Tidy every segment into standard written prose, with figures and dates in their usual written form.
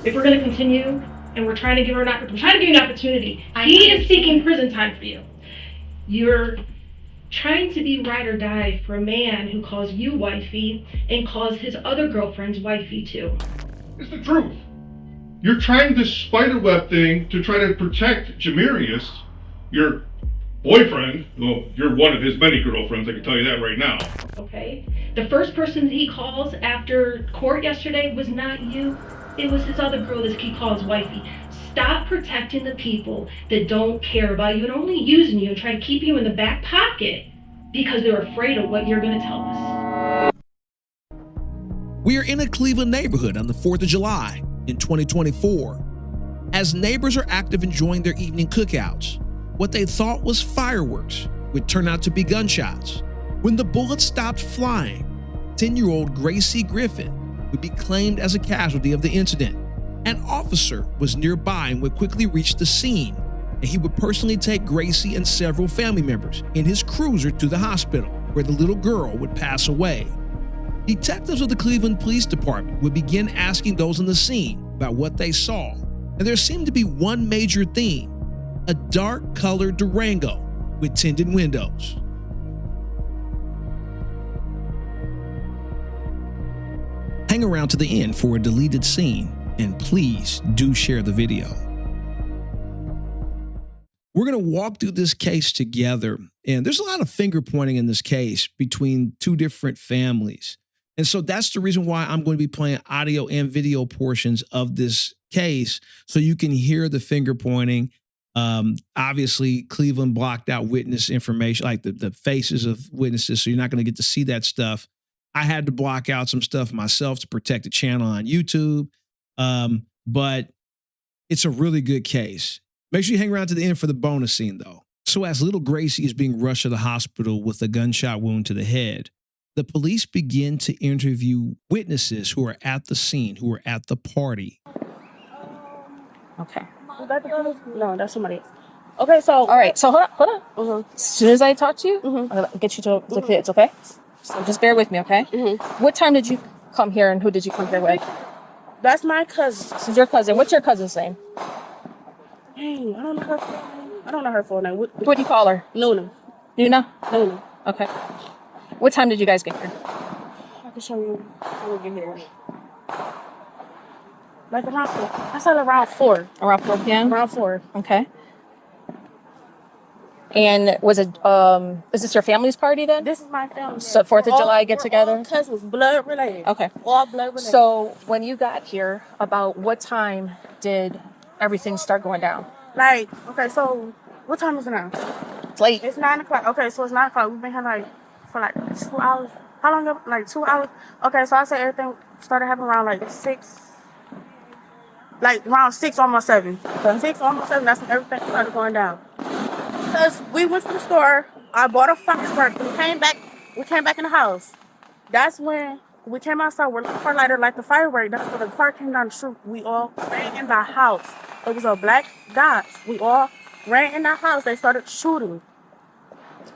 if we're going to continue and we're trying to give her we're trying to give you an opportunity. He is seeking prison time for you. You're trying to be ride or die for a man who calls you wifey and calls his other girlfriends wifey too. It's the truth. You're trying this spiderweb thing to try to protect Jamirius, your boyfriend. Well, you're one of his many girlfriends, I can tell you that right now. Okay? The first person he calls after court yesterday was not you. It was his other girl that he calls wifey. Stop protecting the people that don't care about you and only using you and try to keep you in the back pocket because they're afraid of what you're going to tell us. We are in a Cleveland neighborhood on the 4th of July in 2024. As neighbors are active enjoying their evening cookouts, what they thought was fireworks would turn out to be gunshots. When the bullets stopped flying, 10-year-old Gracie Griffin would be claimed as a casualty of the incident. An officer was nearby and would quickly reach the scene, and he would personally take Gracie and several family members in his cruiser to the hospital, where the little girl would pass away. Detectives of the Cleveland Police Department would begin asking those on the scene about what they saw, and there seemed to be one major theme: a dark-colored Durango with tinted windows. Hang around to the end for a deleted scene, and please do share the video. We're going to walk through this case together, and there's a lot of finger pointing in this case between two different families. And so that's the reason why I'm going to be playing audio and video portions of this case so you can hear the finger pointing. Obviously, Cleveland blocked out witness information, like the faces of witnesses, so you're not going to get to see that stuff. I had to block out some stuff myself to protect the channel on YouTube, but it's a really good case. Make sure you hang around to the end for the bonus scene, though. So as little Gracie is being rushed to the hospital with a gunshot wound to the head, the police begin to interview witnesses who are at the scene, who are at the party. Okay. No, that's somebody else. Okay, so... All right, so hold on. Mm-hmm. As soon as I talk to you, I'll get you to the kids, okay? So just bear with me, okay? Mm-hmm. What time did you come here, and who did you come here with? That's my cousin. This is your cousin. What's your cousin's name? Dang, I don't know her full name. I don't know her full name. What do you call her? Luna. Luna? Luna. Okay. What time did you guys get here? I can show you when we get here. Like around 4. I said around 4. Around 4 p.m.? Around 4. Okay. And was it, is this your family's party then? This is my family. So 4th of July get together? All cousins, blood related. Okay. All blood related. So when you got here, about what time did everything start going down? Like, okay, so what time is it now? It's late. It's 9 o'clock. Okay, so it's 9 o'clock. We've been here for 2 hours. How long ago? Like 2 hours. Okay, so I say everything started happening around like 6. Like around 6, almost 7. 6, almost 7. That's when everything started going down. Because we went to the store. I bought a firework. We came back in the house. That's when we came outside. We're looking for a lighter, like the firework. That's when the car came down the street. We all ran in the house. It was a black dot. We all ran in the house. They started shooting.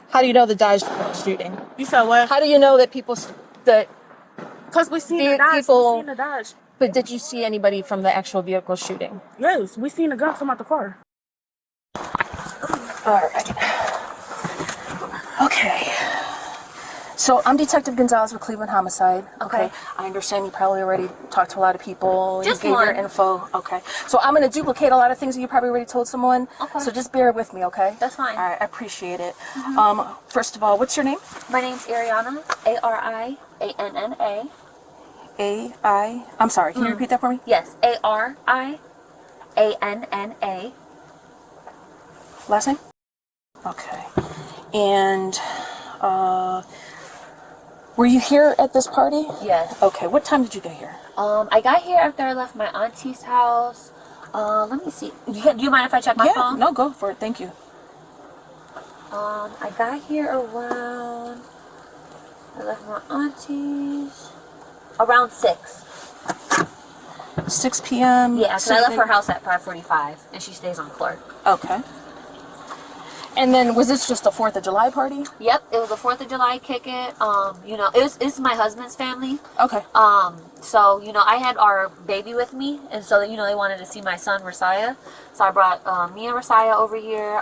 How do you know the Dodge was shooting? You said what? How do you know that Because we seen the Dodge. people- We seen the Dodge. but did you see anybody from the actual vehicle shooting? Yes, we seen the gun come out the car. All right. Okay. So I'm Detective Gonzalez with Cleveland Homicide. Okay. I understand you probably already talked to a lot of people. Just you gave your one. info. Okay. So I'm going to duplicate a lot of things that you probably already told someone. Okay. So just bear with me, okay? That's fine. All right. I appreciate it. First of all, what's your name? My name's Ariana, A-R-I-A-N-N-A. I'm sorry. Can you repeat that for me? Yes, A-R-I-A-N-N-A. Last name? Okay. And were you here at this party? Yes. Okay. What time did you get here? I got here after I left my auntie's house. Let me see. Do you mind if I check my phone? No, go for it. Thank you. I got here around... I left my auntie's... around 6. 6 p.m. Yeah, because I left her house at 5:45, and she stays on Clark. Okay. And then was this just a 4th of July party? Yep, it was a 4th of July kick it. You know, it's my husband's family. Okay. So, you know, I had our baby with me, and so, you know, they wanted to see my son, Rasiah. So I brought me and Rasiah over here.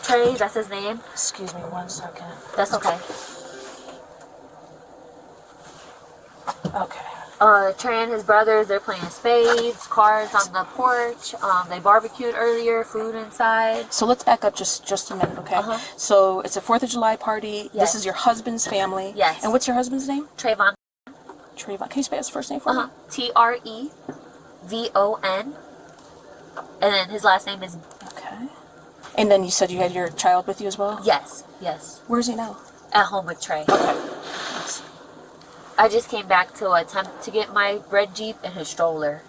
Trey, that's his name. Excuse me 1 second. That's okay. Okay. Trey and his brothers, they're playing spades, cards on the porch. They barbecued earlier, food inside. So let's back up just a minute, okay? Uh-huh. So it's a 4th of July party. Yes. This is your husband's family. Yes. And what's your husband's name? Trayvon. Trayvon. Can you spell his first name for me? Trevon. And then his last name is... Okay. And then you said you had your child with you as well? Yes, yes. Where's he now? At home with Trey. Okay. I just came back to attempt to get my red Jeep and his stroller.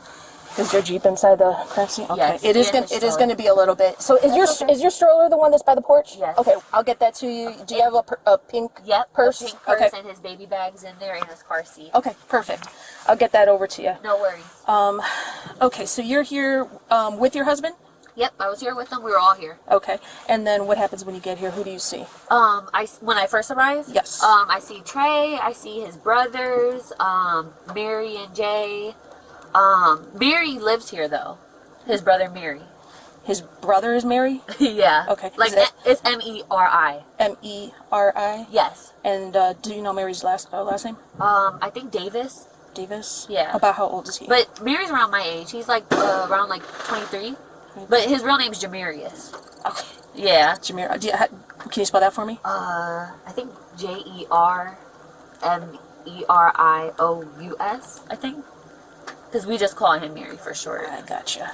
Is your Jeep inside the crack seat? Okay. Yes, It is and gonna the going to be a little bit. So is That's okay. is your stroller the one that's by the porch? Yes. Okay, I'll get that to you. Do you have a pink Yep, purse? a pink purse Okay. and his baby bags in there and his car seat. Okay, perfect. I'll get that over to you. No worries. Okay, so you're here with your husband? Yep, I was here with them. We were all here. Okay. And then what happens when you get here? Who do you see? When I first arrived, Yes. I see Trey, I see his brothers, Mary and Jay. Mary lives here though. His brother Mary. His brother is Mary? Yeah. Okay. Like Is it- it's Meri. Meri? Yes. And do you know Mary's last name? I think Davis. Davis? Yeah. About how old is he? But Mary's around my age. He's like around like 23. But his real name's Jamarius. Okay. Yeah. Jameer, can you spell that for me? I think Jermerious, I think. Because we just call him Mary for short. I gotcha.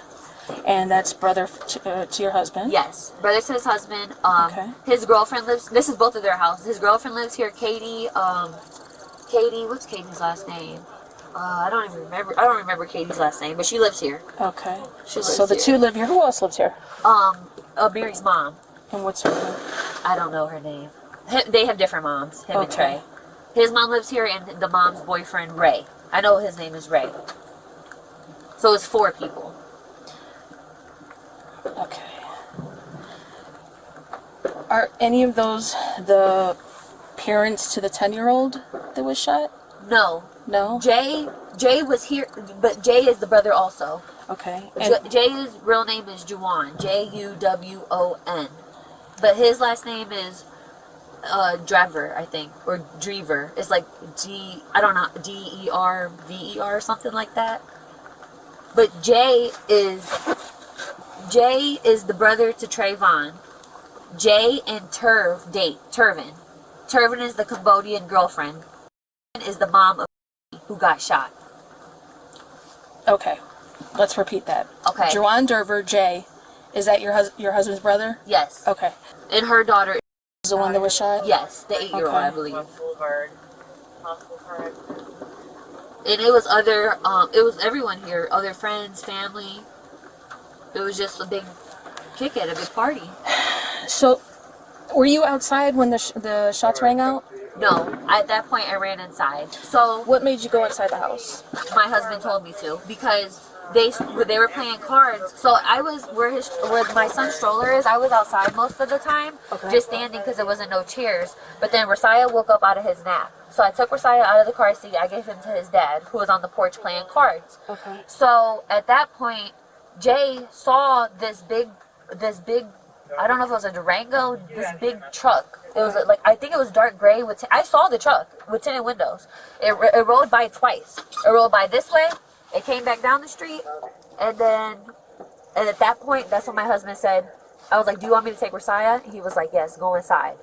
And that's brother to your husband? Yes. Brother to his husband. Okay. His girlfriend lives, this is both of their houses. His girlfriend lives here, Katie. Katie, what's Katie's last name? I don't remember Katie's last name, but she lives here. Okay. She lives So the here. two live here. Who else lives here? Mary's mom. And what's her name? I don't know her name. They have different moms, him and Okay. Trey. His mom lives here, and the mom's boyfriend, Ray. I know his name is Ray. So it's 4 people. Okay. Are any of those the parents to the 10-year-old that was shot? No. No? Jay was here, but Jay is the brother also. Okay. And Jay's real name is Juwan. Juwon. But his last name is Drever, I think, or Drever. It's like Derver or something like that. But Jay is the brother to Trayvon. Jay and Turv date. Turvin. Turvin is the Cambodian girlfriend. Is the mom of who got shot. okay. Let's repeat that. Okay. Juwan Derver, Jay. Is that your husband's brother? Yes. Okay. And her daughter. Is the one that was shot? Yes, the 8-year-old, Okay. I believe. And it was it was everyone here, other friends, family. It was just a big kick at a big party. So, were you outside when the shots rang out? No, at that point I ran inside. So What made you go inside the house? my husband told me to because they were playing cards. So I was where my son's stroller is. I was outside most of the time, Okay. just standing because there wasn't no chairs. But then Rasiah woke up out of his nap. So I took Rasiah out of the car seat. I gave him to his dad, who was on the porch playing cards. Okay. So at that point, Jay saw this big, I don't know if it was a Durango, this big truck. It was like, I think it was dark gray with, I saw the truck with tinted windows. It rolled by twice. It rolled by this way, it came back down the street, and at that point, that's when my husband said, I was like, do you want me to take Rasiah? He was like, yes, go inside.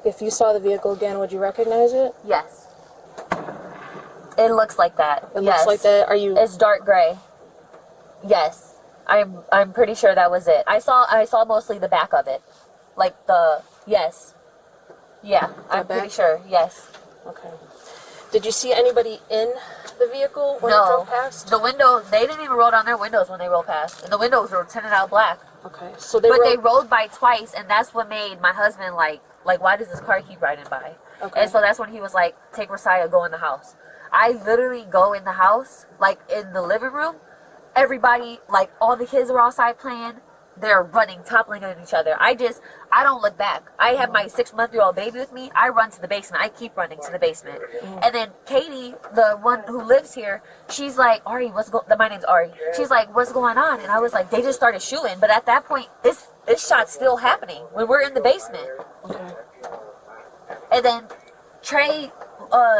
If you saw the vehicle again, would you recognize it? Yes. It looks like that. It Yes. looks like that. Are you? It's dark gray. Yes. I'm pretty sure that was it. I saw mostly the back of it. Like yes. Yeah, I'm pretty back? sure. Yes. Okay. Did you see anybody in the vehicle when it No. drove past? The window, they didn't even roll down their windows when they rolled past. And the windows were tinted out black. Okay. So they But were. they rolled by twice, and that's what made my husband like, why does this car keep riding by? Okay. And so that's when he was like, take Rasiah, go in the house. I literally go in the house, like in the living room. Everybody, like all the kids are outside playing. they're running, toppling on each other. I don't look back. I have my 6-month-old baby with me. I run to the basement. I keep running to the basement. And then Katie, the one who lives here, she's like, Ari, my name's Ari. She's like, what's going on? And I was like, they just started shooting. But at that point, this shot's still happening when we're in the basement. Okay. And then Trey,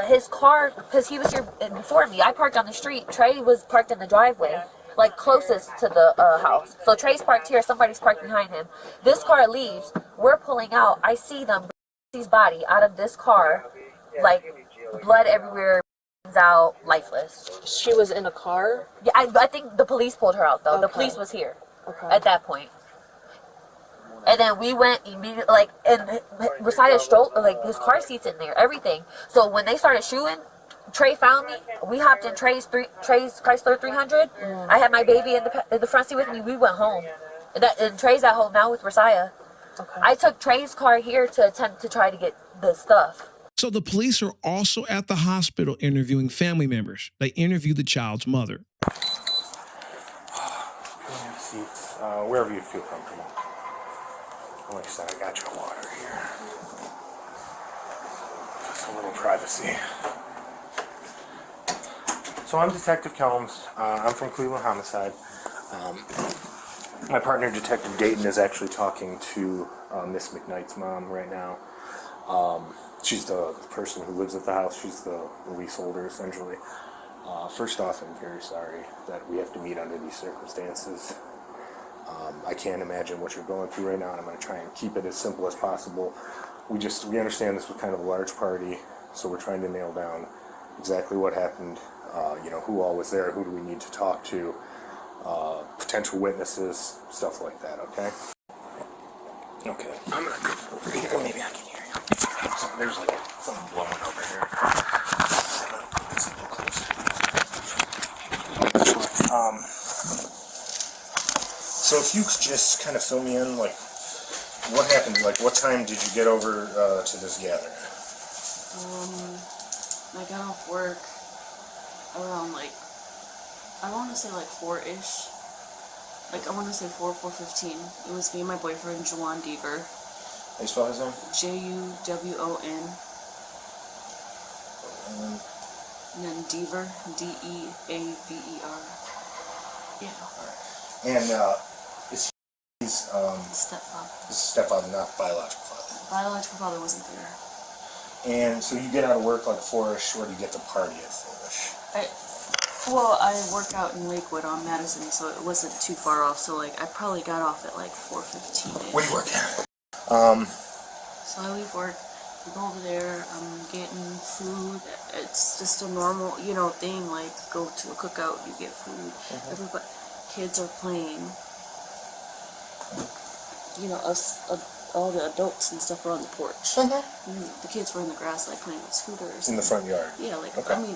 his car, because he was here before me, I parked on the street. Trey was parked in the driveway, like closest to the house. So Trey's parked here, somebody's parked behind him. This car leaves, we're pulling out. I see them, his body out of this car, like blood everywhere, out, lifeless. She was in a car? Yeah, I think the police pulled her out though. Okay. The police was here Okay. at that point. And then we went immediately, like, and Resiah strolled, like, his car seat's in there, everything. So when they started shooting, Trey found me. We hopped in Trey's Chrysler 300. I had my baby in the front seat with me. We went home. And Trey's at home now with Resiah. Okay. I took Trey's car here to attempt to try to get the stuff. So the police are also at the hospital interviewing family members. They interview the child's mother. Have seats, wherever you feel comfortable. Like I said, I got your water here. Just a little privacy. So I'm Detective Kelms. I'm from Cleveland Homicide. My partner, Detective Dayton, is actually talking to Miss McKnight's mom right now. She's the person who lives at the house. She's the leaseholder, essentially. First off, I'm very sorry that we have to meet under these circumstances. I can't imagine what you're going through right now, and I'm going to try and keep it as simple as possible. We understand this was kind of a large party, so we're trying to nail down exactly what happened, who all was there, who do we need to talk to, potential witnesses, stuff like that, okay? Okay, I'm going to go over here. Maybe I can hear you. So there's like something blowing over here. It's a little closer. So if you could just kind of fill me in, like, what happened? Like, what time did you get over to this gathering? I got off work around, like, I want to say, like, 4-ish. Like, I want to say 4:15. It was me and my boyfriend, Juwan Deaver. How do you spell his name? Juwon. And then Deaver, Deaver. Yeah. And he's Stepfather. his stepfather, not biological father. Biological father wasn't there. And so you get out of work like 4-ish, or do you get to party at 4-ish? I work out in Lakewood on Madison, so it wasn't too far off. So like, I probably got off at like 4:15. Where do you work at? So I leave work, we go over there. I'm getting food. It's just a normal, thing. Like go to a cookout, you get food. Everybody, kids are playing. All the adults and stuff are on the porch. The kids were in the grass, like playing with scooters. In the front yard. Yeah, like Okay.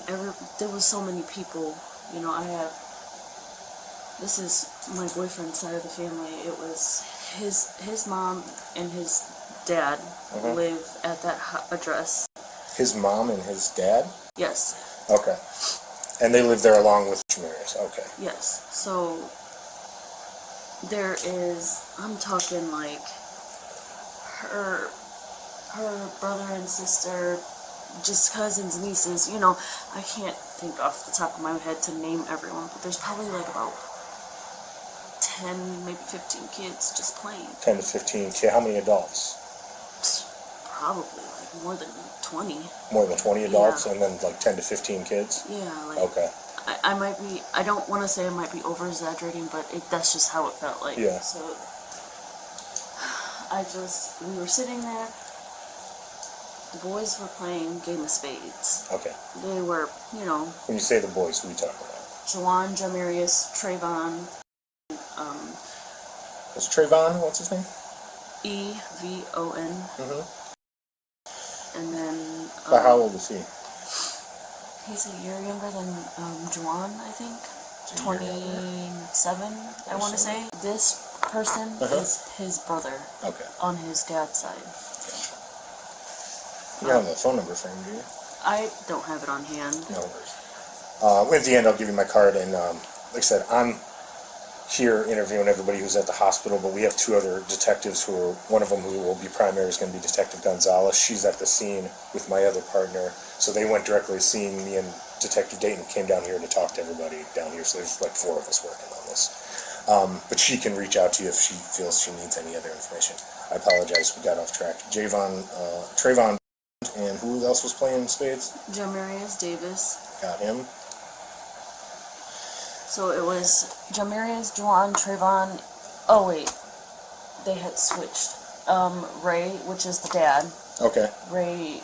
there was so many people. This is my boyfriend's side of the family. It was his mom and his dad live at that address. His mom and his dad? Yes. Okay. And they live there along with Jamarius. Okay. Yes. So there is, I'm talking like her brother and sister, just cousins, nieces, I can't think off the top of my head to name everyone, but there's probably like about 10, maybe 15 kids just playing. 10 to 15 kids. How many adults? Probably like more than 20. More than 20 adults, Yeah. and then like 10 to 15 kids? Yeah, like Okay. I don't want to say I might be over exaggerating, but that's just how it felt like. Yeah. So we were sitting there, the boys were playing Game of Spades. Okay. They were, When you say the boys, who are you talking about? Juwan, Jamarius, Trayvon, Is Trayvon, what's his name? Evon, and then About how old is he? he's a year younger than Juwan, I think. 27, I want to say. This person is his brother Okay. on his dad's side. You don't have the phone number for him, do you? I don't have it on hand. No worries. At the end, I'll give you my card, and like I said, I'm here interviewing everybody who's at the hospital, but we have two other detectives one of them who will be primary is going to be Detective Gonzalez. She's at the scene with my other partner. So they went directly seeing me, and Detective Dayton came down here to talk to everybody down here. So there's like 4 of us working on this. But she can reach out to you if she feels she needs any other information. I apologize, we got off track. Trayvon, and who else was playing spades? Jamarius Davis. Got him. So it was Jamarius, Juwan, Trayvon. Oh wait, they had switched. Ray, which is the dad. Okay. Ray.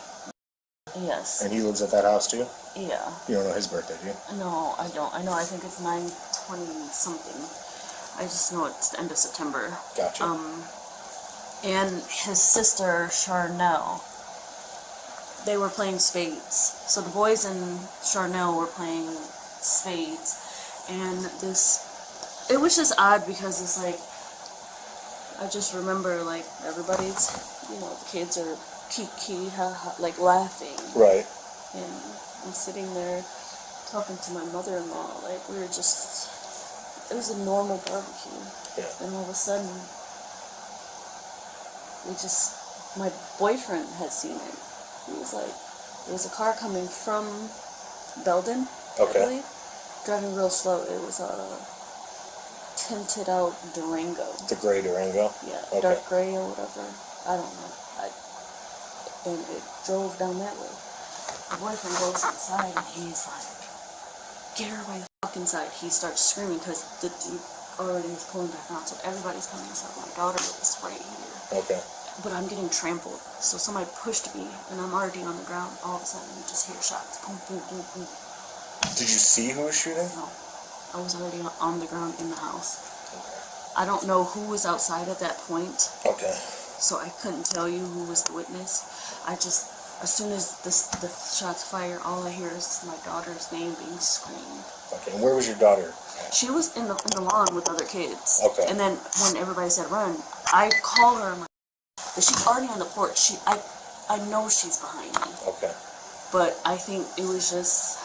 Yes. And he lives at that house too? Yeah. You don't know his birthday, do you? No, I don't. I know. I think it's 9/20 something. I just know it's the end of September. Gotcha. And his sister Charnel. They were playing spades. So the boys and Charnel were playing spades. And it was just odd because it's like, I just remember like everybody's, the kids are kiki, ha ha, like laughing. Right. And I'm sitting there talking to my mother-in-law, like we were just, it was a normal barbecue. Yeah. And all of a sudden, my boyfriend had seen it. He was like, there was a car coming from Belden, Okay. I believe, driving real slow. It was a tinted out Durango. The gray Durango? Yeah, Okay. dark gray or whatever. I don't know. And it drove down that way. My boyfriend goes inside and he's like, get her by the fucking side. He starts screaming because the dude already is pulling back on, so everybody's coming inside. My daughter is right here. Okay. But I'm getting trampled. So somebody pushed me and I'm already on the ground. All of a sudden you just hear shots. Boom, boom, boom, boom. Did you see who was shooting? No. I was already on the ground in the house. Okay. I don't know who was outside at that point. Okay. So I couldn't tell you who was the witness. As soon as the shots fire, all I hear is my daughter's name being screamed. Okay. And where was your daughter? She was in the lawn with other kids. Okay. And then when everybody said run, I call her. But she's already on the porch. I know she's behind me. Okay. But I think it was just.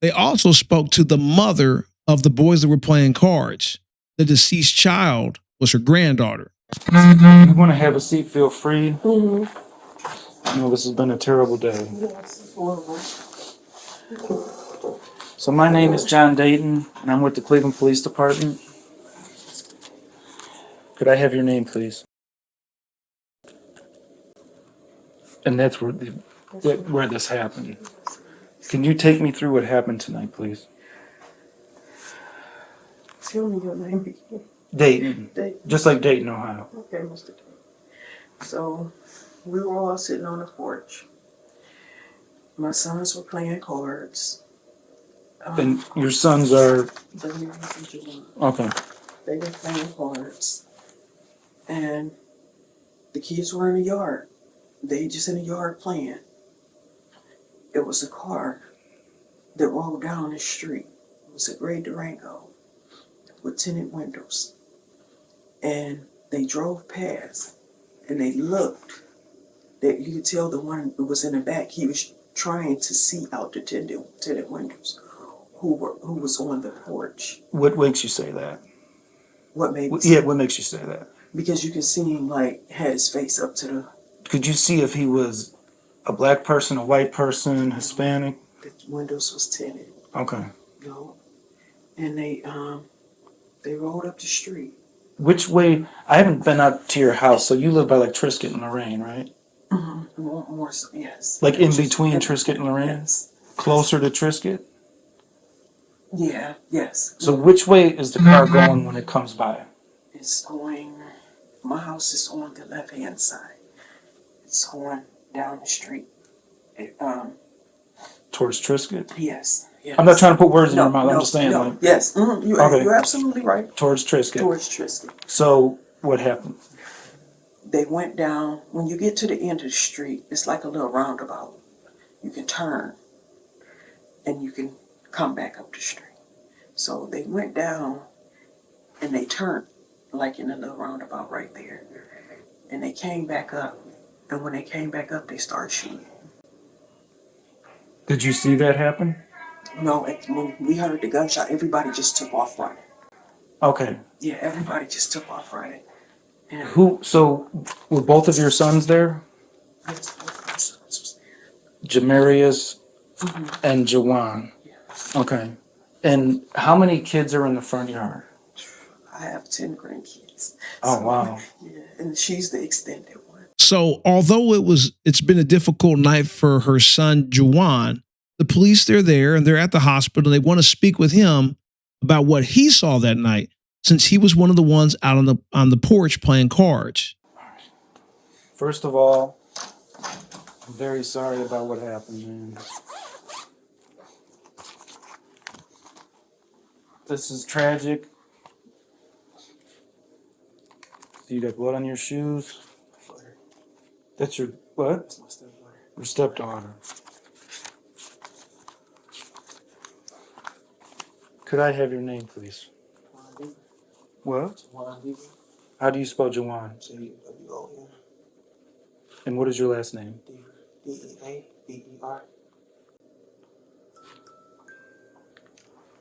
They also spoke to the mother of the boys that were playing cards. The deceased child was her granddaughter. You want to have a seat, feel free. Mm-hmm. I know this has been a terrible day. Yes, it's horrible. So my name is John Dayton, and I'm with the Cleveland Police Department. Could I have your name, please? And that's where this happened. Can you take me through what happened tonight, please? Tell me your name again. Dayton. Dayton. Just like Dayton, Ohio. Okay, Mr. Dayton. So, we were all sitting on the porch. My sons were playing cards. And your sons are... Jamarius and Juwan. Okay. They were playing cards. And the kids were in the yard. They just in the yard playing. It was a car that rolled down the street. It was a gray Durango with tinted windows. And they drove past and they looked. That you could tell the one who was in the back, he was trying to see out the tinted windows who was on the porch. What makes you say that? What made me Yeah, what makes you say that? Because you can see him like had his face up to the Could you see if he was a black person, a white person, Hispanic? the windows was tinted, Okay. you know. And they rolled up the street. Which way? I haven't been out to your house, so you live by like Triscuit and Lorraine, right? Mm-hmm. More so, yes. Like in between Triscuit and Lorraine? Yes. Closer to Triscuit? Yeah, yes. So which way is the car going when it comes by? It's going, my house is on the left-hand side. It's going down the street. Towards Triscuit? Yes, yes. I'm not trying to put words in your mouth, I'm just saying no, like yes, Okay. you're absolutely right. towards Triscuit. Towards Tristan. So what happened? They went down, when you get to the end of the street, it's like a little roundabout. You can turn and you can come back up the street. So they went down and they turned like in a little roundabout right there. And they came back up. And when they came back up, they started shooting. Did you see that happen? No, when we heard the gunshot, everybody just took off running. Okay. Yeah, everybody just took off Friday. And So were both of your sons there? yes, both my sons was Jamarius there. Mm-hmm. and Jawan. Yeah. Okay. And how many kids are in the front yard? I have 10 grandkids. Oh, So, wow. Yeah, and she's the extended one. So although it's been a difficult night for her son, Juwan, the police, they're there and they're at the hospital. They want to speak with him about what he saw that night, since he was one of the ones out on the porch playing cards. First of all, I'm very sorry about what happened, man. This is tragic. You got blood on your shoes. That's your what? That's my stepdaughter. Your stepdaughter. Could I have your name, please? What? How do you spell Jawan? J-W-O-N. And what is your last name? D-E-A-B-E-R.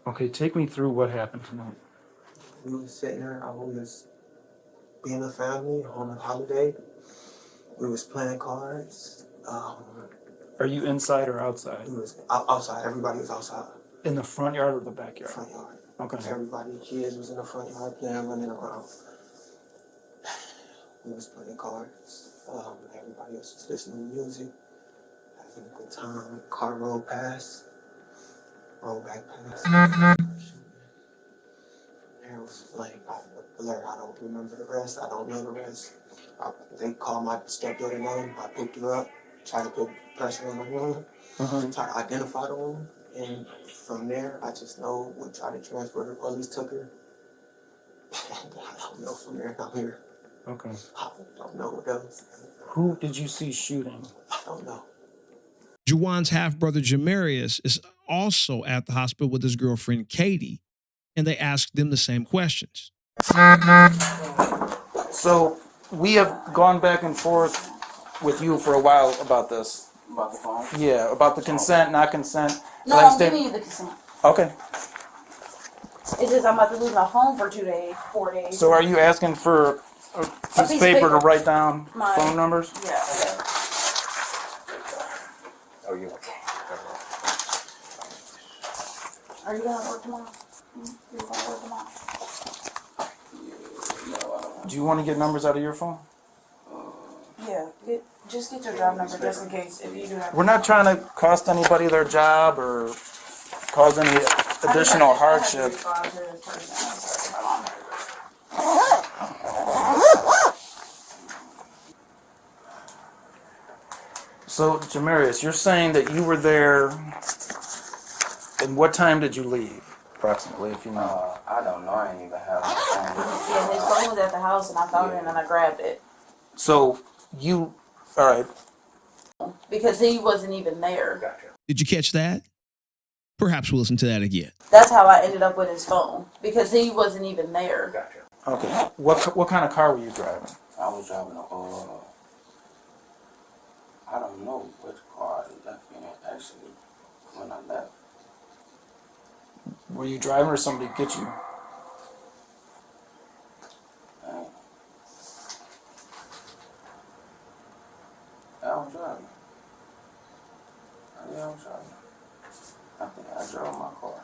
Okay, take me through what happened tonight. We was sitting there. I was being a family on a holiday. We was playing cards. Are you inside or outside? We was outside. Everybody was outside. In the front yard or the backyard? Front yard. Okay. Everybody, kids was in the front yard playing, running around. We was playing cards. Everybody else was listening to music, having a good time. Car rolled past, rolled back past. There was like a blur. I don't remember the rest. I don't know the rest. They called my stepdaughter name. I picked her up, tried to put pressure on the room, try to identify the room. And from there, I just know we tried to transport her. Police took her. I don't know from there. I'm here. Okay. I don't know what else. Who did you see shooting? I don't know. Juwan's half-brother, Jamarius, is also at the hospital with his girlfriend, Katie, and they asked them the same questions. So we have gone back and forth with you for a while about this. About the phone? Yeah, about the consent, not consent. No, I'm giving you the consent. Okay. It's just I'm about to lose my phone for 2 days, 4 days. So are you asking for a piece of paper to write down My- phone numbers? Yeah. Oh, you. Are you gonna work tomorrow? You gonna work tomorrow? Do you want to get numbers out of your phone? Yeah. Just get your job number just in case if you do have. We're not trying to cost anybody their job or cause any additional hardship. So, Jamarius, you're saying that you were there, and what time did you leave, approximately, if you know? I don't know. I ain't even have my phone. Yeah, his phone was at the house and I found it and then I grabbed it. So, all right. Because he wasn't even there. Gotcha. Did you catch that? Perhaps we'll listen to that again. That's how I ended up with his phone. Because he wasn't even there. Gotcha. Okay. What kind of car were you driving? I was driving I don't know which car I left in actually when I left. Were you driving or somebody get you? I was driving. Yeah, I was driving. I think I drove my car.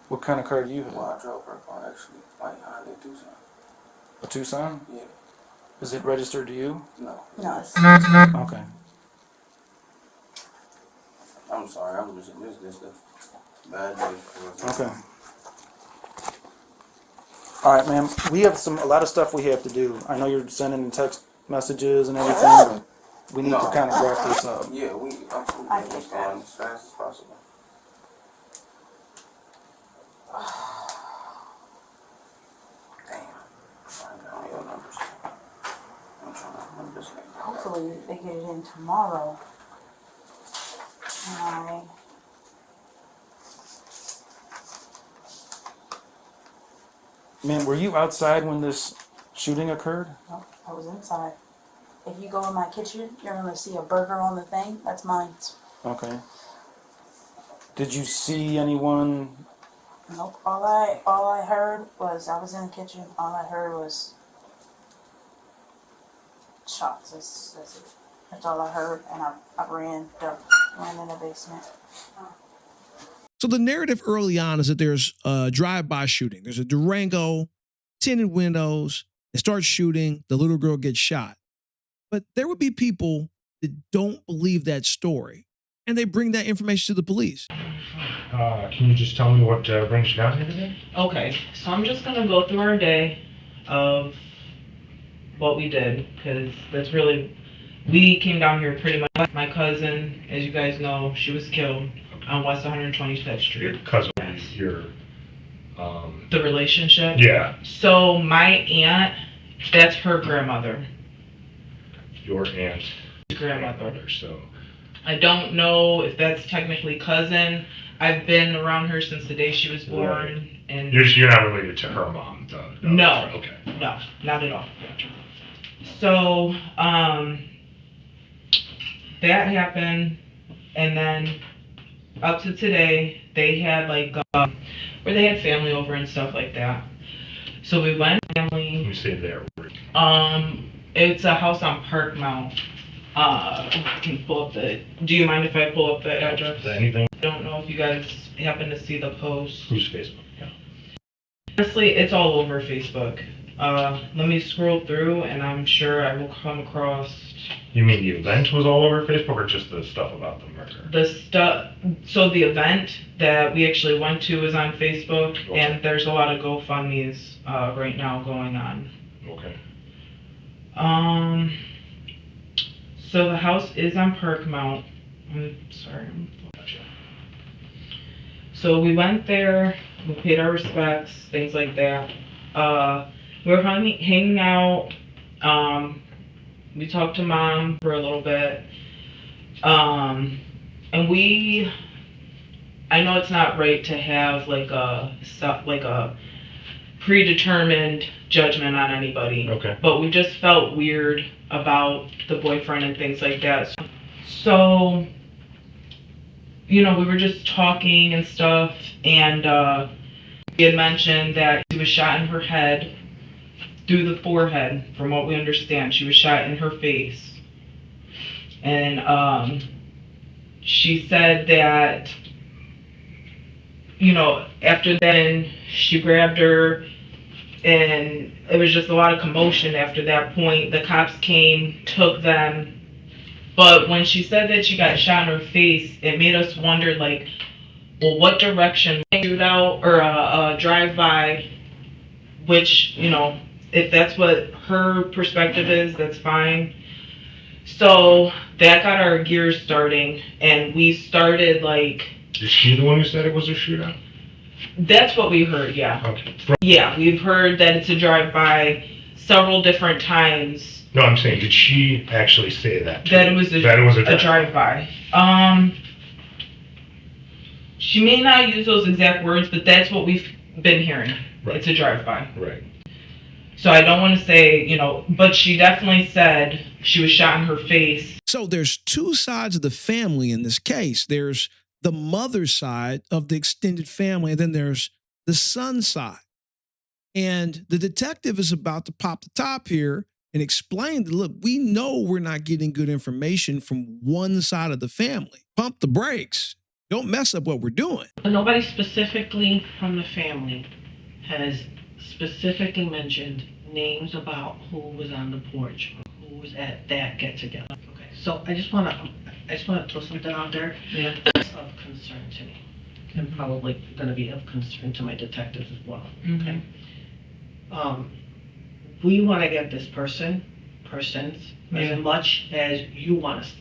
What kind of car do you have? Well, I drove her car actually. Like Hyundai Tucson. A Tucson? Yeah. Is it registered to you? No. No, it's Okay. I'm sorry. I'm losing this a bad day for us. Okay. All right, ma'am. We have a lot of stuff we have to do. I know you're sending text messages and everything, but we need to kind of wrap this up. Yeah, I I'm get going as fast as possible. Damn. I got your numbers. I'm trying to remember this name. hopefully they get it in tomorrow. Alright. Ma'am, were you outside when this shooting occurred? Nope, I was inside. If you go in my kitchen, you're gonna see a burger on the thing. That's mine. Okay. Did you see anyone Nope. All I heard was I was in the kitchen. All I heard was shots. That's it. That's all I heard, and I ran in the basement. So the narrative early on is that there's a drive-by shooting. There's a Durango, tinted windows. They start shooting. The little girl gets shot. But there would be people that don't believe that story, and they bring that information to the police. Can you just tell me what brings you down here today? Okay, so I'm just gonna go through our day of what we did, because that's really, we came down here pretty much. My cousin, as you guys know, she was killed on West 125th Street. Your cousin, The relationship? yeah, So my aunt, that's her grandmother. your aunt, Grandmother. so. I don't know if that's technically cousin. I've been around her since the day she was born, Right. and You're not related to her mom, though? No. Okay. no, not at all. So, that happened, and then up to today, they had like, where they had family over and stuff like that. So we went family. You say there. It's a house on Park Mount. I can pull up do you mind if I pull up the address? Anything? I don't know if you guys happen to see the post. Who's Facebook? Yeah. Honestly, it's all over Facebook. Let me scroll through, and I'm sure I will come across You mean the event was all over Facebook, or just the stuff about the murder? the stuff. So the event that we actually went to is on Facebook, Okay. and there's a lot of GoFundMe's right now going on. Okay. So the house is on Park Mount. I'm sorry. Gotcha. So we went there, we paid our respects, things like that. We were hanging out. We talked to Mom for a little bit. And I know it's not right to have like a predetermined judgment on anybody. Okay. But we just felt weird about the boyfriend and things like that. So, we were just talking and stuff, and he had mentioned that she was shot in her head, through the forehead, from what we understand. She was shot in her face. And she said that, after then, she grabbed her, and it was just a lot of commotion after that point. The cops came, took them. But when she said that she got shot in her face, it made us wonder, like, well, what direction shootout or a drive-by, which, if that's what her perspective is, that's fine. So that got our gears starting, and we started, like... Is she the one who said it was a shootout? That's what we heard, yeah. Okay. Yeah, we've heard that it's a drive-by several different times. No, I'm saying, did she actually say that? That it was a drive-by. She may not use those exact words, but that's what we've been hearing. Right. It's a drive-by. Right. So I don't want to say, but she definitely said she was shot in her face. So there's two sides of the family in this case. There's the mother's side of the extended family, and then there's the son's side. And the detective is about to pop the top here and explain that, look, we know we're not getting good information from one side of the family. Pump the brakes. Don't mess up what we're doing. Nobody specifically from the family has specifically mentioned names about who was on the porch, or who was at that get-together. Okay, so I just want to throw something out there. Yeah. That's of concern to me, and probably going to be of concern to my detectives as well. Okay. We want to get this persons as much as you want us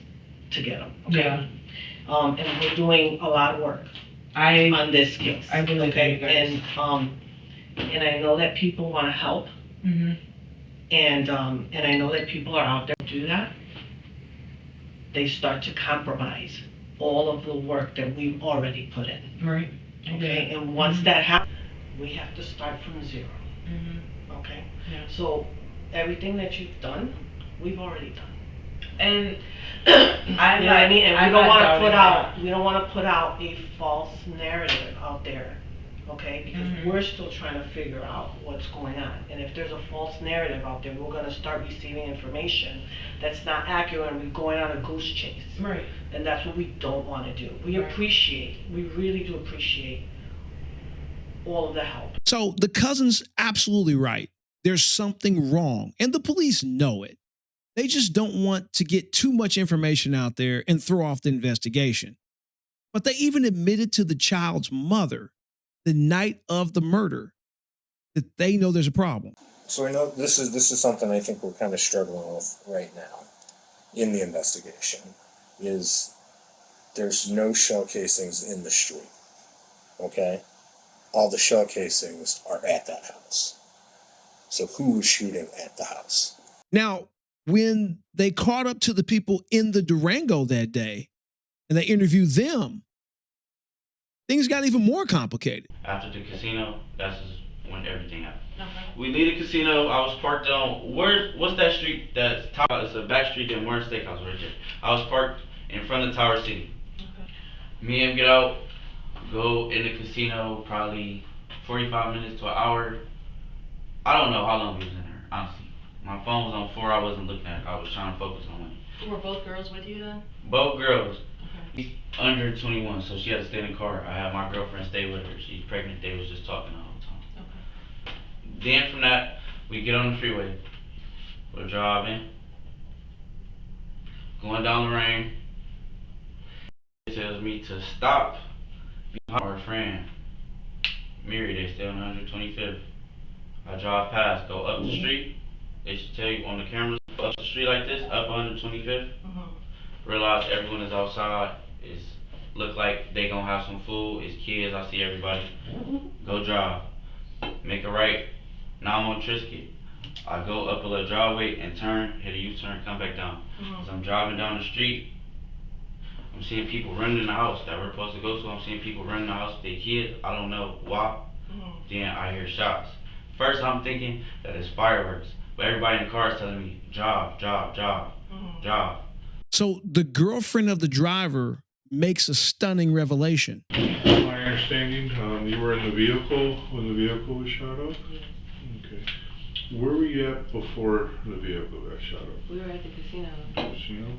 to get them. Okay. Yeah. And we're doing a lot of work on this case. I believe okay. you guys. And I know that people want to help. Mm-hmm. And I know that people are out there to do that. They start to compromise all of the work that we've already put in. Right. Okay. And once that happens, we have to start from zero. Mm-hmm. Okay. Yeah. So everything that you've done, we've already done. And you know what I mean? And we don't want to put out a false narrative out there, okay? Because we're still trying to figure out what's going on. And if there's a false narrative out there, we're gonna start receiving information that's not accurate and we're going on a goose chase. Right. And that's what we don't wanna do. We really do appreciate all of the help. So the cousin's absolutely right. There's something wrong, and the police know it. They just don't want to get too much information out there and throw off the investigation. But they even admitted to the child's mother the night of the murder that they know there's a problem. So I know this is something I think we're kind of struggling with right now in the investigation. Is there's no shell casings in the street. Okay? All the shell casings are at that house. So who was shooting at the house? Now, when they caught up to the people in the Durango that day and they interviewed them, things got even more complicated. After the casino, that's when everything happened. We leave the casino. I was parked on what's that street? That's Tower. It's a back street in Warren Steakhouse right there. I was parked in front of Tower City. Me and him get out, go in the casino, probably 45 minutes to an hour. I don't know how long we was in there, honestly. My phone was on 4, I wasn't looking at it. I was trying to focus on it. Were both girls with you then? Both girls. He's under 21, so she had to stay in the car. I had my girlfriend stay with her. She's pregnant. They was just talking the whole time. Okay. Then from that, we get on the freeway. We're driving. Going down the lane. It tells me to stop. Our friend, Mary, they stay on 125th. I drive past, go up the street. They should tell you on the cameras, up the street like this, up 125th. Realize everyone is outside. It's look like they gonna have some food. It's kids. I see everybody. Go drive. Make a right. Now I'm on Trisket. I go up a little driveway and turn, hit a U-turn, come back down. As I'm driving down the street, I'm seeing people running in the house that we're supposed to go to. I'm seeing people running in the house with their kids. I don't know why. Then I hear shots. First I'm thinking that it's fireworks. But everybody in the car is telling me, job. So the girlfriend of the driver makes a stunning revelation. My understanding, you were in the vehicle when the vehicle was shot up? Okay. Where were you at before the vehicle got shot up? We were at the casino. Casino?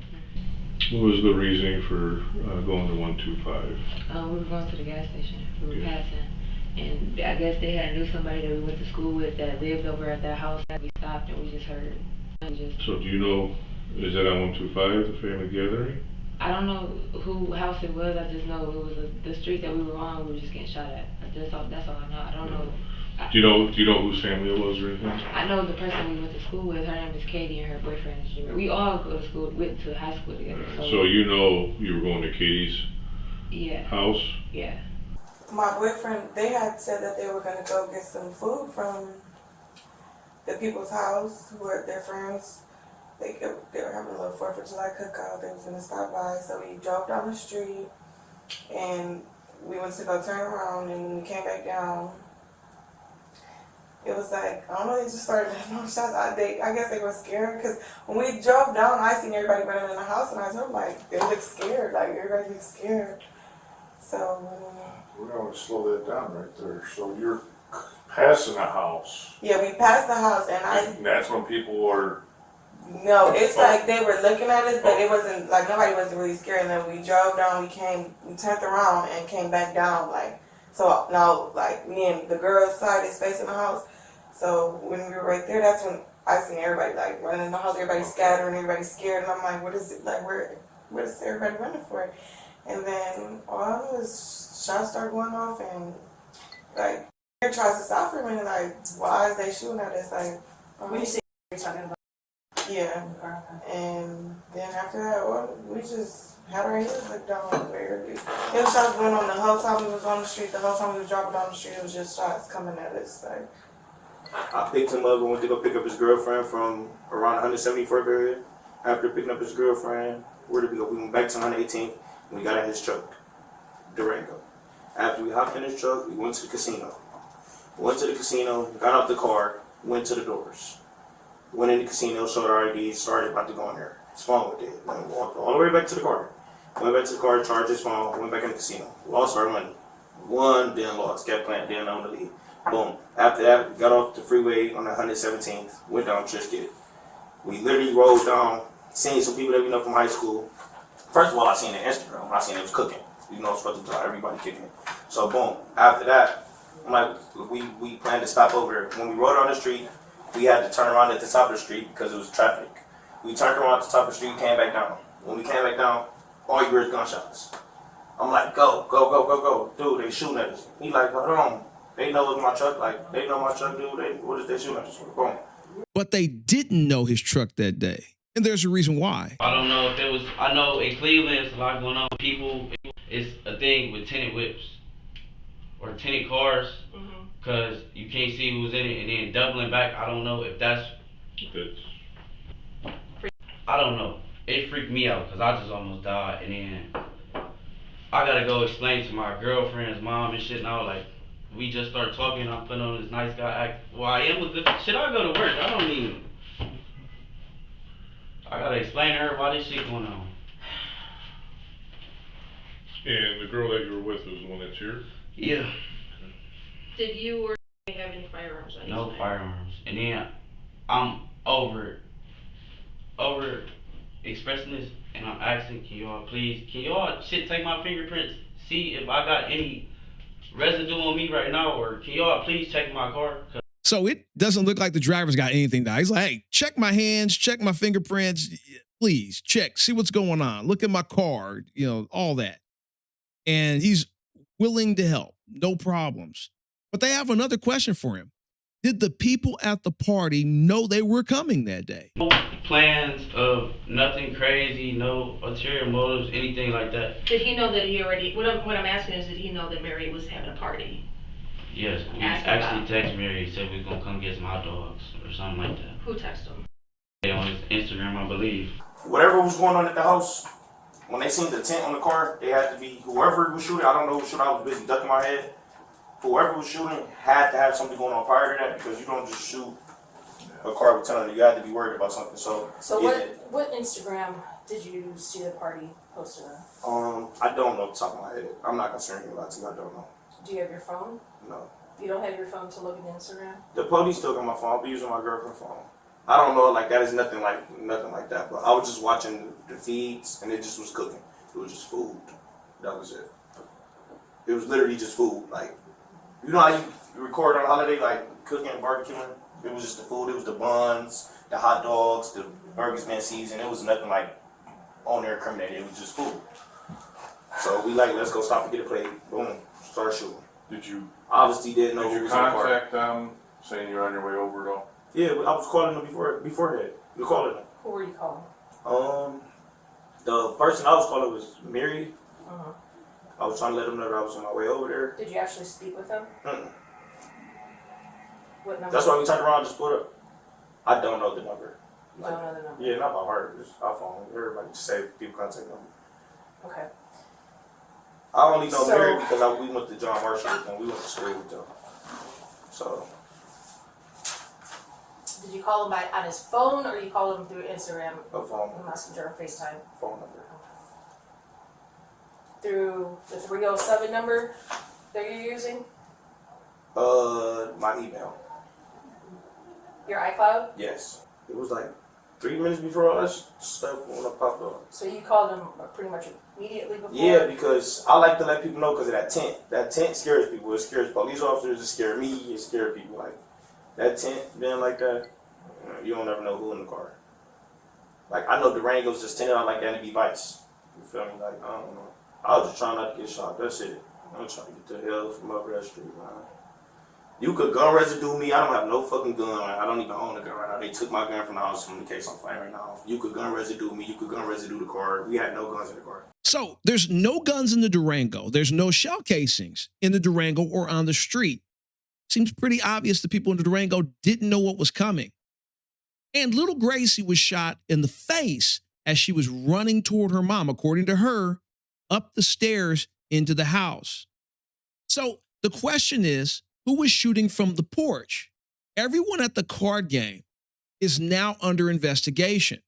What was the reasoning for going to 125? We were going to the gas station. We were Okay. passing. And I guess they had knew somebody that we went to school with that lived over at that house. We stopped and we just heard. So do you know, is that on 125, the family gathering? I don't know who house it was. I just know it was the street that we were on. We were just getting shot at. That's all I know. I don't know. Do you know whose family it was or anything? I know the person we went to school with. Her name is Katie and her boyfriend is Jimmy. We all go to school, went to high school together. So you know you were going to Katie's house? Yeah. My boyfriend, they had said that they were going to go get some food from the people's house who were their friends. They were having a little 4th of July cookout. They was going to stop by. So we drove down the street and we went to go turn around, and when we came back down, it was like, I don't know, they just started having shots. I guess they were scared because when we drove down, I seen everybody running in the house and I told them, like, they look scared. Like, everybody looks scared. So, we're going to slow that down right there. So you're passing a house. yeah, we passed the house and that's when people are. No, it's like they were looking at us, but it wasn't like nobody wasn't really scared. And then we drove down, we turned around and came back down. Like, so now, like, me and the girl's side is facing the house. So when we were right there, that's when I seen everybody like running in the house, everybody scattering, everybody scared, and I'm like, what is it like? What is everybody running for? And then all I know is shots start going off, and like they tries to stop for a minute, like, why is they shooting at us? Like, When you say you're talking about. yeah. And then after that, well, we just had our heads looked down. There was shots going on the whole time we was on the street. The whole time we was driving down the street, it was just shots coming at us. Like, I picked him up and went to go pick up his girlfriend from around 174th area. After picking up his girlfriend, where did we go? We went back to 118th and we got in his truck, Durango. After we hopped in his truck, we went to the casino. Went to the casino, got out the car, went to the doors. Went in the casino, showed our IDs, started about to go in there. His phone was dead. Then walked all the way back to the car. Went back to the car, charged his phone, went back in the casino. Lost our money. Won, then lost. Kept playing, then on the lead. Boom. After that, we got off the freeway on the 117th, went down Trisket. We literally rolled down, seen some people that we know from high school. First of all, I seen their Instagram. I seen they was cooking. You know, it's supposed to tell everybody kicking. So boom. After that, I'm like, we planned to stop over. When we rode on the street, we had to turn around at the top of the street because it was traffic. We turned around at the top of the street, came back down. When we came back down, all you hear is gunshots. I'm like, go, go, go, go, go. Dude, they shooting at us. He like, hold on. They know it's my truck. Like, they know my truck, dude. What is they shooting at us? Boom. But they didn't know his truck that day. And there's a reason why. I don't know if it was, I know in Cleveland it's a lot going on. People, it's a thing with tinted whips or tinted cars because you can't see who's in it, and then doubling back. I don't know if that's, I don't know. It freaked me out because I just almost died, and then I gotta go explain to my girlfriend's mom and shit now, like, we just start talking, I'm putting on this nice guy act. Well, I am with the, shit, I go to work, I don't need, I gotta explain to her why this shit going on. And the girl that you were with was the one that's here? Yeah. Did you or they have any firearms on you? No firearms. And then I'm over expressing this, and I'm asking, can y'all take my fingerprints, see if I got any residue on me right now, or can y'all please check my car? So it doesn't look like the driver's got anything now. He's like, hey, check my hands, check my fingerprints, please check, see what's going on. Look at my car, you know, all that. And he's willing to help, no problems. But they have another question for him. Did the people at the party know they were coming that day? No plans of nothing crazy, no ulterior motives, anything like that. Did he know that he already, what I'm asking is, did he know that Mary was having a party? Yes, we actually texted Mary, said we was gonna come get some hot dogs or something like that. Who texted him? On his Instagram, I believe. Whatever was going on at the house, when they seen the tent on the car, they had to be, whoever was shooting, I don't know who shooting, I was busy ducking my head. Whoever was shooting had to have something going on prior to that, because you don't just shoot a car with 10 on it. You have to be worried about something. So what Instagram did you see the party posted on? I don't know off the top of my head. I'm not concerned about you. I don't know. Do you have your phone? No. You don't have your phone to look at Instagram? The police still got my phone. I'll be using my girlfriend's phone. I don't know, like that is nothing like that. But I was just watching the feeds, and it just was cooking. It was just food. That was it. It was literally just food. Like, you know how you record on a holiday, like cooking and barbecuing? It was just the food. It was the buns, the hot dogs, the burgers been seasoned. It was nothing like on there incriminating. It was just food. So we like, let's go stop and get a plate. Boom, start shooting. Did you obviously didn't know who was in the car. contact them saying you're on your way over at all? Yeah, I was calling them beforehand. We calling them. Who were you calling? The person I was calling was Mary. I was trying to let them know that I was on my way over there. Did you actually speak with them? What number? That's why we turned around and just put up. I don't know the number. You don't know the number? Yeah, not by heart. Just our phone. Everybody just save people contact number. Okay. I only know Mary because we went to John Marshall and we went to school with them. So. Did you call him on his phone, or you called him through Instagram? A phone. Messenger or FaceTime? Phone number. Through the 307 number that you're using? My email. Your iCloud? Yes. It was like 3 minutes before all that stuff when it popped up. So you called him pretty much immediately before? Yeah, because I like to let people know because of that tent. That tent scares people. It scares police officers. It scares me. It scares people. Like, that tent being like that, you don't ever know who in the car. Like, I know Durango's just tinted out like that and be vice. You feel me? Like, I don't know. I was just trying not to get shot. That's it. I'm trying to get the hell from over that street, man. You could gun residue me. I don't have no fucking gun. I don't even own a gun right now. They took my gun from the house from the case I'm fighting right now. You could gun residue me. You could gun residue the car. We had no guns in the car. So there's no guns in the Durango. There's no shell casings in the Durango or on the street. Seems pretty obvious the people in the Durango didn't know what was coming. And little Gracie was shot in the face as she was running toward her mom, according to her, up the stairs into the house. So the question is, who was shooting from the porch? Everyone at the card game is now under investigation.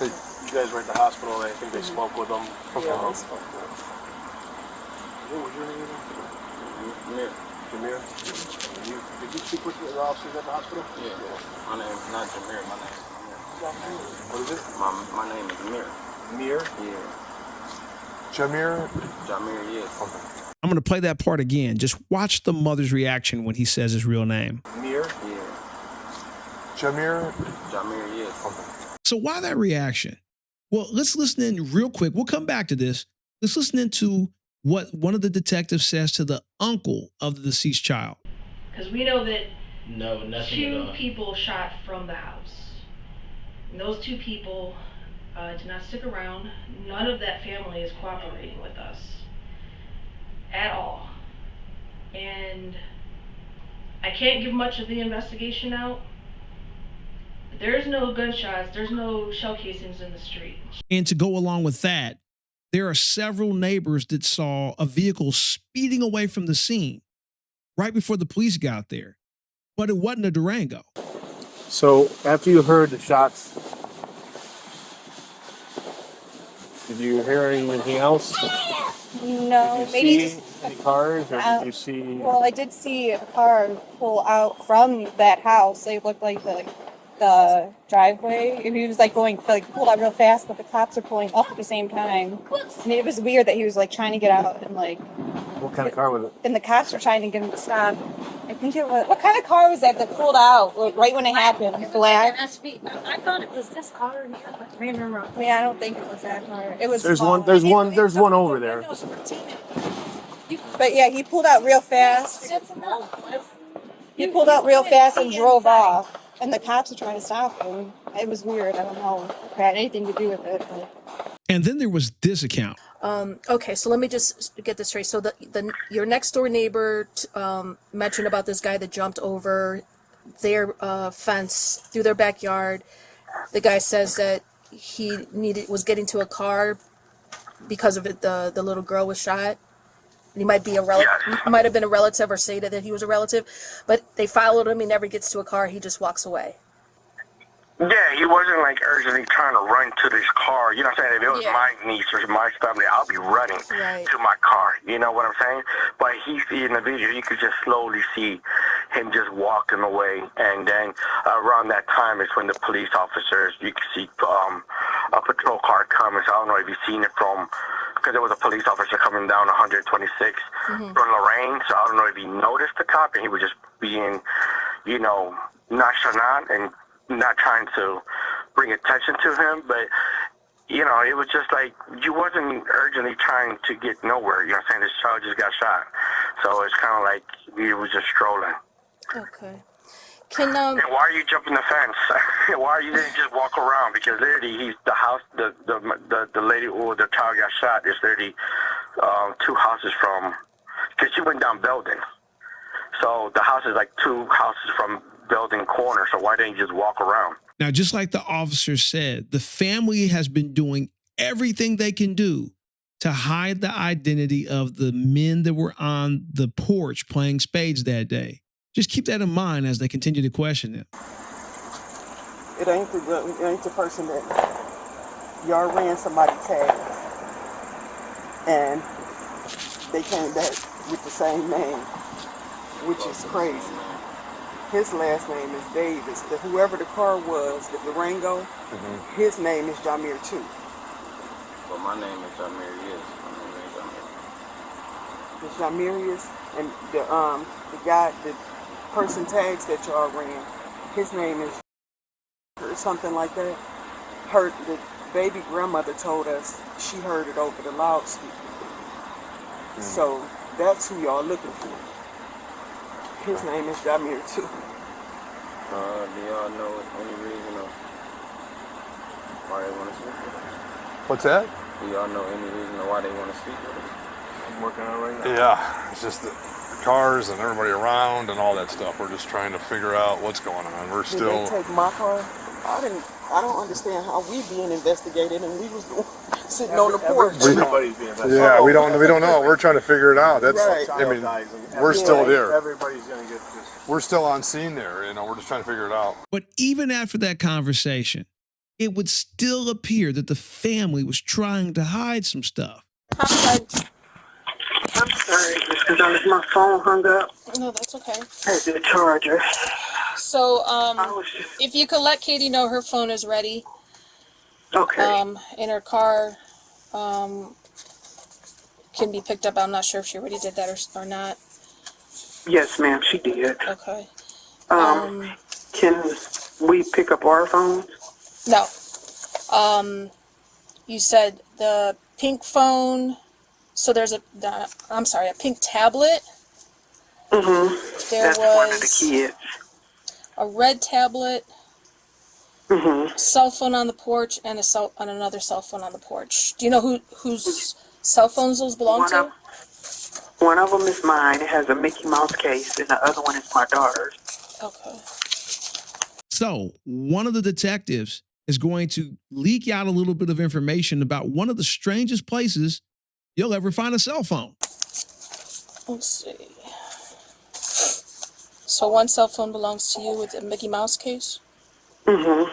You guys were at the hospital. I think they spoke with them. Yeah, they spoke with them. What was your name again? Jameer. Did you speak with the officers at the hospital? Yeah. My name's not Jameer. My name is Amir. What is it? My name is Amir. Amir? Yeah. Jameer? Jameer, yes. Okay. I'm going to play that part again. Just watch the mother's reaction when he says his real name. Amir? Yeah. Jameer? Jameer, yes. Okay. So why that reaction? Well, let's listen in real quick. We'll come back to this. Let's listen into what one of the detectives says to the uncle of the deceased child. Because we know that No, nothing at two all. people shot from the house. And those two people did not stick around. None of that family is cooperating with us at all. And I can't give much of the investigation out. There's no gunshots, there's no shell casings in the street. And to go along with that, there are several neighbors that saw a vehicle speeding away from the scene right before the police got there. But it wasn't a Durango. So, after you heard the shots, did you hear anything else? No, Did you maybe see just any cars, or did you see? well, I did see a car pull out from that house. It looked like the driveway. He was like going like pulled out real fast, but the cops are pulling up at the same time. And it was weird that he was like trying to get out and like. What kind of car was it? And the cops were trying to get him to stop. I think it was. What kind of car was that pulled out like, right when it happened? Black. I thought it was this car here, but maybe I'm wrong. Yeah, I don't think it was that car. It was. There's small. There's one over there. But yeah, he pulled out real fast. He pulled out real fast and drove off. And the cops were trying to stop him. It was weird. I don't know if it had anything to do with it. But. And then there was this account. Okay, so let me just get this straight. So your next door neighbor mentioned about this guy that jumped over their fence through their backyard. The guy says that he was getting to a car because of it. The little girl was shot. He might be a might have been a relative, or say that he was a relative, but they followed him. He never gets to a car. He just walks away. Yeah, he wasn't like urgently trying to run to this car. You know what I'm saying? If it was my niece or my family, I'll be running to my car. You know what I'm saying? But in the video, you could just slowly see him just walking away. And then around that time is when the police officers, you could see a patrol car coming. So I don't know if you've seen it from, because there was a police officer coming down 126 from Lorraine. So I don't know if he noticed the cop and he was just being, nonchalant and not trying to bring attention to him, but it was just like you wasn't urgently trying to get nowhere. You know what I'm saying? This child just got shot, so it's kind of like he was just strolling. Okay. And why are you jumping the fence? Why are you didn't just walk around? Because literally, the house, the lady or the child got shot is literally 2 houses from, because she went down Belden, so the house is like 2 houses from Building corner, so why didn't you just walk around? Now, just like the officer said, the family has been doing everything they can do to hide the identity of the men that were on the porch playing spades that day. Just keep that in mind as they continue to question them. It ain't the person that y'all ran somebody's tags, and they came back with the same name, which is crazy. His last name is Davis. Whoever the car was, the Durango, his name is Jameer too. Well, my name is Jameer, yes. My name is Jameer. It's Jameer, and the person tags that y'all ran, his name is or something like that. The baby grandmother told us she heard it over the loudspeaker. So that's who y'all looking for. His name is Jameer too. Do y'all know any reason of why they want to speak with us? What's that? Do y'all know any reason of why they want to speak with us? I'm working on it right now. Yeah, it's just the cars and everybody around and all that stuff. We're just trying to figure out what's going on. We're still. Did they take my car? I don't understand how we being investigated and we was sitting on the porch. Everybody's being investigated. Yeah, we don't know. We're trying to figure it out. That's, right. I mean, we're still there. Everybody's gonna get this. We're still on scene there. We're just trying to figure it out. But even after that conversation, it would still appear that the family was trying to hide some stuff. I'm sorry, Mr. Gonzalez, my phone hung up. No, that's okay. There's the charger. So, if you could let Katie know her phone is ready. Okay. In her car, can be picked up. I'm not sure if she already did that or not. Yes, ma'am, she did. Okay. Can we pick up our phones? No. You said the pink phone. So there's a pink tablet. Mm-hmm. There That's one of the was kids. a red tablet, Mm-hmm. cell phone on the porch, and another cell phone on the porch. Do you know whose cell phones those belong to? One of them is mine. It has a Mickey Mouse case, and the other one is my daughter's. Okay. So one of the detectives is going to leak out a little bit of information about one of the strangest places you'll ever find a cell phone. Let's see. So one cell phone belongs to you with a Mickey Mouse case? Mm-hmm.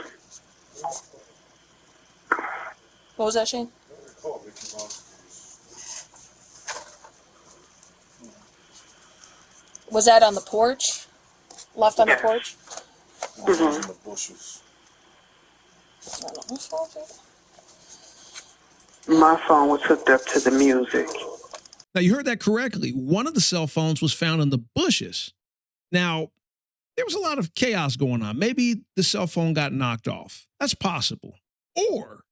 What was that, Shane? Was that on the porch? Left on the porch? Mm-hmm. In the bushes. My phone was hooked up to the music. Now, you heard that correctly. One of the cell phones was found in the bushes. Now, there was a lot of chaos going on. Maybe the cell phone got knocked off. That's possible. Or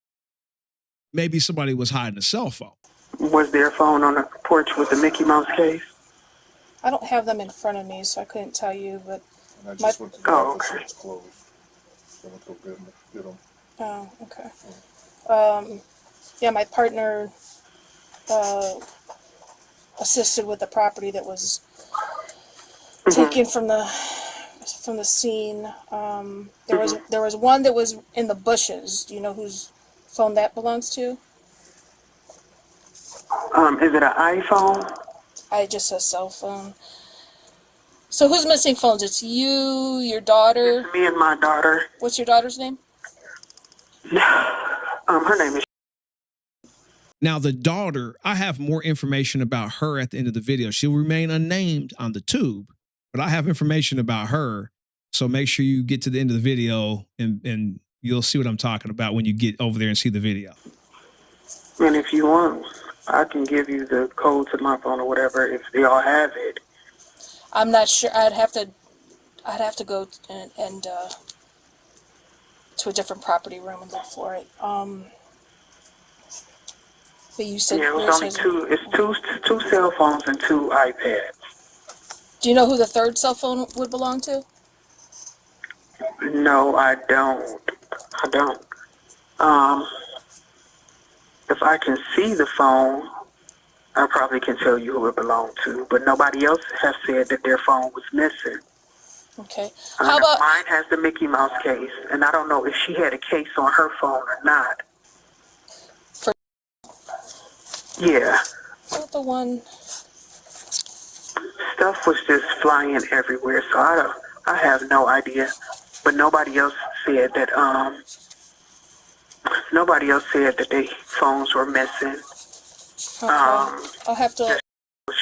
maybe somebody was hiding a cell phone. Was their phone on the porch with the Mickey Mouse case? I don't have them in front of me, so I couldn't tell you, but... And I just went to the office, so it's closed. So I went to go get them. Oh, okay. Yeah, my partner assisted with the property that was taken from the scene. There was one that was in the bushes. Do you know whose phone that belongs to? Is it an iPhone? I just said cell phone. So who's missing phones? It's you, your daughter. It's me and my daughter. What's your daughter's name? Her name is. Now, the daughter, I have more information about her at the end of the video. She'll remain unnamed on the tube, but I have information about her. So make sure you get to the end of the video and you'll see what I'm talking about when you get over there and see the video. And if you want, I can give you the code to my phone or whatever if they all have it. I'm not sure. I'd have to go and to a different property room and look for it. But you said Yeah, it was only two. It's two cell phones and 2 iPads. Do you know who the third cell phone would belong to? No, I don't. If I can see the phone, I probably can tell you who it belonged to. But nobody else has said that their phone was missing. Okay. How about mine has the Mickey Mouse case, and I don't know if she had a case on her phone or not. Yeah. Not the one. Stuff was just flying everywhere, so I have no idea. But nobody else said that their phones were missing. Okay. I'll have to.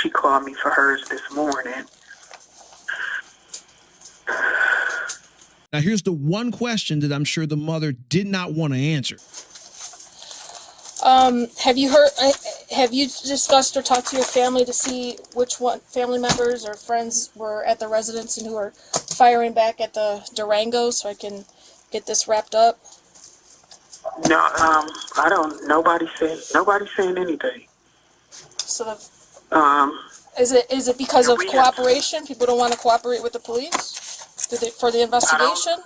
She called me for hers this morning. Now, here's the one question that I'm sure the mother did not want to answer. Have you discussed or talked to your family to see which family members or friends were at the residence and who are firing back at the Durango so I can get this wrapped up? No, I don't. Nobody's saying anything. So is it because of cooperation? People don't want to cooperate with the police for the investigation?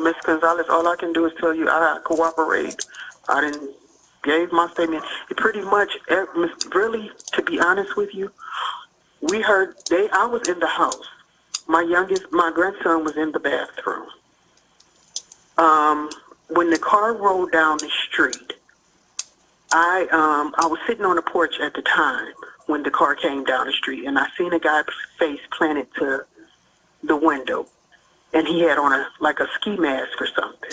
Ms. Gonzalez, all I can do is tell you I cooperate. I didn't gave my statement. It pretty much, really, to be honest with you, we heard I was in the house. My grandson was in the bathroom. When the car rolled down the street, I was sitting on the porch at the time when the car came down the street, and I seen a guy's face planted to the window, and he had on a ski mask or something.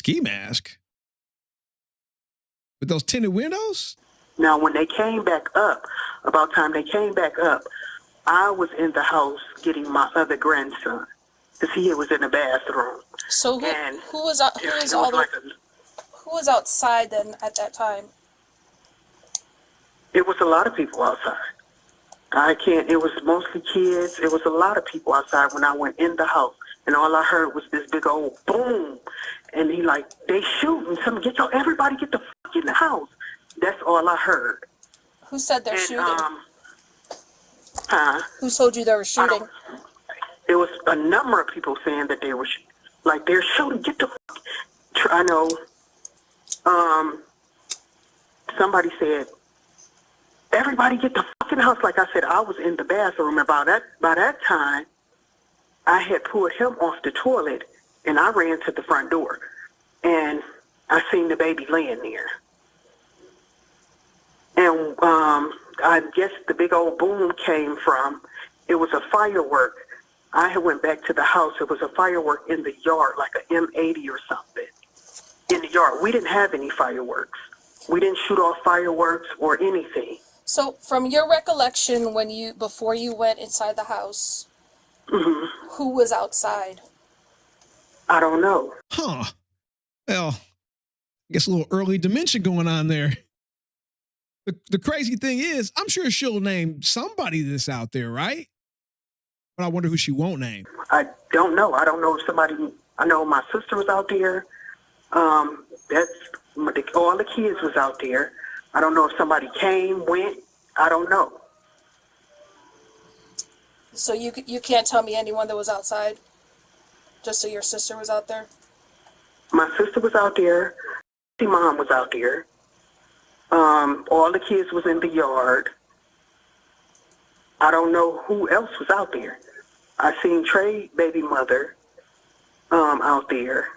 ski mask? With those tinted windows? Now, when they came back up, about time they came back up, I was in the house getting my other grandson because he was in the bathroom. So who was outside then at that time? It was a lot of people outside. It was mostly kids. It was a lot of people outside when I went in the house. And all I heard was this big old boom. And they shooting. Everybody get the fuck in the house. That's all I heard. Who said they're shooting? Who told you they were shooting? It was a number of people saying that they were they're shooting. Get the fuck. I know. Somebody said, everybody get the fucking house. Like I said, I was in the bathroom. By that time, I had pulled him off the toilet, and I ran to the front door, and I seen the baby laying there. And I guess the big old boom came from, it was a firework. I had went back to the house. It was a firework in the yard, like an M80 or something, in the yard. We didn't have any fireworks. We didn't shoot off fireworks or anything. So from your recollection, before you went inside the house, who was outside? I don't know. Huh. Well, I guess a little early dementia going on there. The crazy thing is, I'm sure she'll name somebody that's out there, right? But I wonder who she won't name. I don't know. I don't know if somebody. I know my sister was out there. All the kids was out there. I don't know if somebody came, went. I don't know. So you can't tell me anyone that was outside? Just so your sister was out there? My sister was out there. My mom was out there. All the kids was in the yard. I don't know who else was out there. I seen Trey, baby mother, out there.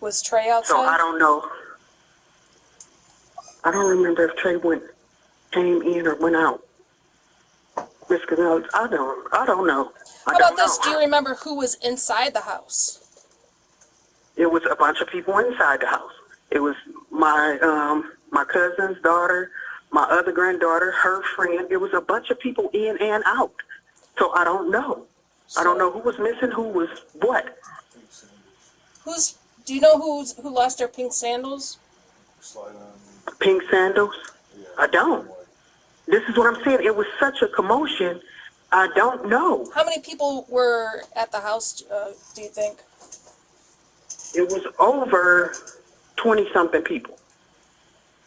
Was Trey outside? So I don't know. I don't remember if Trey came in or went out. Miss Gonzalez, I don't know. How about this? Do you remember who was inside the house? It was a bunch of people inside the house. It was my cousin's daughter, my other granddaughter, her friend. It was a bunch of people in and out. So I don't know. I don't know who was missing, who was what. Do you know who lost their pink sandals? Pink sandals? I don't. This is what I'm saying. It was such a commotion. I don't know. How many people were at the house, do you think? It was over 20-something people.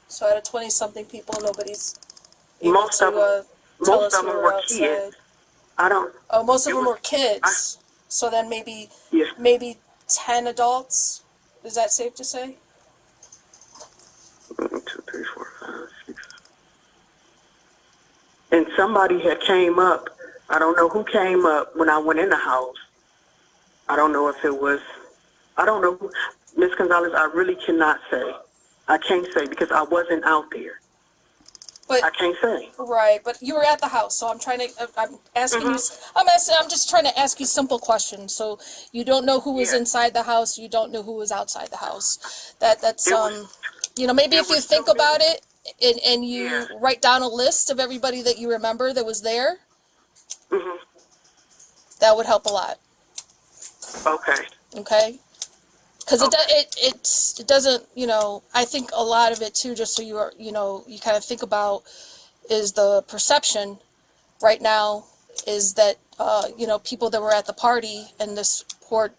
So out of 20-something people, nobody's most of them were outside. kids. I don't. Oh, most of them were kids. So then maybe 10 adults. Is that safe to say? 1, 2, 3, 4, 5, 6. And somebody had came up. I don't know who came up when I went in the house. I don't know if it was. I don't know. Miss Gonzalez, I really cannot say. I can't say because I wasn't out there. But I can't say. Right, but you were at the house, so I'm asking you. I'm just trying to ask you simple questions. So you don't know who was inside the house. You don't know who was outside the house. That's maybe if you think about it and you write down a list of everybody that you remember that was there. That would help a lot. Okay. Okay. Because it doesn't, I think a lot of it too, just so you kind of think about, is the perception right now is that, people that were at the party and this poor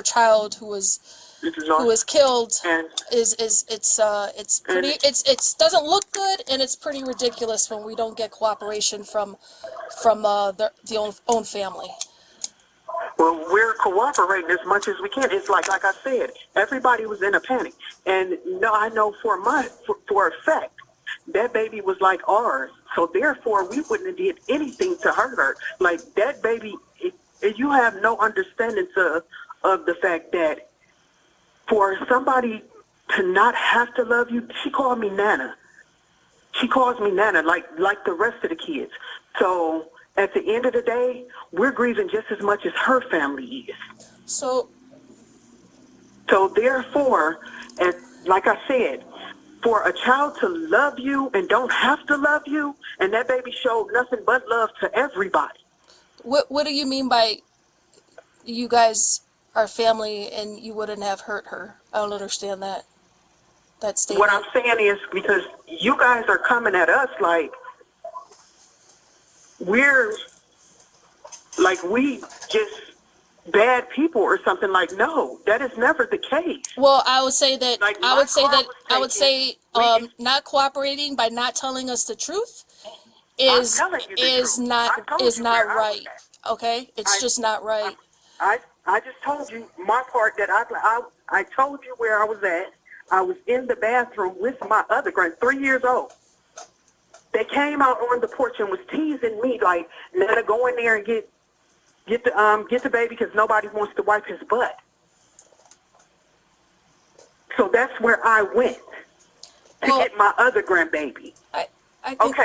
child who was killed it doesn't look good, and it's pretty ridiculous when we don't get cooperation from the own family. Well, we're cooperating as much as we can. It's like I said, everybody was in a panic. And I know for a fact, that baby was like ours. So therefore, we wouldn't have did anything to hurt her. Like that baby, you have no understanding of the fact that for somebody to not have to love you, she called me Nana. She calls me Nana like the rest of the kids. So at the end of the day, we're grieving just as much as her family is. So So therefore, and like I said, for a child to love you and don't have to love you, and that baby showed nothing but love to everybody. What do you mean by you guys are family and you wouldn't have hurt her? I don't understand that statement. What I'm saying is because you guys are coming at us like we just bad people or something. Like, no, that is never the case. Well, I would say that Like, not cooperating by not telling us the truth is not right. Okay, it's just not right. I just told you my part that I told you where I was at. I was in the bathroom with my other grand, 3 years old. They came out on the porch and was teasing me like, "Nana, go in there and get the baby because nobody wants to wipe his butt." So that's where I went to get my other grandbaby. I think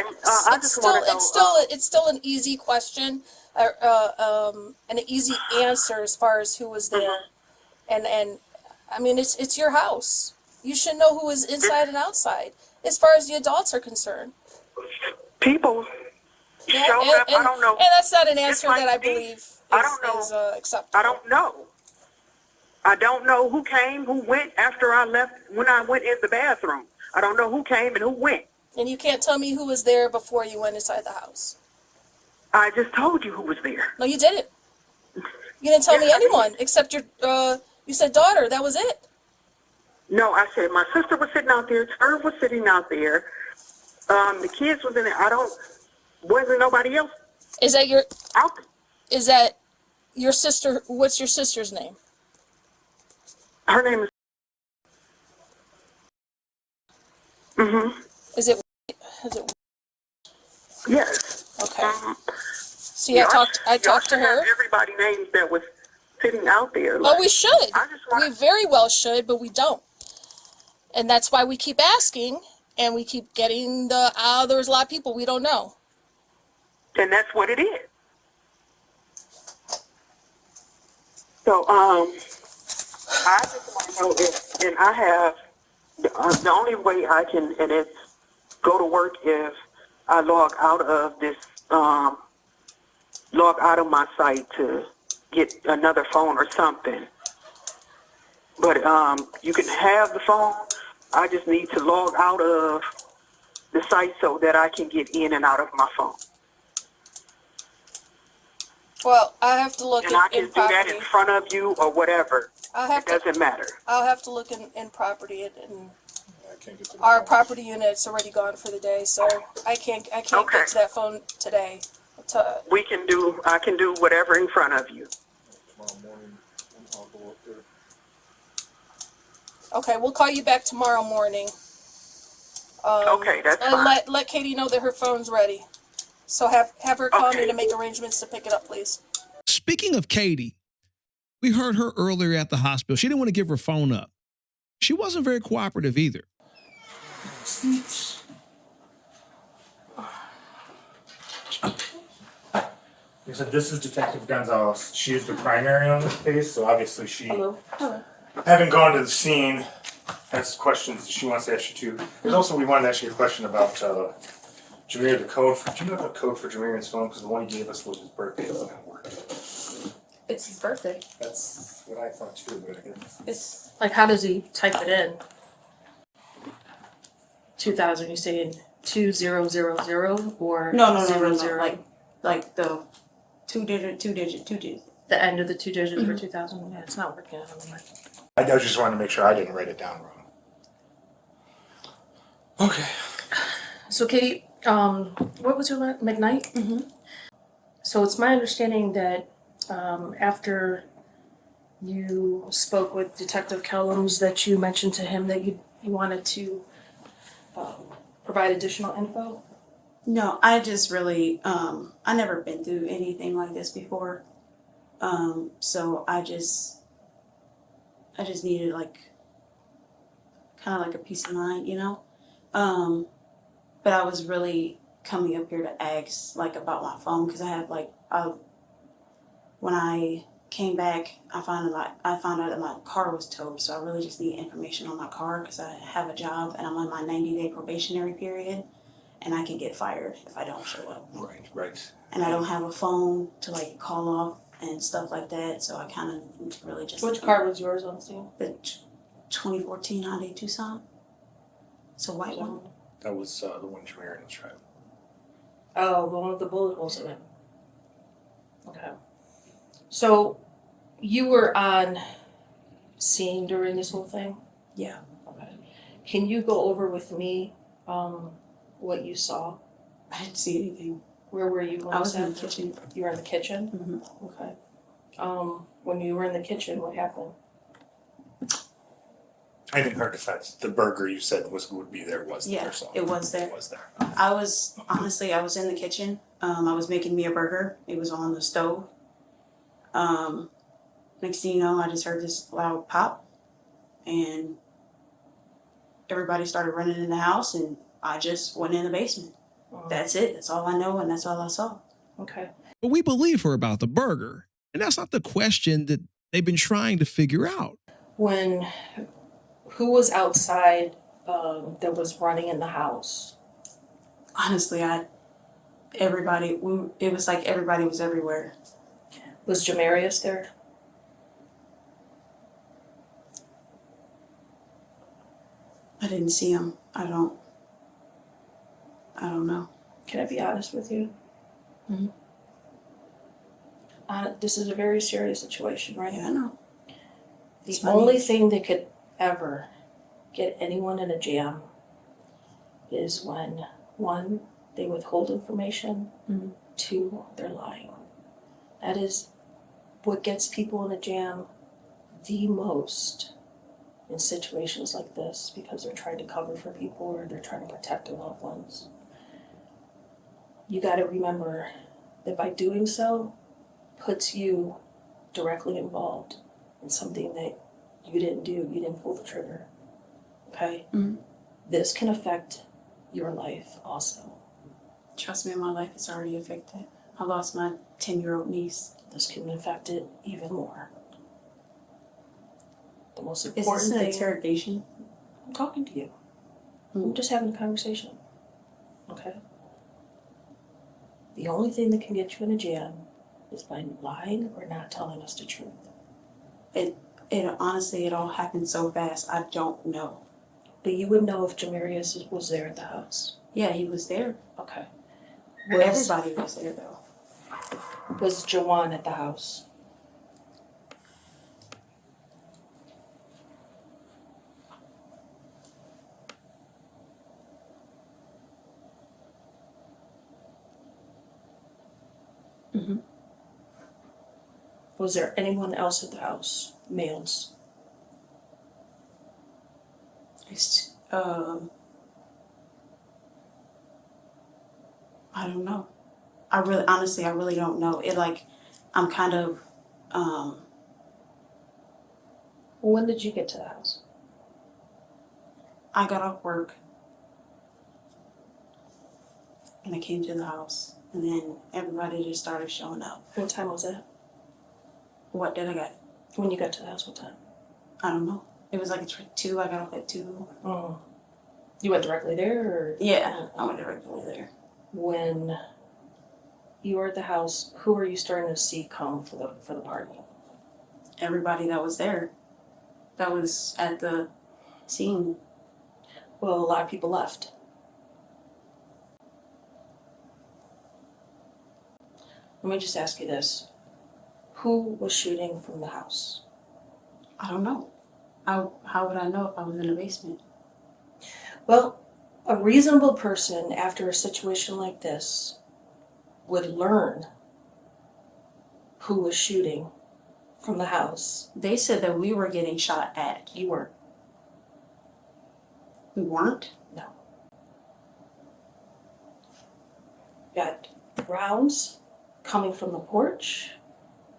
it's still an easy question, and an easy answer as far as who was there, and I mean it's your house. You should know who is inside and outside, as far as the adults are concerned. People showed up. I don't know. And that's not an answer that I believe is acceptable. I don't know. I don't know who came, who went after I left when I went in the bathroom. I don't know who came and who went. And you can't tell me who was there before you went inside the house. I just told you who was there. No, you didn't. You didn't tell me anyone except your, you said daughter. That was it. No, I said my sister was sitting out there. Turv was sitting out there. The kids was in there. Wasn't nobody else. Is that your sister? What's your sister's name? Her name is. Is it? Yes. Okay. See, I talked to her. Everybody names that was sitting out there. Oh, we should. We very well should, but we don't. And that's why we keep asking, and we keep getting there's a lot of people we don't know. And that's what it is. So, I just want to know if, and I have, the only way I can, and it's go to work if I log out of this, log out of my site to get another phone or something. But you can have the phone. I just need to log out of the site so that I can get in and out of my phone. Well, I have to look and I can do that in front of you or whatever. It doesn't matter. I'll have to look in property, and our property unit's already gone for the day, so I can't get to that phone today. I can do whatever in front of you. Okay, we'll call you back tomorrow morning. Okay, that's fine. Let Katie know that her phone's ready. So have her call me to make arrangements to pick it up, please. Speaking of Katie, we heard her earlier at the hospital. She didn't want to give her phone up. She wasn't very cooperative either. So this is Detective Gonzalez. She is the primary on this case, so obviously she, having gone to the scene, has questions that she wants to ask you too. There's also, we wanted to ask you a question about Jameer, the code. Do you know the code for Jameer's phone? Because the one he gave us was his birthday. It doesn't work. It's his birthday. That's what I thought too, but I guess. It's like, how does he type it in? 2000, you saying 2000 or No, 00? Like the two digit. The end of the two digits for 2000. Yeah, it's not working. I just wanted to make sure I didn't write it down wrong. Okay. So, Katie, what was your last McKnight? Mm-hmm. So it's my understanding that after you spoke with Detective Kellums, that you mentioned to him that you wanted to provide additional info. No, I just really, I never been through anything like this before. So I just needed kind of like a peace of mind, you know? But I was really coming up here to ask about my phone, because I have when I came back, I found out that my car was towed, so I really just need information on my car because I have a job and I'm on my 90-day probationary period, and I can get fired if I don't show up. Right. And I don't have a phone to like call off and stuff like that, so I kind of really just. Which car was yours on the scene? The 2014 Hyundai Tucson. It's a white one. That was the one Jamarian was driving. Oh, the one with the bullet holes in it. Okay. So, you were on scene during this whole thing? Yeah. Okay. Can you go over with me what you saw? I didn't see anything. Where were you? I was in the kitchen. You were in the kitchen? Mm-hmm. Okay. When you were in the kitchen, what happened? I didn't hear defense. The burger you said would be there was Yeah, there. So it was there. It was there. I was in the kitchen. I was making me a burger. It was on the stove. Next thing you know, I just heard this loud pop, and everybody started running in the house, and I just went in the basement. That's it. That's all I know, and that's all I saw. Okay. But we believe her about the burger, and that's not the question that they've been trying to figure out. Who was outside that was running in the house? Honestly, it was like everybody was everywhere. Was Jamarius there? I didn't see him. I don't know. Can I be honest with you? Mm-hmm. This is a very serious situation, right? Yeah, I know. The only thing that could ever get anyone in a jam is when, one, they withhold information, two, they're lying. That is what gets people in a jam the most in situations like this, because they're trying to cover for people or they're trying to protect their loved ones. You got to remember that by doing so puts you directly involved in something that you didn't do. You didn't pull the trigger. Okay? Mm-hmm. This can affect your life also. Trust me, my life is already affected. I lost my 10-year-old niece. This can affect it even more. The most Is important this an thing. interrogation? I'm talking to you. I'm just having a conversation. Okay? The only thing that can get you in a jam is by lying or not telling us the truth. It honestly, it all happened so fast. I don't know. But you would know if Jamarius was there at the house. Yeah, he was there. Okay. Everybody was there though. Was Jawan at the house? Mm-hmm. Was there anyone else at the house? Males? I don't know. I really don't know. I'm kind of, When did you get to the house? I got off work and I came to the house, and then everybody just started showing up. What time was that? What did I get? When you got to the house, what time? I don't know. It was like 2. I got off at 2. Oh. You went directly there, or? Yeah, I went directly there. When you were at the house, who are you starting to see come for the party? Everybody that was there. That was at the scene. Well, a lot of people left. Let me just ask you this. Who was shooting from the house? I don't know. How would I know if I was in the basement? Well, a reasonable person after a situation like this would learn who was shooting from the house. They said that we were getting shot at. You weren't. We weren't? No. Got rounds coming from the porch.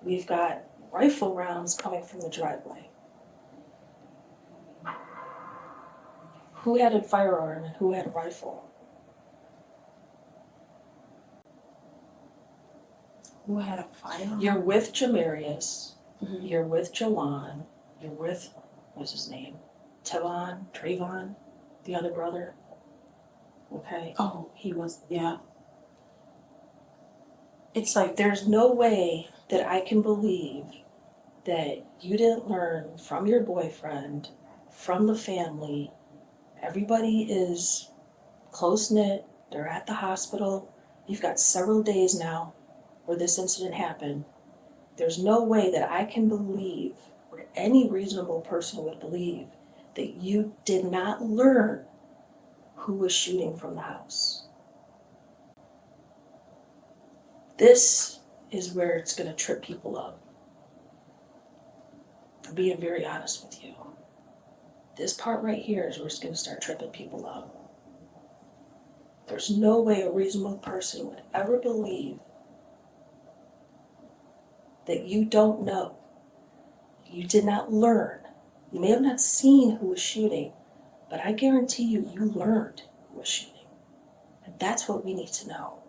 We've got rifle rounds coming from the driveway. Who had a firearm and who had a rifle? Who had a firearm? You're with Jamarius. You're with Jawan. You're with, what's his name? Trayvon, the other brother. Okay. Oh, he was, yeah. It's like there's no way that I can believe that you didn't learn from your boyfriend, from the family. Everybody is close knit. They're at the hospital. You've got several days now where this incident happened. There's no way that I can believe, or any reasonable person would believe, that you did not learn who was shooting from the house. This is where it's going to trip people up. I'm being very honest with you. This part right here is where it's going to start tripping people up. There's no way a reasonable person would ever believe that you don't know. You did not learn. You may have not seen who was shooting, but I guarantee you, you learned who was shooting. And that's what we need to know.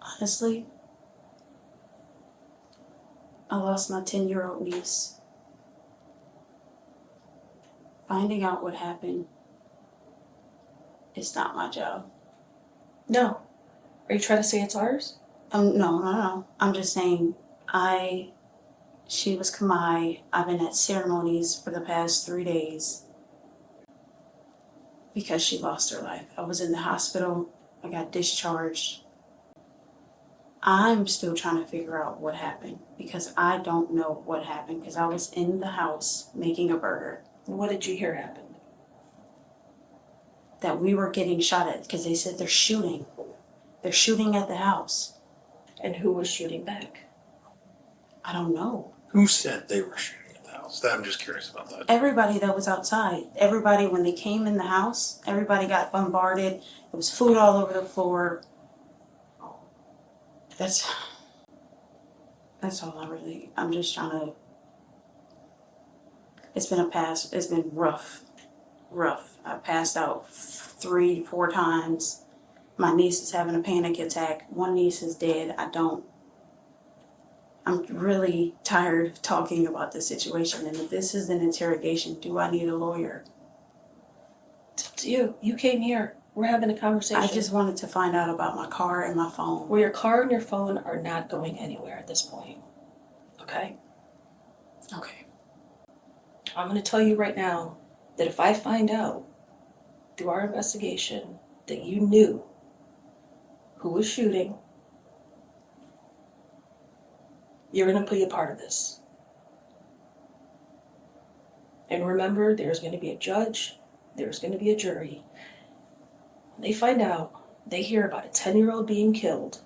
Honestly, I lost my 10-year-old niece. Finding out what happened is not my job. No. Are you trying to say it's ours? No. I'm just saying, she was Kamai. I've been at ceremonies for the past 3 days because she lost her life. I was in the hospital. I got discharged. I'm still trying to figure out what happened because I don't know what happened because I was in the house making a burger. What did you hear happened? That we were getting shot at because they said they're shooting. They're shooting at the house. And who was shooting back? I don't know. Who said they were shooting at the house? I'm just curious about that. Everybody that was outside. Everybody, when they came in the house, everybody got bombarded. There was food all over the floor. That's all I'm just trying to, it's been rough. I passed out 3-4 times. My niece is having a panic attack. One niece is dead. I'm really tired of talking about this situation. And if this is an interrogation, do I need a lawyer? It's you. You came here. We're having a conversation. I just wanted to find out about my car and my phone. Well, your car and your phone are not going anywhere at this point. Okay? Okay. I'm going to tell you right now that if I find out through our investigation that you knew who was shooting, you're going to be a part of this. And remember, there's going to be a judge, there's going to be a jury. When they find out, they hear about a 10-year-old being killed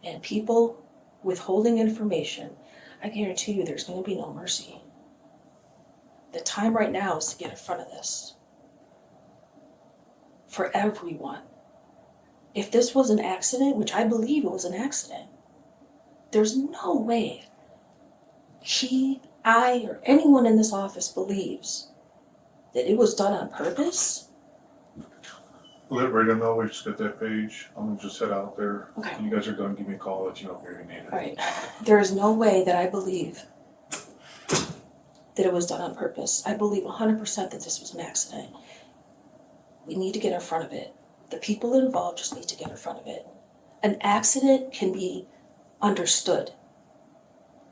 and people withholding information, I guarantee you there's going to be no mercy. The time right now is to get in front of this. For everyone. If this was an accident, which I believe it was an accident, there's no way I, or anyone in this office believes that it was done on purpose. Let Reagan know we just got that page. I'm gonna just head out there. Okay. When you guys are done, give me a call, let you know if you need it. All right. There is no way that I believe that it was done on purpose. I believe 100% that this was an accident. We need to get in front of it. The people involved just need to get in front of it. An accident can be understood.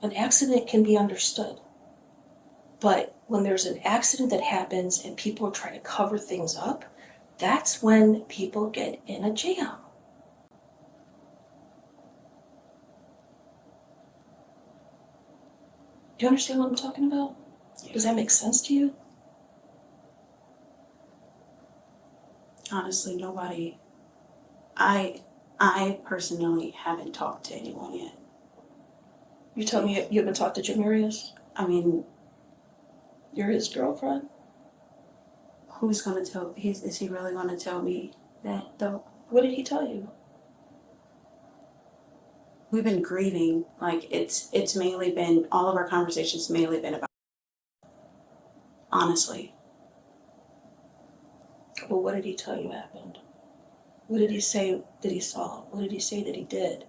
An accident can be understood. But when there's an accident that happens and people are trying to cover things up, that's when people get in a jam. Do you understand what I'm talking about? Yeah. Does that make sense to you? Honestly, nobody. I personally haven't talked to anyone yet. You tell me you haven't talked to Jamarius? I mean, you're his girlfriend? Who's gonna tell? Is he really gonna tell me that though? What did he tell you? We've been grieving. Like it's mainly been, all of our conversations mainly been about. Honestly. Well, what did he tell you happened? What did he say that he saw? What did he say that he did?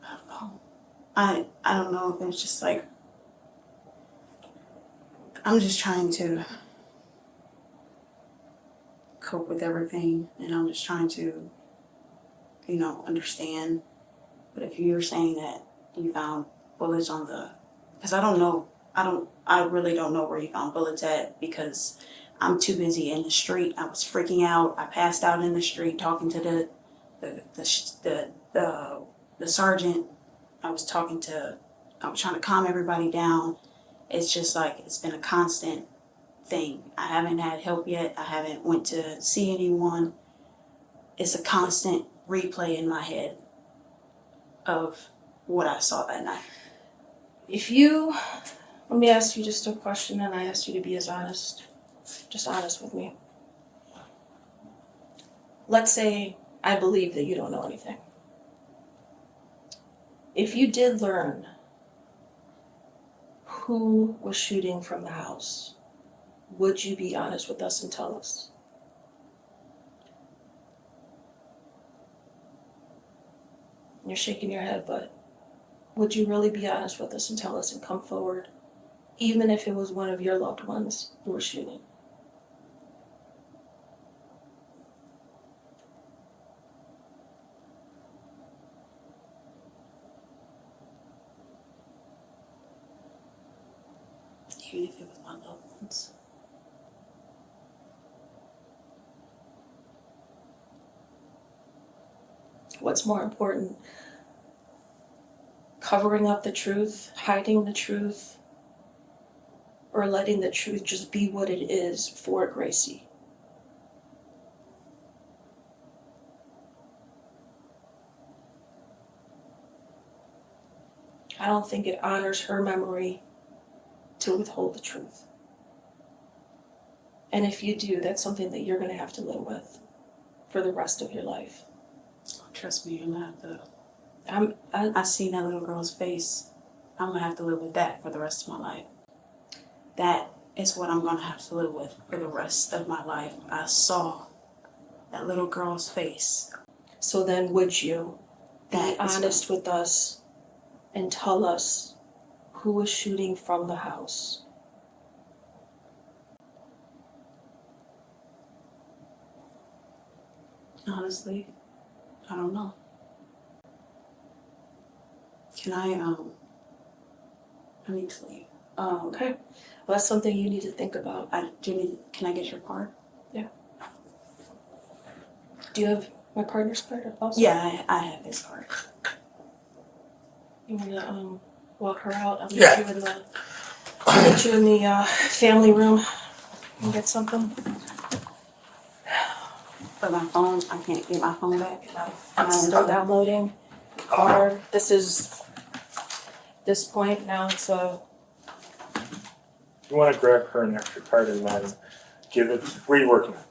I don't know. I don't know if it's just like, I'm just trying to cope with everything, and I'm just trying to, understand. But if you're saying that you found bullets on because I don't know, I really don't know where you found bullets at, because I'm too busy in the street. I was freaking out. I passed out in the street talking to the sergeant. I was trying to calm everybody down. It's just like, it's been a constant thing. I haven't had help yet. I haven't went to see anyone. It's a constant replay in my head of what I saw that night. Let me ask you just a question, and I ask you to be just honest with me. Let's say I believe that you don't know anything. If you did learn who was shooting from the house, would you be honest with us and tell us? You're shaking your head, but would you really be honest with us and tell us and come forward, even if it was one of your loved ones who were shooting? Even if it was my loved ones. What's more important? Covering up the truth, hiding the truth, or letting the truth just be what it is for Gracie? I don't think it honors her memory to withhold the truth. And if you do, that's something that you're going to have to live with for the rest of your life. Trust me, I'm gonna have to. I seen that little girl's face. I'm gonna have to live with that for the rest of my life. That is what I'm gonna have to live with for the rest of my life. I saw that little girl's face. So then would you be honest with us and tell us who was shooting from the house? Honestly, I don't know. Can I need to leave. Okay. Well, that's something you need to think about. Can I get your card? Yeah. Do you have my partner's card also? Yeah, I have his card. You want to walk her out? I'll Yeah. meet you in the family room and get something. But my phone, I can't get my phone back. I'm still downloading. Card. This point now it's You want to grab her an extra card and then give it. Where are you working at?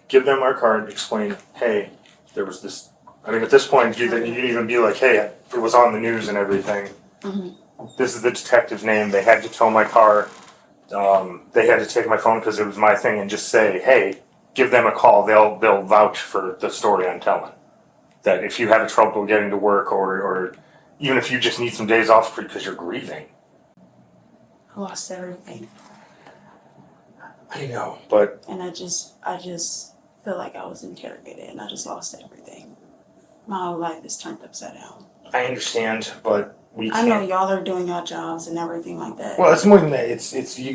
Give them our card. Explain. Hey, there was this. I mean, at this point, you'd even be like, hey, it was on the news and everything. Mm-hmm. This is the detective's name. They had to tow my car. They had to take my phone because it was my thing, and just say, hey, give them a call. They'll vouch for the story I'm telling. That if you have trouble getting to work, or even if you just need some days off because you're grieving. I lost everything. I know, but and I just feel like I was interrogated, and I just lost everything. My whole life is turned upside down. I understand, but we can't. I know y'all are doing your jobs and everything like that. Well, it's more than that.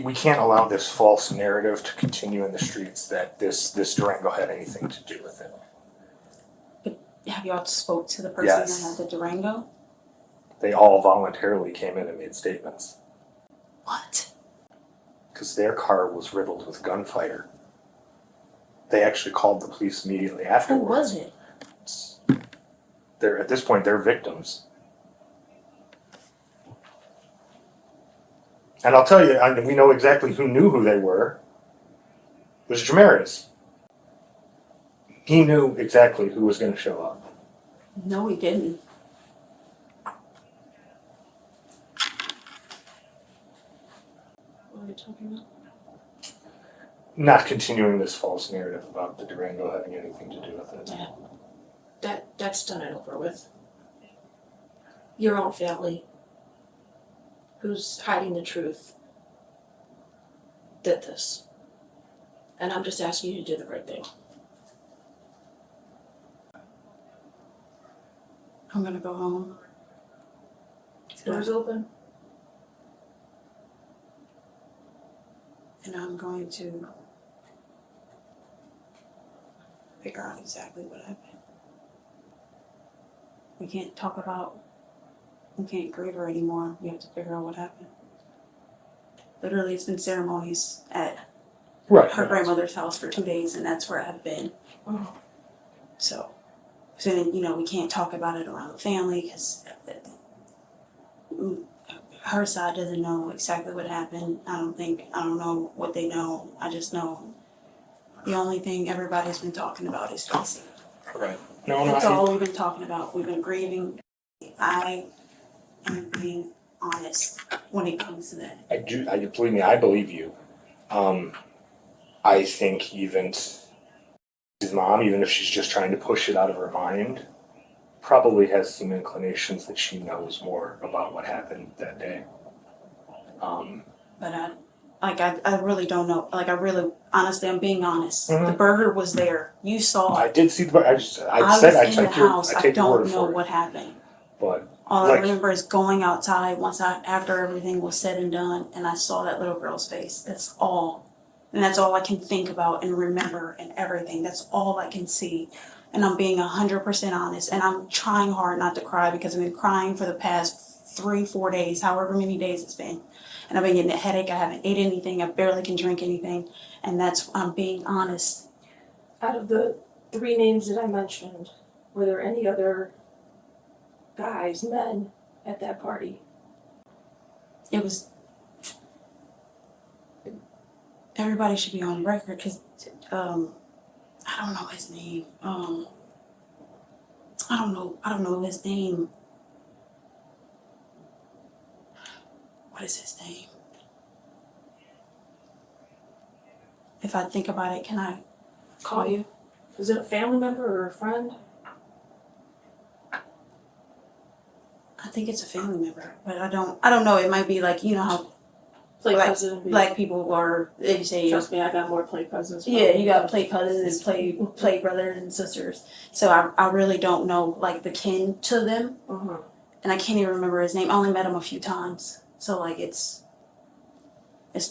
We can't allow this false narrative to continue in the streets that this Durango had anything to do with it. But have y'all spoke to the person Yes. that had the Durango? They all voluntarily came in and made statements. What? Because their car was riddled with gunfire. They actually called the police immediately afterwards. Who was it? At this point, they're victims. And I'll tell you, we know exactly who knew who they were. It was Jamarius. He knew exactly who was going to show up. No, he didn't. What are you talking about? Not continuing this false narrative about the Durango having anything to do with it. Yeah. That's done and over with. your own family who's hiding the truth did this. And I'm just asking you to do the right thing. I'm gonna go home. Doors open. And I'm going to figure out exactly what happened. We can't grieve her anymore. We have to figure out what happened. Literally, it's been ceremonies at her grandmother's house for 2 days, and that's where I've been. So then, we can't talk about it around the family because her side doesn't know exactly what happened. I don't know what they know. I just know the only thing everybody's been talking about is Casey. Right. That's all we've been talking about. We've been grieving. I am being honest when it comes to that. Believe me, I believe you. I think even his mom, even if she's just trying to push it out of her mind, probably has some inclinations that she knows more about what happened that day. But I really don't know. Honestly, I'm being honest. Mhm. The burger was there. You saw I it. did see the. I was in the house. I take your don't word know for what it. happened. But All I remember is going outside after everything was said and done, and I saw that little girl's face. That's all. And that's all I can think about and remember and everything. That's all I can see. And I'm being 100% honest. And I'm trying hard not to cry because I've been crying for the past 3-4 days, however many days it's been. And I've been getting a headache. I haven't ate anything. I barely can drink anything. And I'm being honest. Out of the 3 names that I mentioned, were there any other guys, men, at that party? It was. Everybody should be on record because I don't know his name. I don't know his name. What is his name? If I think about it, can I call you? Is it a family member or a friend? I think it's a family member, but I don't know. It might be like, how black people are, they say. Trust me, I got more play cousins. Yeah, you got play cousins and play brothers and sisters. So I really don't know the kin to them. And I can't even remember his name. I only met him a few times. So it's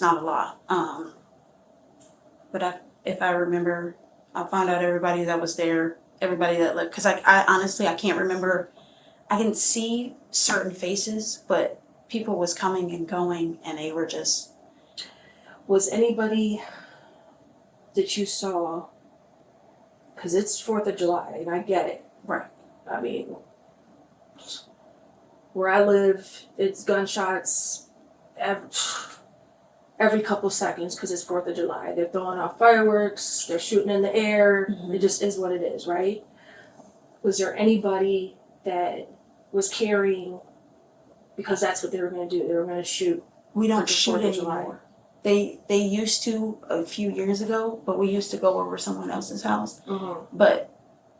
not a lot. But if I remember, I'll find out everybody that was there, everybody that lived. Because I honestly, I can't remember. I can see certain faces, but people was coming and going, and they were just. Was anybody that you saw, because it's 4th of July, and I get it. Right. I mean, where I live, it's gunshots every couple seconds because it's 4th of July. They're throwing off fireworks, they're shooting in the air. It just is what it is, right? Was there anybody that was carrying, because that's what they were going to do, they were going to shoot? We don't shoot anymore. They used to a few years ago, but we used to go over someone else's house. But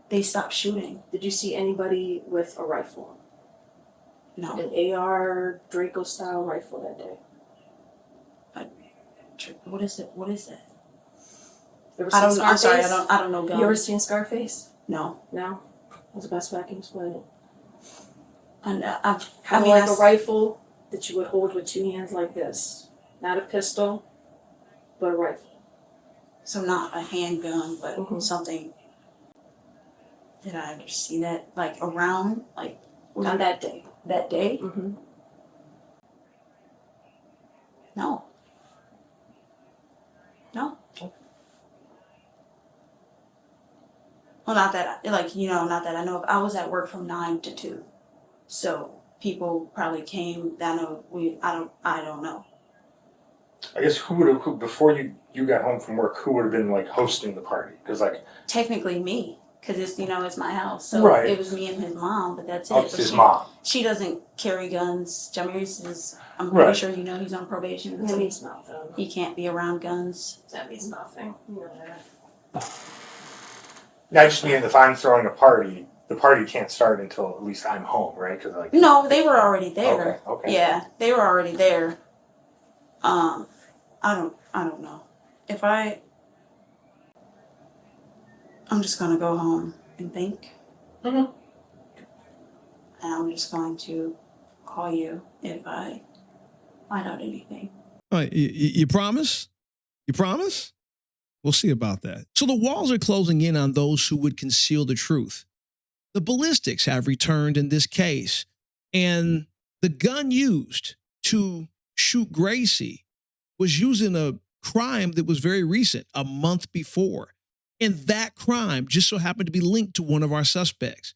they stopped shooting. Did you see anybody with a rifle? No. An AR Draco style rifle that day? What is it? What is that? I'm sorry, I don't know guns. You ever seen Scarface? No. No? That's the best way I can explain it. And a rifle that you would hold with 2 hands like this. Not a pistol, but a rifle. So not a handgun, but something. Did I ever see that around on that day? That day? No. No. Well, not that I know of. I was at work from 9 to 2. So people probably came. I don't know. I guess who before you got home from work, who would have been hosting the party? Because technically me, because it's my house. So right. It was me and his mom, but that's it. It's his mom. She doesn't carry guns. Jameer is. I'm pretty sure he's on probation. That means nothing. He can't be around guns. That means nothing. I just mean if I'm throwing a party, the party can't start until at least I'm home, right? Cause like No, they were already there. Okay. Yeah, they were already there. I don't know. I'm just gonna go home and think. Mm-hmm. And I'm just going to call you if I find out anything. All right, you promise? You promise? We'll see about that. So the walls are closing in on those who would conceal the truth. The ballistics have returned in this case, and the gun used to shoot Gracie was used in a crime that was very recent, a month before. And that crime just so happened to be linked to one of our suspects.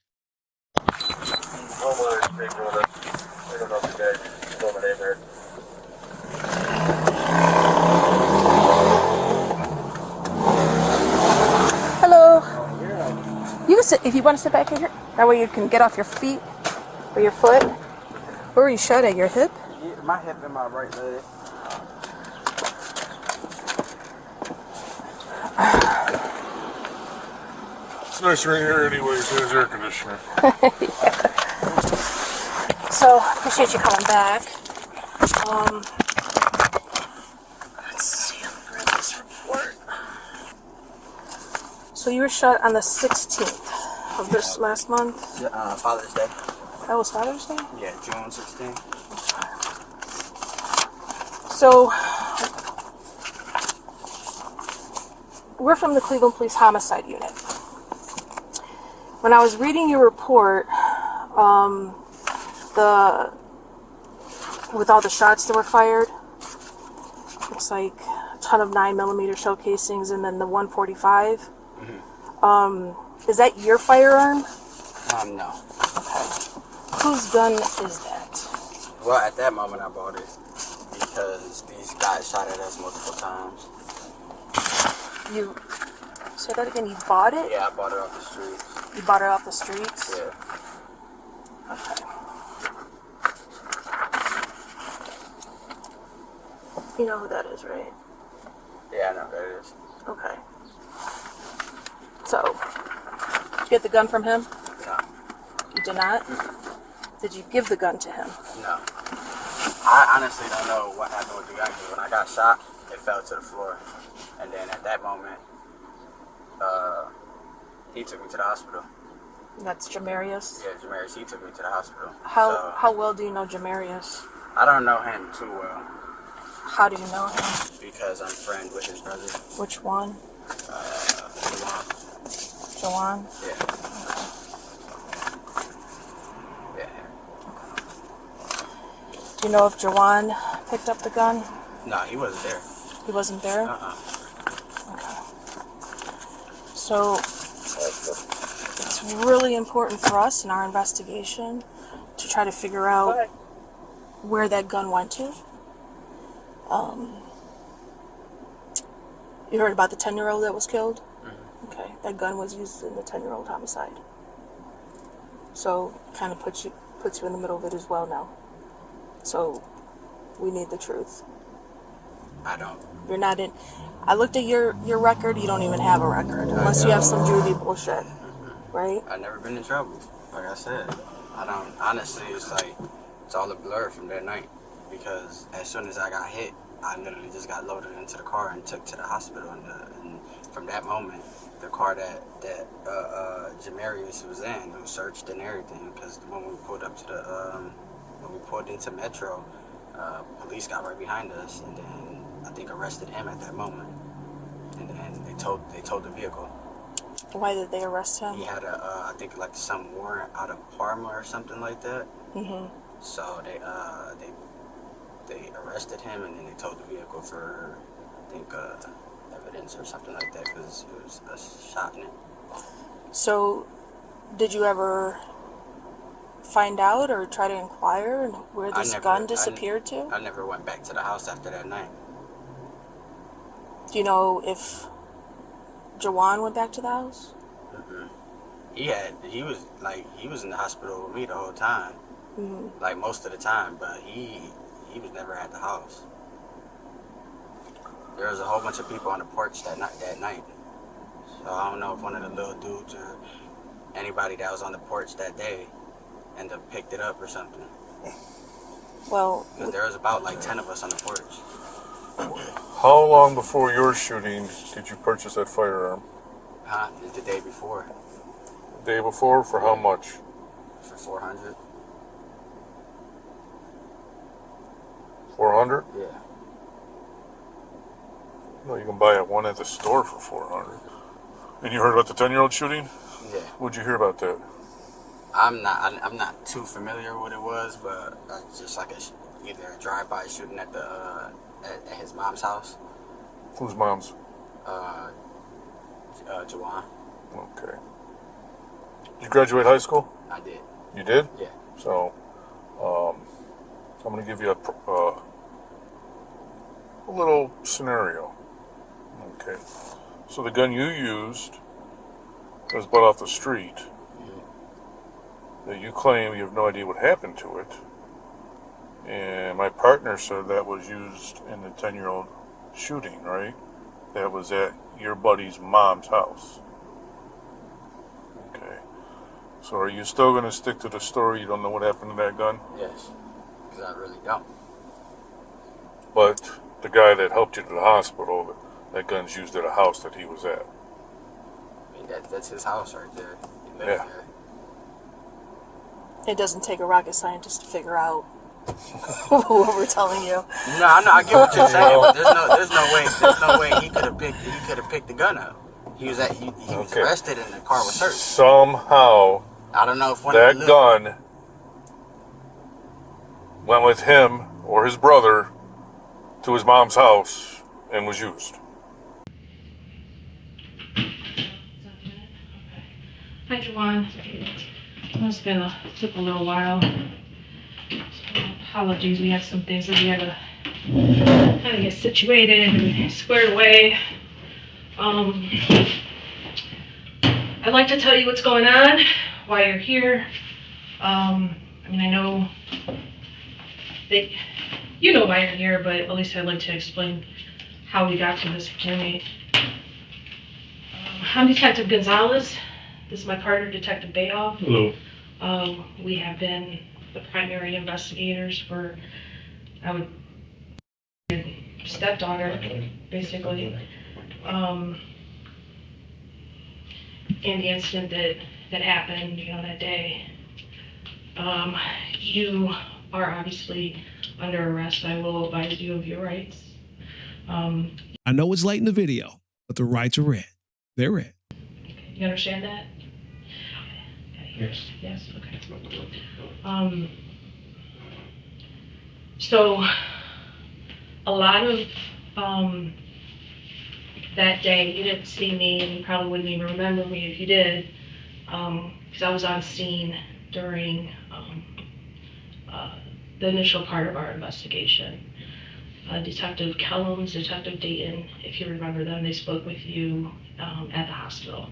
Hello. You can sit if you want to sit back here. That way you can get off your feet or your foot. Where were you shot at? Your hip? Yeah, my hip and my right leg. It's nice right here anyways, there's air conditioner. So, appreciate you coming back. Let's see, I'm gonna grab this report. So you were shot on the 16th of this last month? Yeah, Father's Day. That was Father's Day? Yeah, June 16th. So, we're from the Cleveland Police Homicide Unit. When I was reading your report, with all the shots that were fired, looks like a ton of 9mm shell casings and then the 145. Mm-hmm. Is that your firearm? No. Okay. Whose gun is that? Well, at that moment I bought it because these guys shot at us multiple times. You say that again? You bought it? Yeah, I bought it off the streets. You bought it off the streets? Yeah. Okay. You know who that is, right? Yeah, I know who that is. Okay. So, did you get the gun from him? No. You did not? Did you give the gun to him? No. I honestly don't know what happened with the gun because when I got shot, it fell to the floor. And then at that moment, he took me to the hospital. That's Jamarius? Yeah, Jamarius, he took me to the hospital. How well do you know Jamarius? I don't know him too well. How do you know him? Because I'm friends with his brother. Which one? Jawan. Jawan? Yeah. Yeah. Do you know if Jawan picked up the gun? No, he wasn't there. He wasn't there? Uh-uh. Okay. So, it's really important for us in our investigation to try to figure out where that gun went to. You heard about the 10-year-old that was killed? Mm-hmm. Okay, that gun was used in the 10-year-old homicide. So, kind of puts you in the middle of it as well now. So, we need the truth. I don't. You're not in. I looked at your record. You don't even have a record unless you have some juvie bullshit, right? I've never been in trouble. Like I said, I don't. Honestly, it's like it's all a blur from that night because as soon as I got hit, I literally just got loaded into the car and took to the hospital. And from that moment, the car that Jamarius was in, it was searched and everything. Because when we pulled up to when we pulled into Metro, police got right behind us and then I think arrested him at that moment. And then they towed the vehicle. Why did they arrest him? He had I think like some warrant out of Parma or something like that. Mm-hmm. So they arrested him and then they towed the vehicle for I think evidence or something like that because it was a shot in it. So, did you ever find out or try to inquire where this gun disappeared to? I never went back to the house after that night. Do you know if Jawan went back to the house? Mm-hmm. He was in the hospital with me the whole time, like most of the time, but he was never at the house. There was a whole bunch of people on the porch that night. So I don't know if one of the little dudes anybody that was on the porch that day ended up picked it up or something. Well, Because there was about like 10 of us on the porch. How long before your shooting did you purchase that firearm? Huh? The day before. The day before? For how much? For 400. 400? Yeah. No, you can buy one at the store for 400. And you heard about the 10-year-old shooting? Yeah. What'd you hear about that? I'm not too familiar with what it was, but just like either a drive-by shooting at the at his mom's house. Whose mom's? Jawan. Okay. Did you graduate high school? I did. You did? Yeah. So, I'm going to give you a little scenario. Okay. So the gun you used was bought off the street. That you claim you have no idea what happened to it. And my partner said that was used in the 10-year-old shooting, right? That was at your buddy's mom's house. Okay. So are you still going to stick to the story? You don't know what happened to that gun? Yes. Because I really don't. But the guy that helped you to the hospital, that gun's used at a house that he was at. I mean, that's his house right there. He lives Yeah. there. it doesn't take a rocket scientist to figure out what we're telling you. No, I get what you're saying, but there's no way he could have picked the gun up. He was arrested and the car was searched. Somehow, I don't know if that gun went with him or his brother to his mom's house and was used. Hi, Jawan. It's took a little while. So apologies, we had some things that we had to kind of get situated and squared away. I'd like to tell you what's going on, why you're here. I know that you know why you're here, but at least I'd like to explain how we got to this point. I'm Detective Gonzalez. This is my partner, Detective Bayoff. Hello. We have been the primary investigators for, stepdaughter, basically. In the incident that happened, that day. You are obviously under arrest. I will advise you of your rights. I know it's late in the video, but the rights are read. They're read. You understand that? Yes. Yes, okay. So, a lot of that day, you didn't see me, and you probably wouldn't even remember me if you did, because I was on scene during the initial part of our investigation. Detective Kellums, Detective Dayton, if you remember them, they spoke with you at the hospital.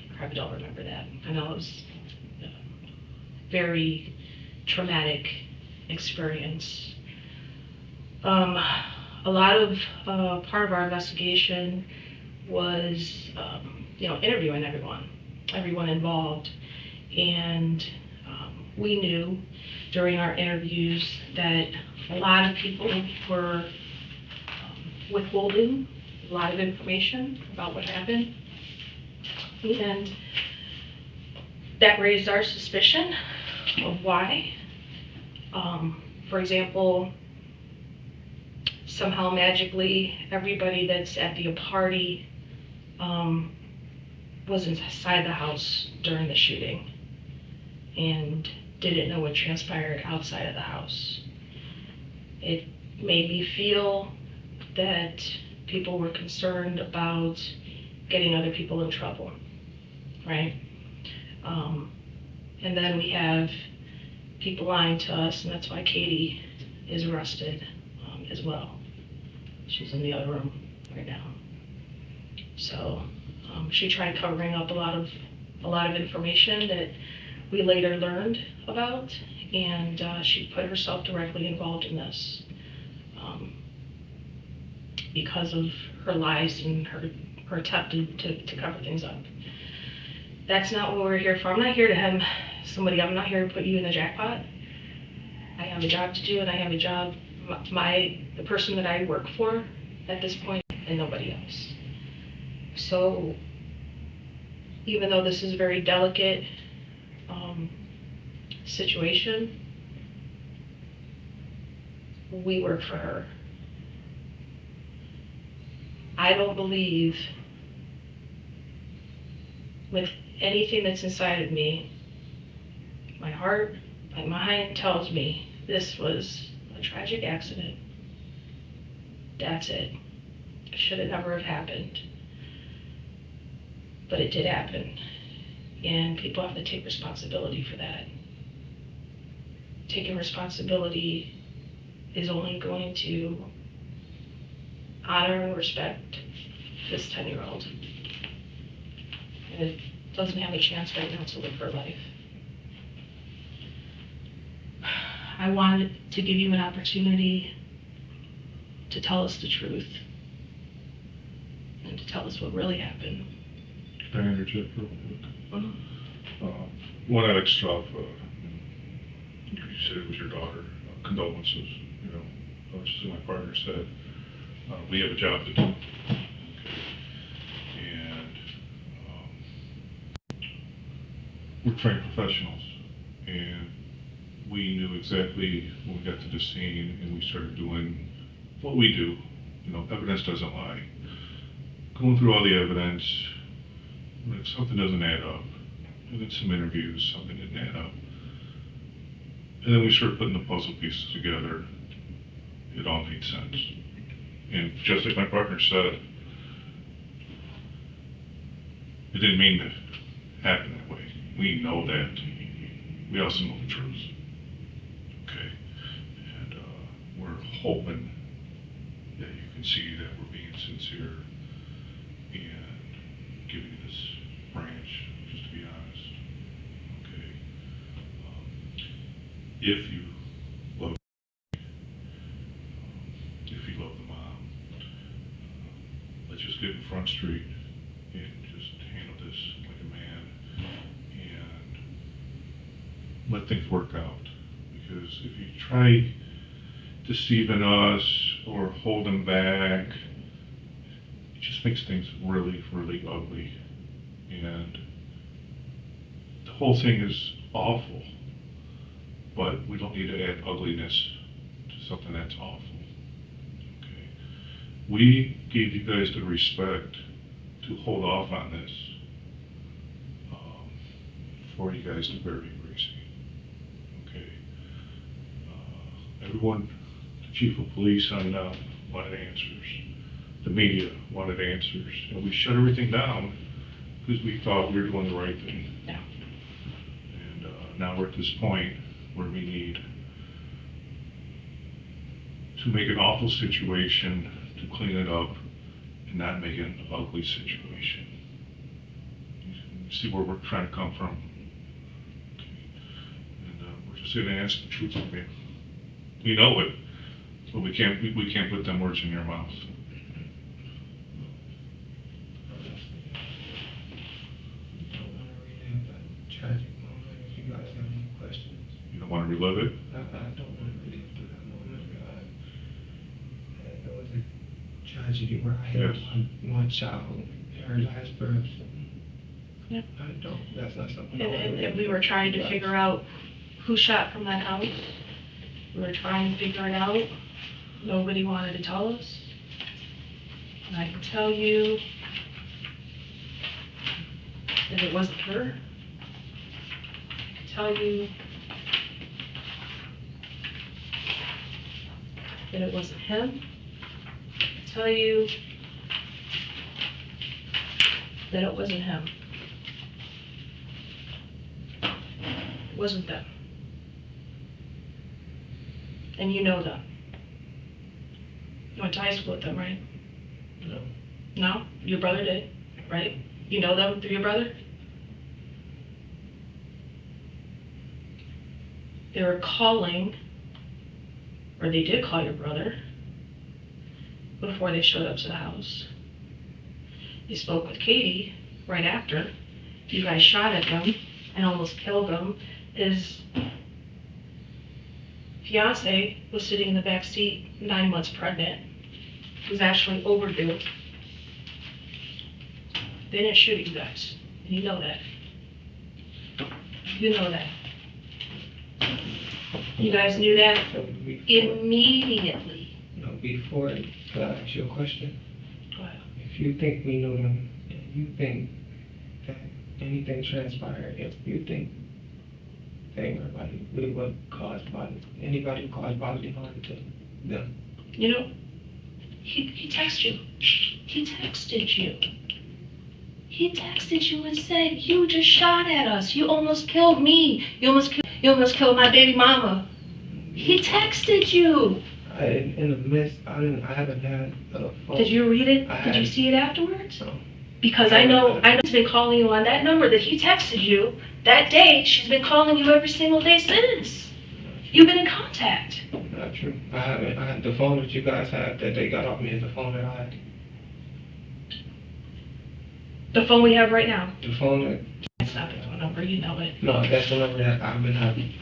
You probably don't remember that. I know it was a very traumatic experience. A lot of part of our investigation was, interviewing everyone involved, and we knew during our interviews that a lot of people were withholding a lot of information about what happened, and that raised our suspicion of why. For example, somehow magically everybody that's at the party was inside the house during the shooting and didn't know what transpired outside of the house. It made me feel that people were concerned about getting other people in trouble, right? And then we have people lying to us, and that's why Katie is arrested as well. She's in the other room right now. So she tried covering up a lot of information that we later learned about, and she put herself directly involved in this because of her lies and her attempt to cover things up. That's not what we're here for. I'm not here to have somebody, I'm not here to put you in the jackpot. I have a job to do, and I have a job, the person that I work for at this point, and nobody else. So, even though this is a very delicate situation, we work for her. I don't believe with anything that's inside of me, my heart, my mind tells me this was a tragic accident. That's it. It should have never have happened. But it did happen. And people have to take responsibility for that. Taking responsibility is only going to honor and respect this 10-year-old. And it doesn't have a chance right now to live her life. I wanted to give you an opportunity to tell us the truth and to tell us what really happened. Can I interject real quick? One extra off, you said it was your daughter. Condolences, just as my partner said, we have a job to do. Okay. And we're trained professionals, and we knew exactly when we got to the scene and we started doing what we do. Evidence doesn't lie. Going through all the evidence, if something doesn't add up, and then some interviews, something didn't add up. And then we started putting the puzzle pieces together. It all made sense. And just like my partner said, it didn't mean to happen that way. We know that. We also know the truth. Okay? And we're hoping that you can see that we're being sincere and giving you this branch, just to be honest. Okay? If you love the mom, let's just get in Front Street and just handle this like a man and let things work out. Because if you try deceiving us or holding back, it just makes things really, really ugly. And the whole thing is awful, but we don't need to add ugliness to something that's awful. Okay. We gave you guys the respect to hold off on this for you guys to bury Gracie. Okay. Everyone, the chief of police on wanted answers. The media wanted answers, and we shut everything down because we thought we were doing the right thing. Yeah. And now we're at this point where we need to make an awful situation to clean it up and not make it an ugly situation. You see where we're trying to come from? Okay. And we're just going to ask the truth from you. We know it, but we can't put them words in your mouth. Tragic moment. If you guys have any questions. You don't want to relive it? I don't want to relive that moment. It was a tragedy where I held one child in her last breath. Yep. That's not something. And we were trying to figure out who shot from that house. We were trying to figure it out. Nobody wanted to tell us. And I can tell you that it wasn't her. I can tell you that it wasn't him. I can tell you that it wasn't him. It wasn't them. And you know them. You went to high school with them, right? No. No? Your brother did, right? You know them through your brother? They were calling, or they did call your brother, before they showed up to the house. They spoke with Katie right after. you guys shot at them and almost killed them, his fiance was sitting in the back seat, 9 months pregnant, was actually overdue. They didn't shoot at you guys, and you know that. You know that. You guys knew that immediately. No, before, could I ask you a question? Go ahead. If you think we knew them, and you think that anything transpired, if you think they were like, we would cause anybody caused bodily harm to them. You know, he texted you. He texted you. He texted you and said, you just shot at us. You almost killed me. You almost killed my baby mama. He texted you. In the midst, I haven't had a phone. Did you read it? Did you see it afterwards? No. Because I know she's been calling you on that number that he texted you that day. She's been calling you every single day since. You've been in contact. Not true. I haven't. The phone that you guys have that they got off me is the phone that I had. The phone we have right now. The phone that... That's not the phone number, you know it. No, that's the number that I've been having.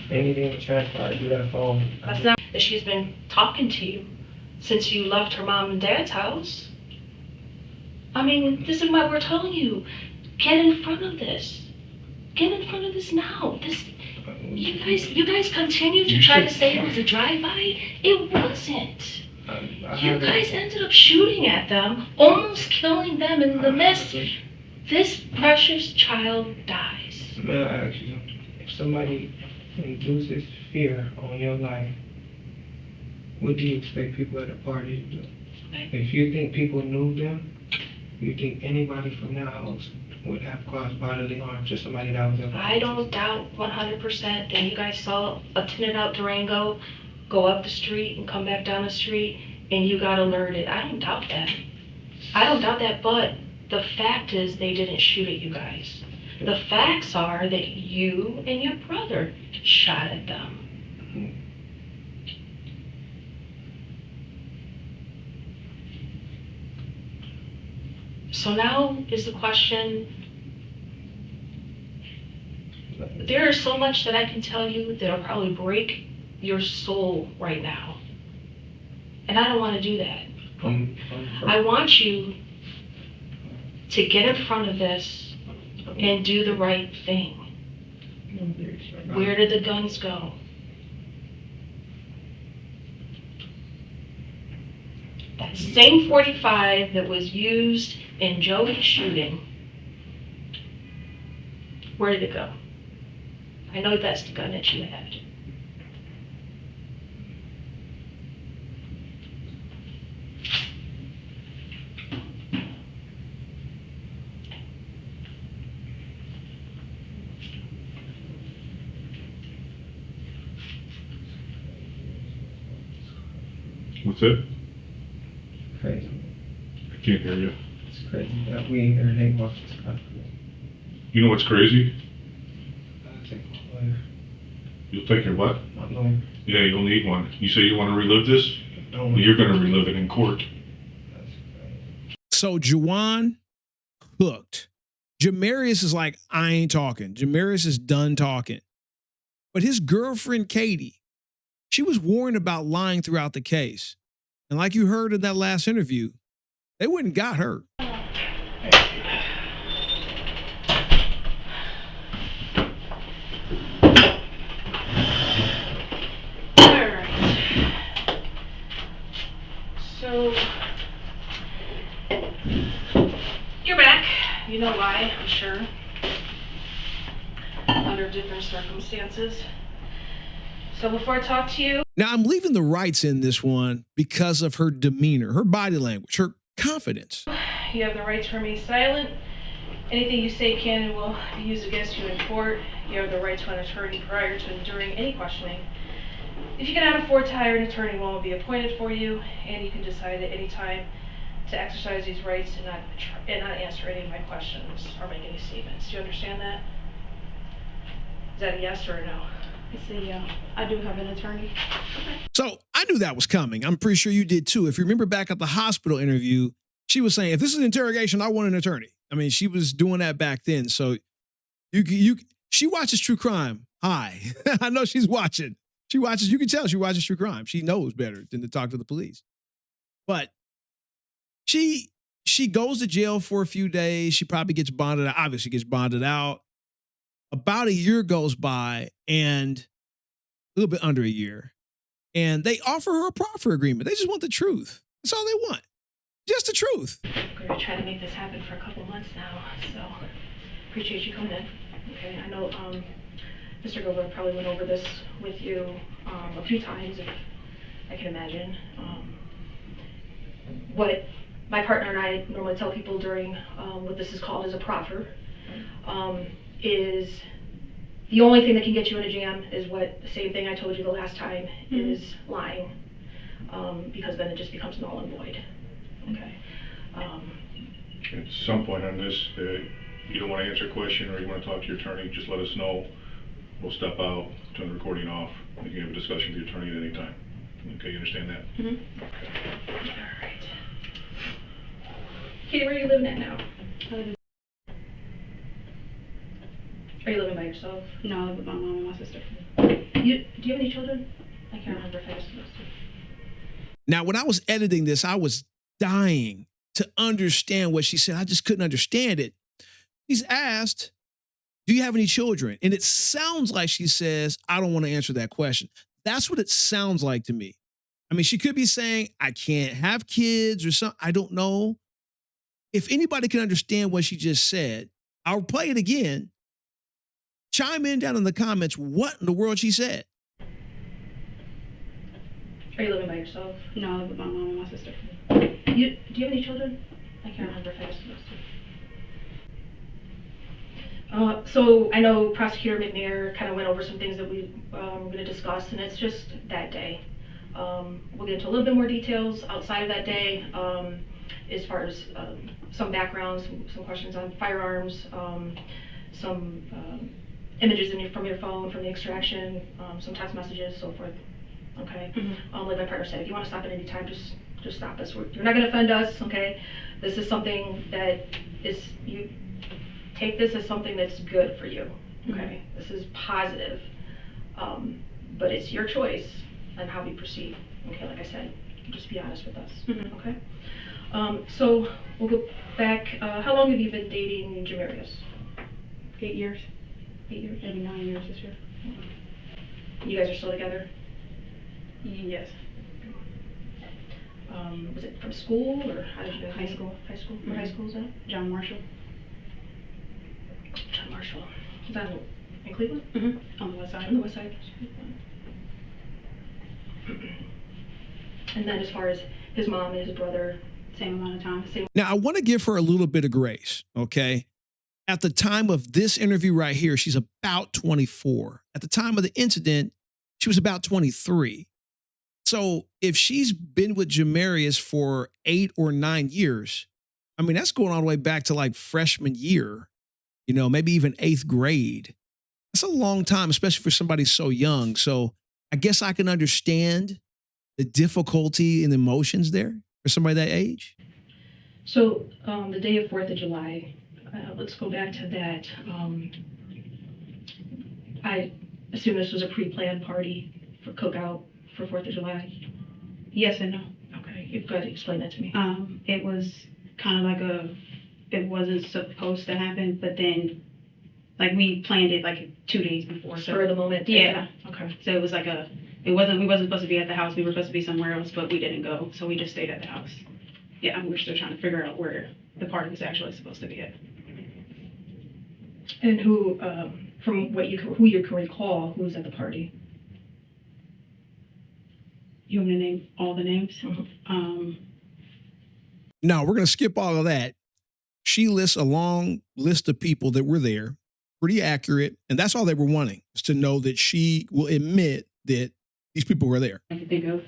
Anything that transpired through that phone. That's not that she's been talking to you since you left her mom and dad's house. I mean, this is why we're telling you, get in front of this. Get in front of this now. You guys continue to try to say it was a drive-by. It wasn't. You guys ended up shooting at them, almost killing them in the midst. This precious child dies. May I ask you, if somebody induces fear on your life, what do you expect people at a party to do? If you think people knew them, you think anybody from their house would have caused bodily harm to somebody that was ever... I don't doubt 100% that you guys saw a tinted out Durango go up the street and come back down the street and you got alerted. I don't doubt that. I don't doubt that, but the fact is they didn't shoot at you guys. The facts are that you and your brother shot at them. So now is the question, there is so much that I can tell you that'll probably break your soul right now. And I don't want to do that. I want you to get in front of this and do the right thing. Where did the guns go? That same 45 that was used in Joey's shooting, where did it go? I know that's the gun that you had. What's it? Crazy. I can't hear you. It's crazy that we ain't heard anything about this country. You know what's crazy? I'll take my lawyer. You'll take your what? My lawyer. Yeah, you'll need one. You say you want to relive this? Well, you're going to relive it in court. So Juwan hooked. Jamarius is like, I ain't talking. Jamarius is done talking. But his girlfriend, Katie, she was warned about lying throughout the case. And like you heard in that last interview, they went and got her. So, you're back. You know why, I'm sure. Under different circumstances. So before I talk to you... Now, I'm leaving the rights in this one because of her demeanor, her body language, her confidence. You have the right to remain silent. Anything you say can and will be used against you in court. You have the right to an attorney prior to and during any questioning. If you cannot afford to hire an attorney, one will be appointed for you, and you can decide at any time to exercise these rights and not answer any of my questions or make any statements. Do you understand that? Is that a yes or a no? I say yeah. I do have an attorney. Okay. So I knew that was coming. I'm pretty sure you did too. If you remember back at the hospital interview, she was saying, if this is an interrogation, I want an attorney. I mean, she was doing that back then. So she watches true crime. Hi. I know she's watching. She watches, you can tell she watches true crime. She knows better than to talk to the police. But she goes to jail for a few days. She probably gets bonded out. Obviously gets bonded out. About a year goes by, and a little bit under a year, and they offer her a proffer agreement. They just want the truth. That's all they want. Just the truth. We're going to try to make this happen for a couple months now, so appreciate you coming in. Okay, I know Mr. Gover probably went over this with you a few times, if I can imagine. What my partner and I normally tell people during what this is called as a proffer is the only thing that can get you in a jam is what the same thing I told you the last time is lying, because then it just becomes null and void. Okay. At some point on this, you don't want to answer a question or you want to talk to your attorney, just let us know. We'll step out, turn the recording off, and you can have a discussion with the attorney at any time. Okay, you understand that? Mm-hmm. All right. Katie, where are you living at now? Are you living by yourself? No, I live with my mom and my sister. Do you have any children? I can't remember if I was supposed to. Now, when I was editing this, I was dying to understand what she said. I just couldn't understand it. She's asked, do you have any children? And it sounds like she says, I don't want to answer that question. That's what it sounds like to me. I mean, she could be saying, I can't have kids or something. I don't know. If anybody can understand what she just said, I'll play it again. Chime in down in the comments what in the world she said. Are you living by yourself? No, I live with my mom and my sister. Do you have any children? I can't remember if I was supposed to. So I know Prosecutor McNair kind of went over some things that we were going to discuss, and it's just that day. We'll get into a little bit more details outside of that day, as far as some background, some questions on firearms, some images from your phone, from the extraction, some text messages, so forth. Okay. Mm-hmm. Like my partner said, if you want to stop at any time, just stop us. You're not going to offend us. Okay. This is something that you take this as something that's good for you. Okay. Mm-hmm. This is positive, but it's your choice on how we proceed. Okay. Like I said, just be honest with us. Mm-hmm. Okay. So we'll go back. How long have you been dating Jamarius? 8 years. 8 years? Maybe 9 years this year. You guys are still together? Yes. Was it from school or how did you High school. High school? Mm-hmm. What high school is that? John Marshall. John Marshall. Is that in Cleveland? Mm-hmm. On the west side. On the west side. And then as far as his mom and his brother, same amount of time. Now, I want to give her a little bit of grace, okay? At the time of this interview right here, she's about 24. At the time of the incident, she was about 23. So if she's been with Jamarius for 8 or 9 years, I mean, that's going all the way back to like freshman year, you know, maybe even 8th grade. That's a long time, especially for somebody so young. So I guess I can understand the difficulty and emotions there for somebody that age. So the day of 4th of July, let's go back to that. I assume this was a pre-planned party for cookout for 4th of July? Yes and no. Okay, you've got to explain that to me. It was kind of like it wasn't supposed to happen, but then, like, we planned it like 2 days before. Spur of the moment? Yeah. Okay. So it was like we wasn't supposed to be at the house. We were supposed to be somewhere else, but we didn't go, so we just stayed at the house. Yeah, and we're still trying to figure out where the party was actually supposed to be at. And who, from what who you can recall, who was at the party? You want me to name all the names? Mm-hmm. No, we're going to skip all of that. She lists a long list of people that were there, pretty accurate, and that's all they were wanting, is to know that she will admit that these people were there. I can think of.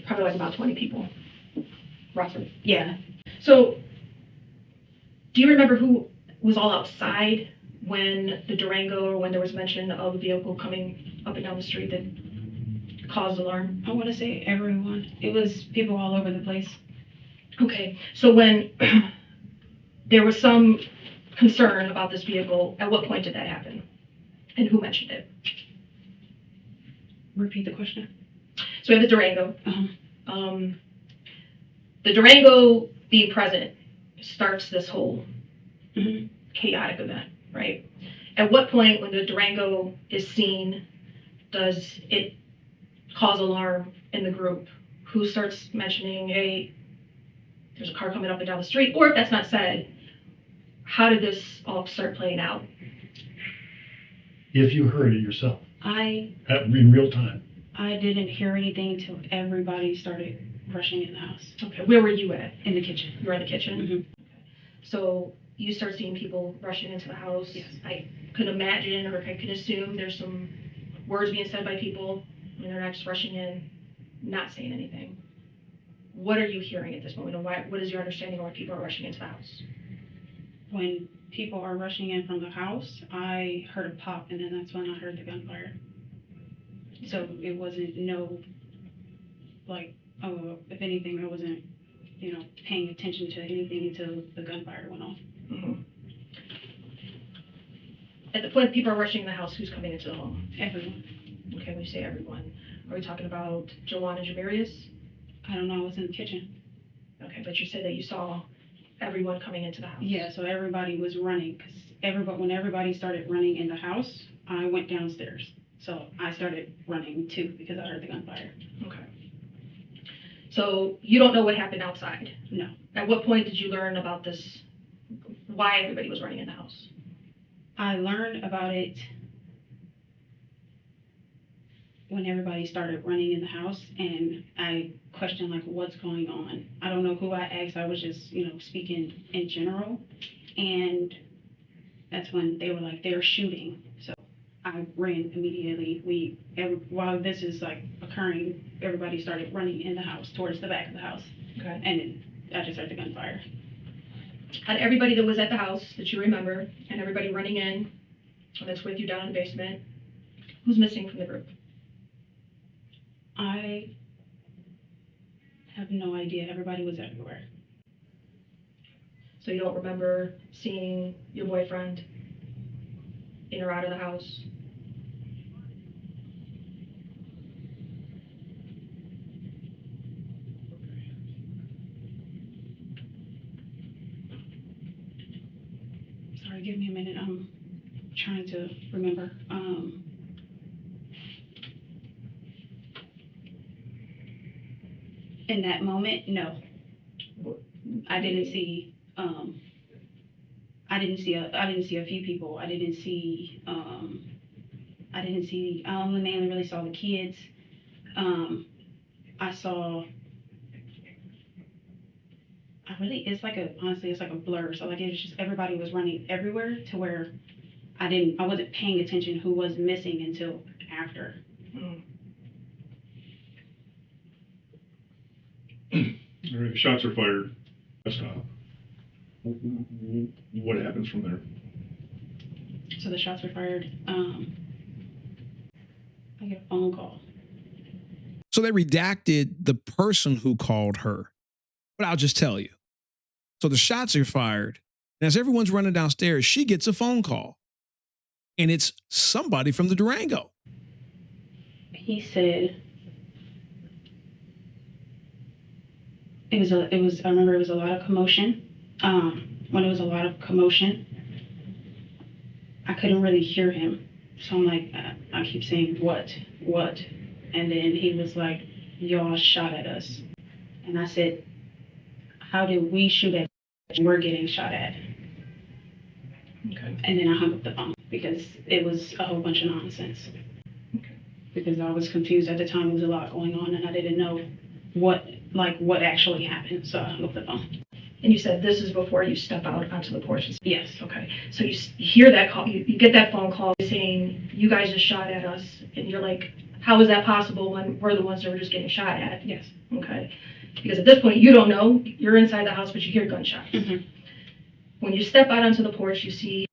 Probably like about 20 people, roughly. Yeah. So, do you remember who was all outside when the Durango, or when there was mention of a vehicle coming up and down the street that caused alarm? I want to say everyone. It was people all over the place. Okay, so when there was some concern about this vehicle. At what point did that happen? And who mentioned it? Repeat the question. So we have the Durango. The Durango being present starts this whole chaotic event, right? At what point, when the Durango is seen, does it cause alarm in the group? Who starts mentioning, hey, there's a car coming up and down the street? Or if that's not said, how did this all start playing out? If you heard it yourself, I in real time. I didn't hear anything until everybody started rushing in the house. Okay, where were you at? In the kitchen. You were in the kitchen? Mm-hmm. So you start seeing people rushing into the house. Yes. I could imagine, or I could assume there's some words being said by people, and they're not just rushing in, not saying anything. What are you hearing at this moment, and what is your understanding of why people are rushing into the house? When people are rushing in from the house, I heard a pop, and then that's when I heard the gunfire. So it wasn't if anything, I wasn't, paying attention to anything until the gunfire went off. Mm-hmm. At the point people are rushing in the house, who's coming into the home? Everyone. Okay, when you say everyone, are we talking about Jawan and Jamarius? I don't know, I was in the kitchen. Okay, but you said that you saw everyone coming into the house. Yeah, so everybody was running, because when everybody started running in the house, I went downstairs. So I started running too, because I heard the gunfire. Okay. So you don't know what happened outside? No. At what point did you learn about this, why everybody was running in the house? I learned about it when everybody started running in the house, and I questioned, what's going on? I don't know who I asked. I was just, speaking in general. And that's when they were like, they're shooting. So I ran immediately. While this is occurring, everybody started running in the house towards the back of the house. Okay. And then I just heard the gunfire. And everybody that was at the house that you remember, and everybody running in, and that's with you down in the basement, who's missing from the group? I have no idea. Everybody was everywhere. So you don't remember seeing your boyfriend in or out of the house? Sorry, give me a minute. I'm trying to remember. In that moment, no. I didn't see a few people. I only mainly really saw the kids. Honestly, it's like a blur. So it was just everybody was running everywhere to where I wasn't paying attention who was missing until after. All right, shots are fired. Stop. What happens from there? So the shots were fired. I get a phone call. So they redacted the person who called her. But I'll just tell you. So the shots are fired. And as everyone's running downstairs, she gets a phone call. And it's somebody from the Durango. He said I remember it was a lot of commotion. When it was a lot of commotion, I couldn't really hear him. So I'm like, I keep saying, what? And then he was like, y'all shot at us. And I said, how did we shoot at you? We're getting shot at. Okay. And then I hung up the phone because it was a whole bunch of nonsense. Okay. Because I was confused at the time. There was a lot going on and I didn't know what actually happened. So I hung up the phone. And you said this is before you step out onto the porch? Yes. Okay. So you hear that call, you get that phone call saying, you guys just shot at us. And you're like, how is that possible when we're the ones that were just getting shot at? Yes. Okay. Because at this point, you don't know. You're inside the house, but you hear gunshots. Mm-hmm. When you step out onto the porch, you see,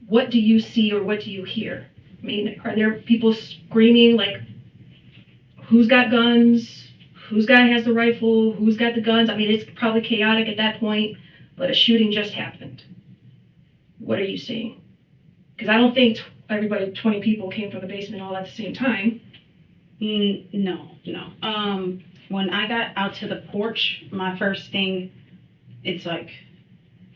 what do you see or what do you hear? I mean, are there people screaming like, who's got guns? whose guy has the rifle, who's got the guns. I mean, it's probably chaotic at that point, but a shooting just happened. What are you seeing? Because I don't think 20 people came from the basement all at the same time. No. When I got out to the porch, my first thing, it's like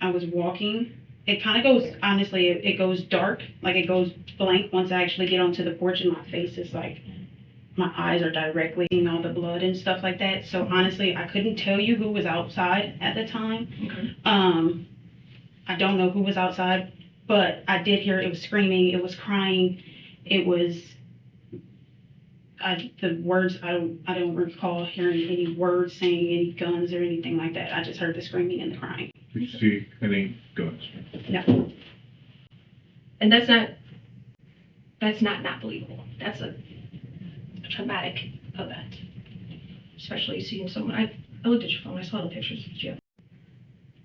I was walking. It kind of goes, honestly, it goes dark, like it goes blank once I actually get onto the porch, and my face is like, my eyes are directly seeing all the blood and stuff like that. So honestly, I couldn't tell you who was outside at the time. Okay. I don't know who was outside, but I did hear it was screaming, it was crying, it was, the words, I don't recall hearing any words saying any guns or anything like that. I just heard the screaming and the crying. Did you see any guns? No. And that's not believable. That's a traumatic event. Especially seeing someone, I looked at your phone, I saw the pictures of you.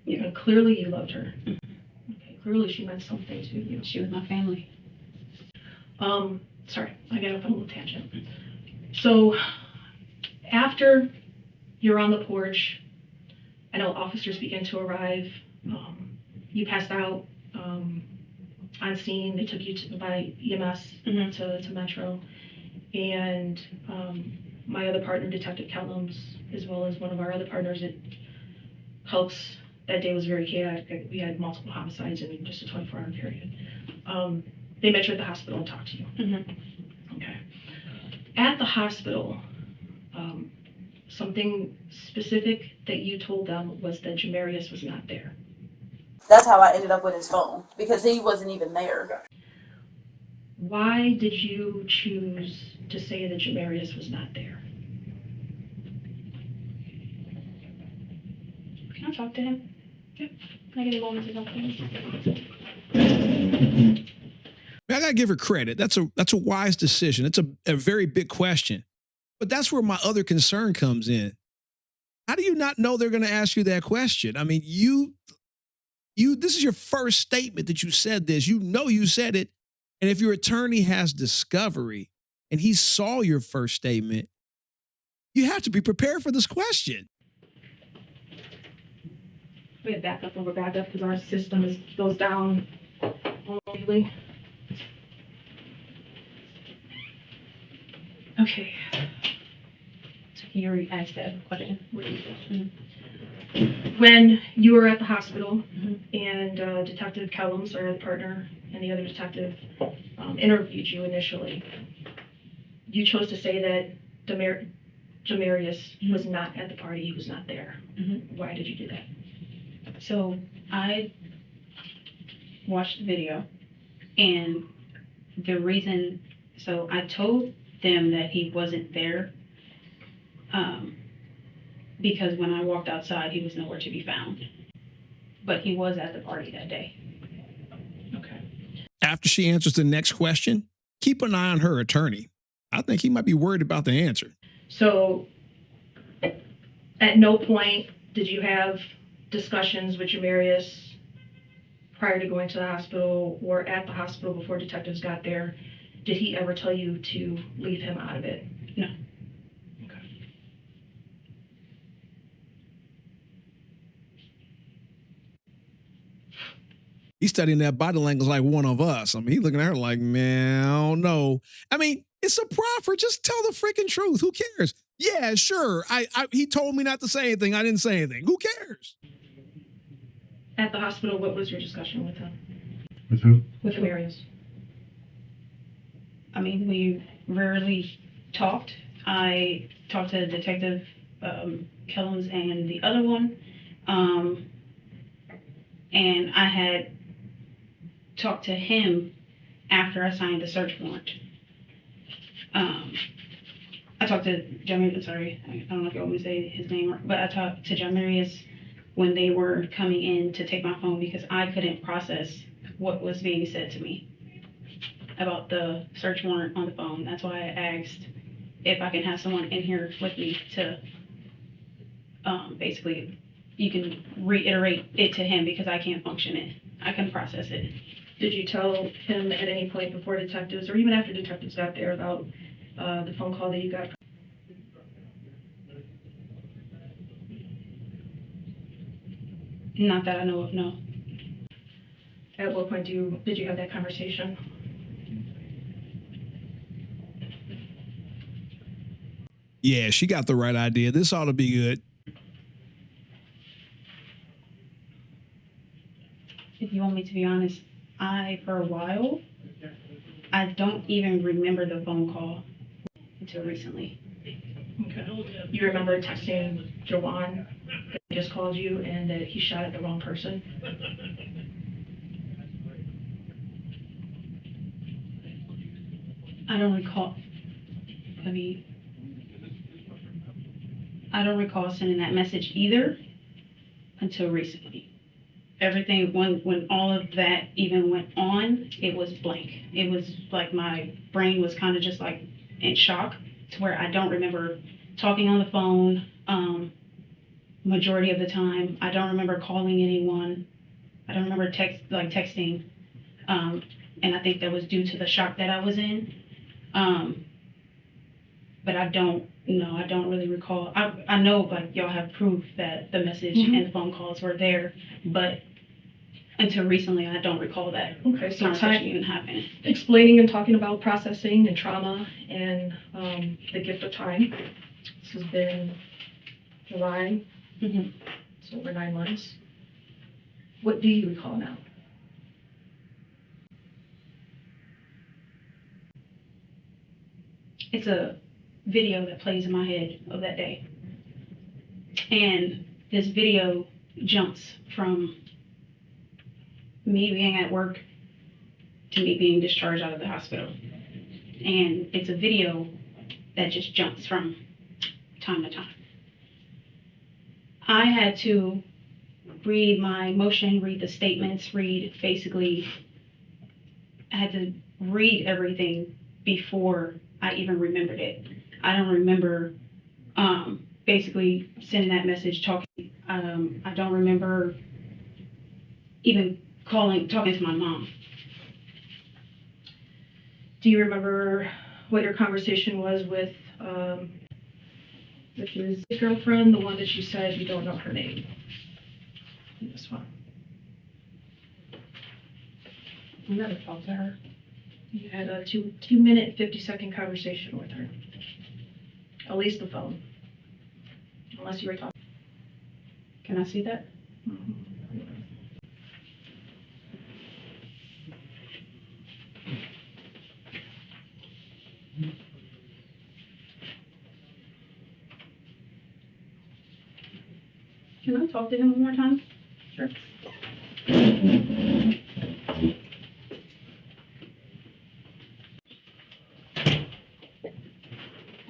Yeah. And clearly you loved her. Okay, clearly she meant something to you. She was my family. Sorry, I got off on a little tangent. So, after you're on the porch, I know officers begin to arrive. You passed out on scene. They took you by EMS to Metro. And my other partner, Detective Kellums, as well as one of our other partners at Helps, that day was very chaotic. We had multiple homicides in just a 24-hour period. They met you at the hospital and talked to you. Okay. At the hospital, something specific that you told them was that Jamarius was not there. That's how I ended up with his phone, because he wasn't even there. Why did you choose to say that Jamarius was not there? Can I talk to him? Yeah. Can I get a moment to talk to him? I gotta give her credit. That's a wise decision. It's a very big question. But that's where my other concern comes in. How do you not know they're gonna ask you that question? I mean, you this is your first statement that you said this. You know you said it. And if your attorney has discovery and he saw your first statement, you have to be prepared for this question. We had backup over backup because our system goes down daily. Okay. So can you re-ask that question? When you were at the hospital and Detective Kellums, our partner, and the other detective interviewed you initially, you chose to say that Jamarius was not at the party, he was not there. Why did you do that? So I watched the video, and the reason, so I told them that he wasn't there because when I walked outside, he was nowhere to be found. But he was at the party that day. Okay. After she answers the next question, keep an eye on her attorney. I think he might be worried about the answer. So at no point did you have discussions with Jamarius prior to going to the hospital or at the hospital before detectives got there? Did he ever tell you to leave him out of it? No. Okay. He's studying that body language like one of us. I mean, he's looking at her like, man, I don't know. I mean, it's a proffer. Just tell the freaking truth. Who cares? Yeah, sure. He told me not to say anything. I didn't say anything. Who cares? At the hospital, what was your discussion with him? With who? With Jamarius. I mean, we rarely talked. I talked to Detective Kellums and the other one. And I had talked to him after I signed the search warrant. I talked to Jamarius, sorry, I don't know if you want me to say his name, but I talked to Jamarius when they were coming in to take my phone because I couldn't process what was being said to me about the search warrant on the phone. That's why I asked if I can have someone in here with me to basically, you can reiterate it to him because I can't function it. I can process it. Did you tell him at any point before detectives or even after detectives got there about the phone call that you got? Not that I know of, no. At what point did you have that conversation? Yeah, she got the right idea. This ought to be good. If you want me to be honest, for a while, I don't even remember the phone call until recently. Okay. You remember texting Jawan that he just called you and that he shot at the wrong person? I don't recall. I don't recall sending that message either until recently. Everything, when all of that even went on, it was blank. It was like my brain was kind of just like in shock to where I don't remember talking on the phone majority of the time. I don't remember calling anyone. I don't remember texting. And I think that was due to the shock that I was in. But I don't really recall. I know like y'all have proof that the message and the phone calls were there, but until recently I don't recall that. Okay, so conversation even happening. Explaining and talking about processing and trauma and the gift of time. This has been July, so over 9 months. What do you recall now? It's a video that plays in my head of that day. And this video jumps from me being at work to me being discharged out of the hospital. And it's a video that just jumps from time to time. I had to read my motion, read the statements, I had to read everything before I even remembered it. I don't remember basically sending that message, talking. I don't remember even talking to my mom. Do you remember what your conversation was with your girlfriend, the one that you said you don't know her name? This one. You never talked to her. You had a 2-minute, 50-second conversation with her. At least the phone. Unless you were talking. Can I see that? Can I talk to him one more time? Sure.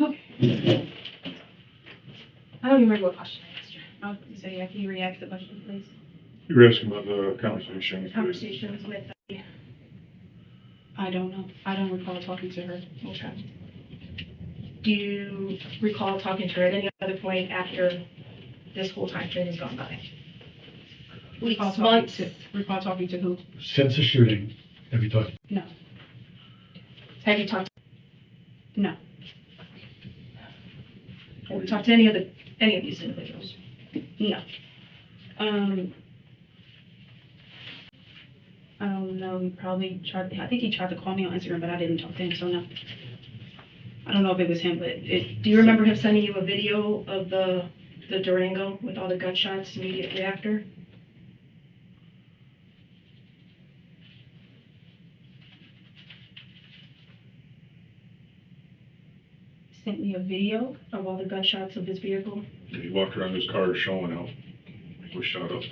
Okay. I don't even remember what question I asked you. I was going to say, can you re-ask the question, please? You were asking about the conversation. Conversations with I don't know. I don't recall talking to her. Okay. Do you recall talking to her at any other point after this whole time frame has gone by? Recall talking to who? Since the shooting, have you talked? No. Have you talked? No. Have you talked to any of these individuals? No. I don't know. He probably tried. I think he tried to call me on Instagram, but I didn't talk to him, so no. I don't know if it was him, but Do you remember him sending you a video of the Durango with all the gunshots immediately after? Sent me a video of all the gunshots of his vehicle? He walked around his car showing how he was shot up.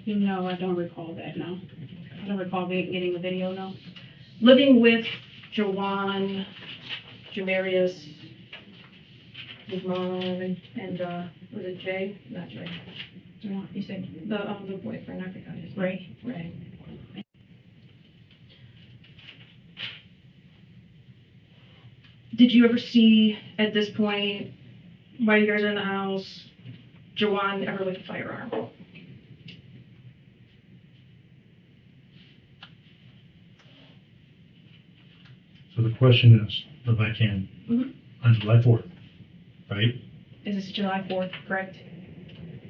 No, I don't recall that, no. I don't recall getting the video, no. Living with Jawan, Jamarius, his mom, and was it Jay? Not Jay. You said The boyfriend, I forgot his name. Ray. Did you ever see, at this point, while you guys are in the house, Jawan ever with a firearm? So the question is, if I can, on July 4th, right? Is this July 4th, correct?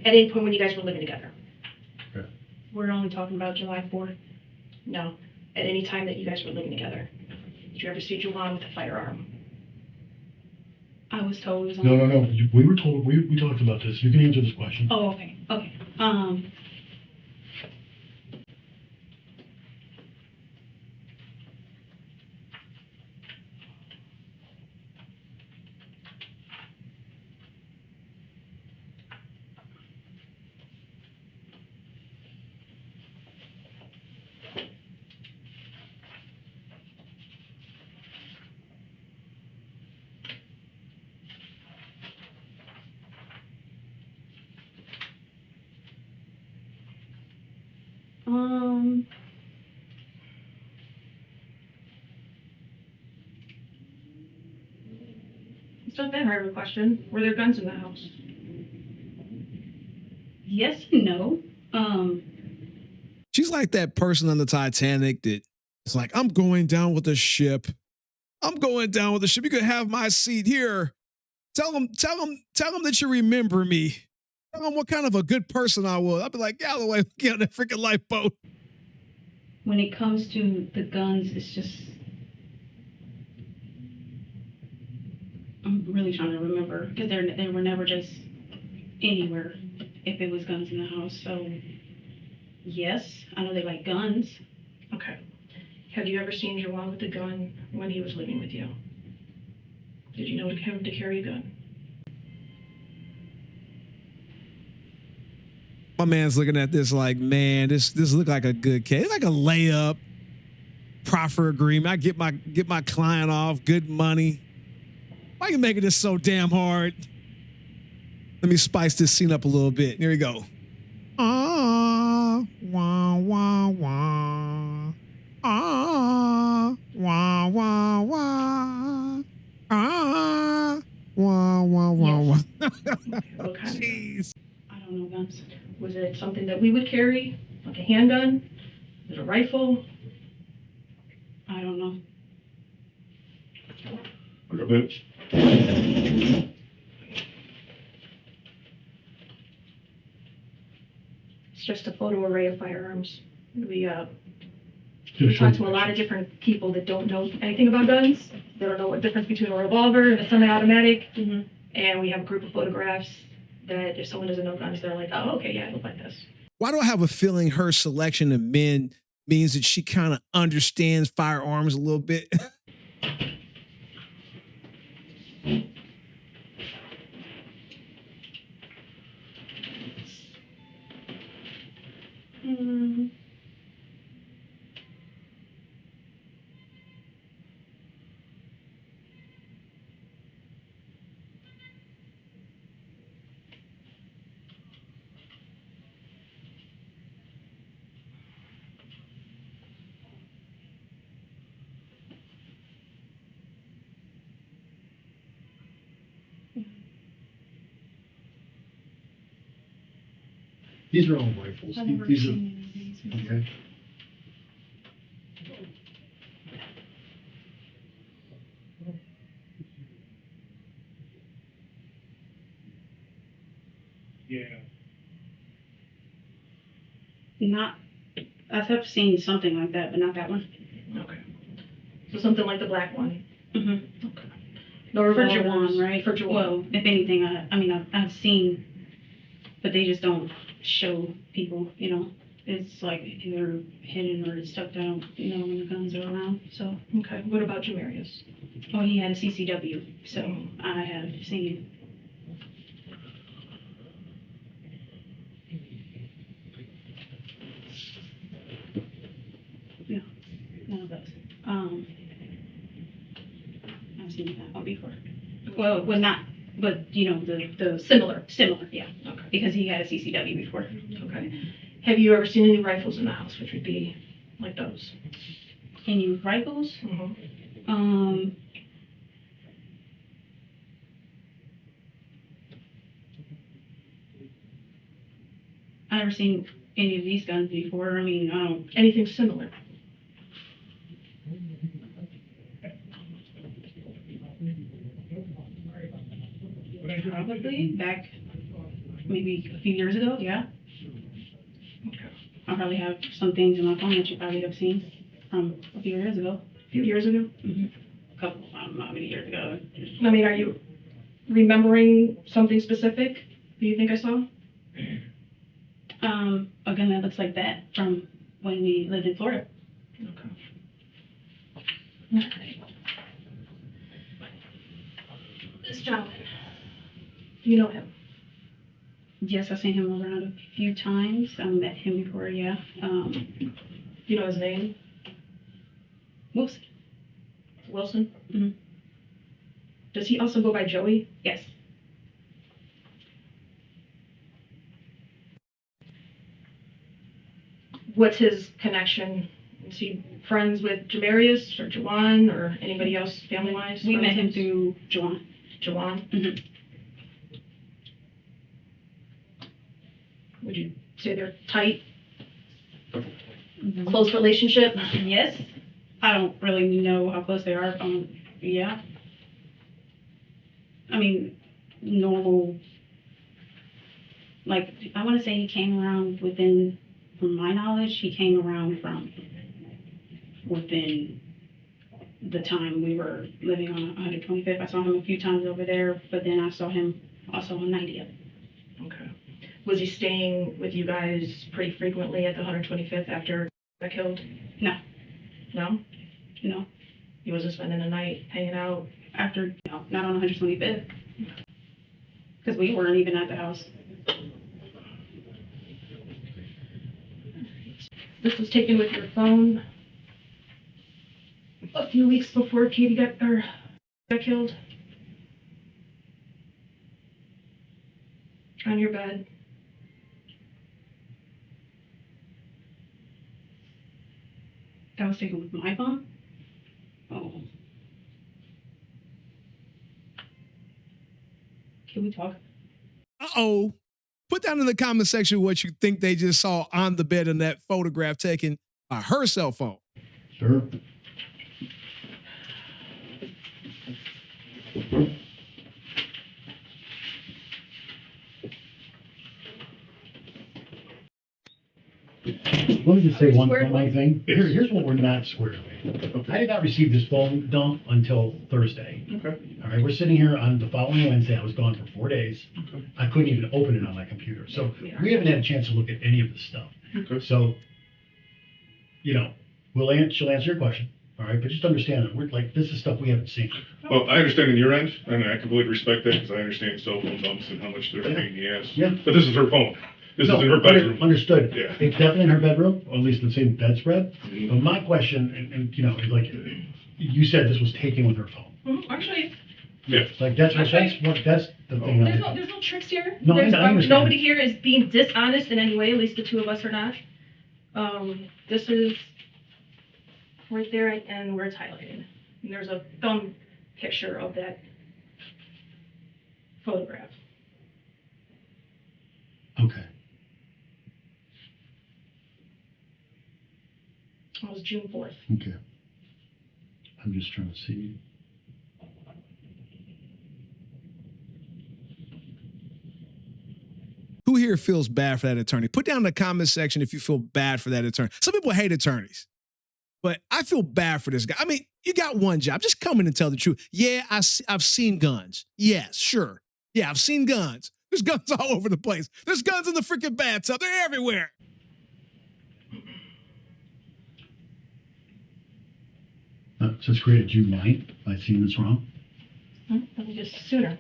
At any point when you guys were living together? Okay. We're only talking about July 4th? No. At any time that you guys were living together? Did you ever see Juwan with a firearm? I was told it was on. No. We were told, we talked about this. You can answer this question. Oh, okay. Okay. It's not that hard of a question. Were there guns in the house? Yes and no. She's like that person on the Titanic that it's like, I'm going down with the ship. I'm going down with the ship. You could have my seat here. Tell them that you remember me. Tell them what kind of a good person I was. I'll be like, Galloway, get on that freaking lifeboat. When it comes to the guns, it's just, I'm really trying to remember because they were never just anywhere if it was guns in the house. So yes, I know they like guns. Okay. Have you ever seen Juwan with a gun when he was living with you? Did you know him to carry a gun? My man's looking at this like, man, this look like a good case. It's like a layup, proffer agreement. I get my client off, good money. Why are you making this so damn hard? Let me spice this scene up a little bit. Here we go. Wah, wah, wah. Wah, wah, wah. Wah, wah, wah, wah. What kind of Jeez. I don't know guns. Was it something that we would carry? Like a handgun? Was it a rifle? I don't know. I got boots. It's just a photo array of firearms. We talked to a lot of different people that don't know anything about guns. They don't know what difference between a revolver and a semi-automatic. Mm-hmm. And we have a group of photographs that if someone doesn't know guns, they're like, oh, okay, yeah, I look like this. Why do I have a feeling her selection of men means that she kind of understands firearms a little bit? These are all rifles. I've never These are, seen any of these before. okay. Yeah. Not, I've seen something like that, but not that one. Okay. So something like the black one. Mm-hmm. Okay. For revolvers. Juwan, right? For Juwan. Well, if anything, I've seen, but they just don't show people, you know. It's like either hidden or it's stuck down, you know, when the guns are around. So, Okay. What about Jamarius? oh, he had a CCW, so I have seen. No, none of those. I've seen that one before. Well, not, but you know the Similar. similar, yeah. Okay. Because he had a CCW before. Okay. Have you ever seen any rifles in the house, which would be like those? Any rifles? Mm-hmm. I've never seen any of these guns before. I mean, I don't. Anything similar? Probably back maybe a few years ago, yeah. I probably have some things in my phone that you probably have seen from a few years ago. A few years ago? A couple, I don't know how many years ago. I mean, are you remembering something specific that you think I saw? A gun that looks like that from when we lived in Florida. Okay. This gentleman, do you know him? Yes, I've seen him around a few times. I met him before, yeah. You know his name? Wilson. Wilson? Mm-hmm. Does he also go by Joey? Yes. What's his connection? Is he friends with Jamarius or Jawan or anybody else family-wise? We met him through Jawan. Jawan? Mm-hmm. Would you say they're tight? Close relationship? Yes. I don't really know how close they are. Yeah. I mean, normal. Like, I want to say he came around within, from my knowledge, he came around from within the time we were living on 125th. I saw him a few times over there, but then I saw him also on 90th. Okay. Was he staying with you guys pretty frequently at the 125th after he got killed? No. No? No. He wasn't spending the night hanging out? After, no, not on 125th. Because we weren't even at the house. This was taken with your phone a few weeks before Katie got killed. On your bed. That was taken with my phone? Oh. Can we talk? Uh-oh. Put down in the comment section what you think they just saw on the bed in that photograph taken by her cell phone. Sure. Let me just say one thing. Here's what we're not squared away. I did not receive this phone dump until Thursday. Okay. All right, we're sitting here on the following Wednesday. I was gone for 4 days. Okay. I couldn't even open it on my computer. So we haven't had a chance to look at any of this stuff. Okay. So, you know, she'll answer your question. All right, but just understand that we're like, this is stuff we haven't seen. Well, I understand on your end, and I completely respect that because I understand cell phone dumps and how much they're a pain in the ass. Yeah. But this is her phone. This is in her bedroom. Understood. Yeah. It's definitely in her bedroom, or at least the same bedspread. Mm-hmm. But my question, and you know, like you said, this was taken with her phone. Actually, Yeah. Like that's the thing. there's no tricks here. No, I understand. Nobody here is being dishonest in any way. At least the two of us are not. This is right there, and where it's highlighted. And there's a thumb picture of that photograph. Okay. It was June 4th. Okay. I'm just trying to see. Who here feels bad for that attorney? Put down in the comment section if you feel bad for that attorney. Some people hate attorneys, but I feel bad for this guy. I mean, you got one job. Just come in and tell the truth. Yeah, I've seen guns. Yes, sure. Yeah, I've seen guns. There's guns all over the place. There's guns in the freaking bathtub. They're everywhere. So it's created June 9th. I've seen this wrong. Let me just sooner.